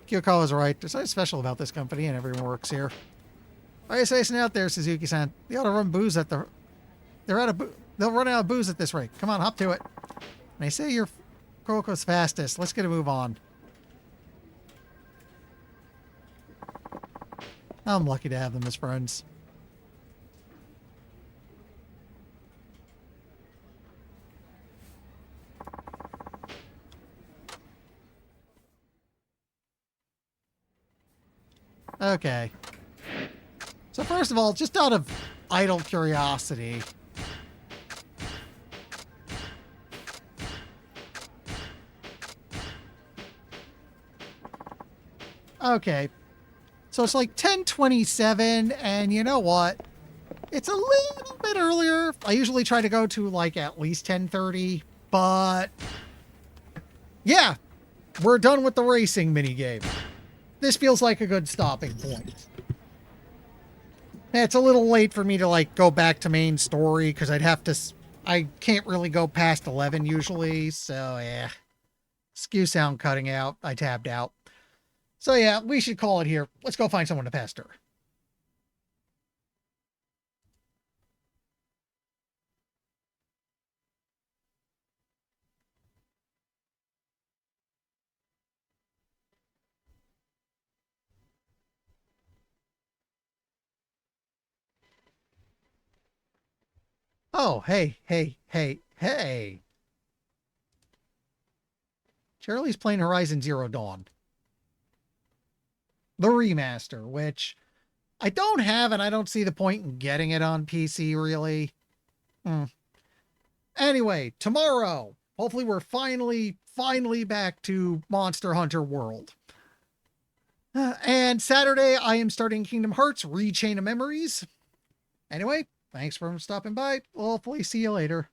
Kyokawa's right. There's something special about this company, and everyone works here. Why are you sacing out there, Suzuki-san? They ought to run booze at the... They'll run out of booze at this rate. Come on, hop to it. They say you're Kuroko's fastest. Let's get a move on. I'm lucky to have them as friends. Okay. So first of all, just out of idle curiosity, okay. So it's like 10:27, and you know what? It's a little bit earlier. I usually try to go to like at least 10:30, but yeah, we're done with the racing minigame. This feels like a good stopping point. It's a little late for me to like go back to main story because I can't really go past 11 usually, so yeah. Skew sound cutting out. I tabbed out. So yeah, we should call it here. Let's go find someone to pester. Oh, hey. Charlie's playing Horizon Zero Dawn. The remaster, which I don't have, and I don't see the point in getting it on PC, really. Anyway, tomorrow, hopefully we're finally back to Monster Hunter World. And Saturday, I am starting Kingdom Hearts Rechain of Memories. Anyway, thanks for stopping by. We'll hopefully see you later.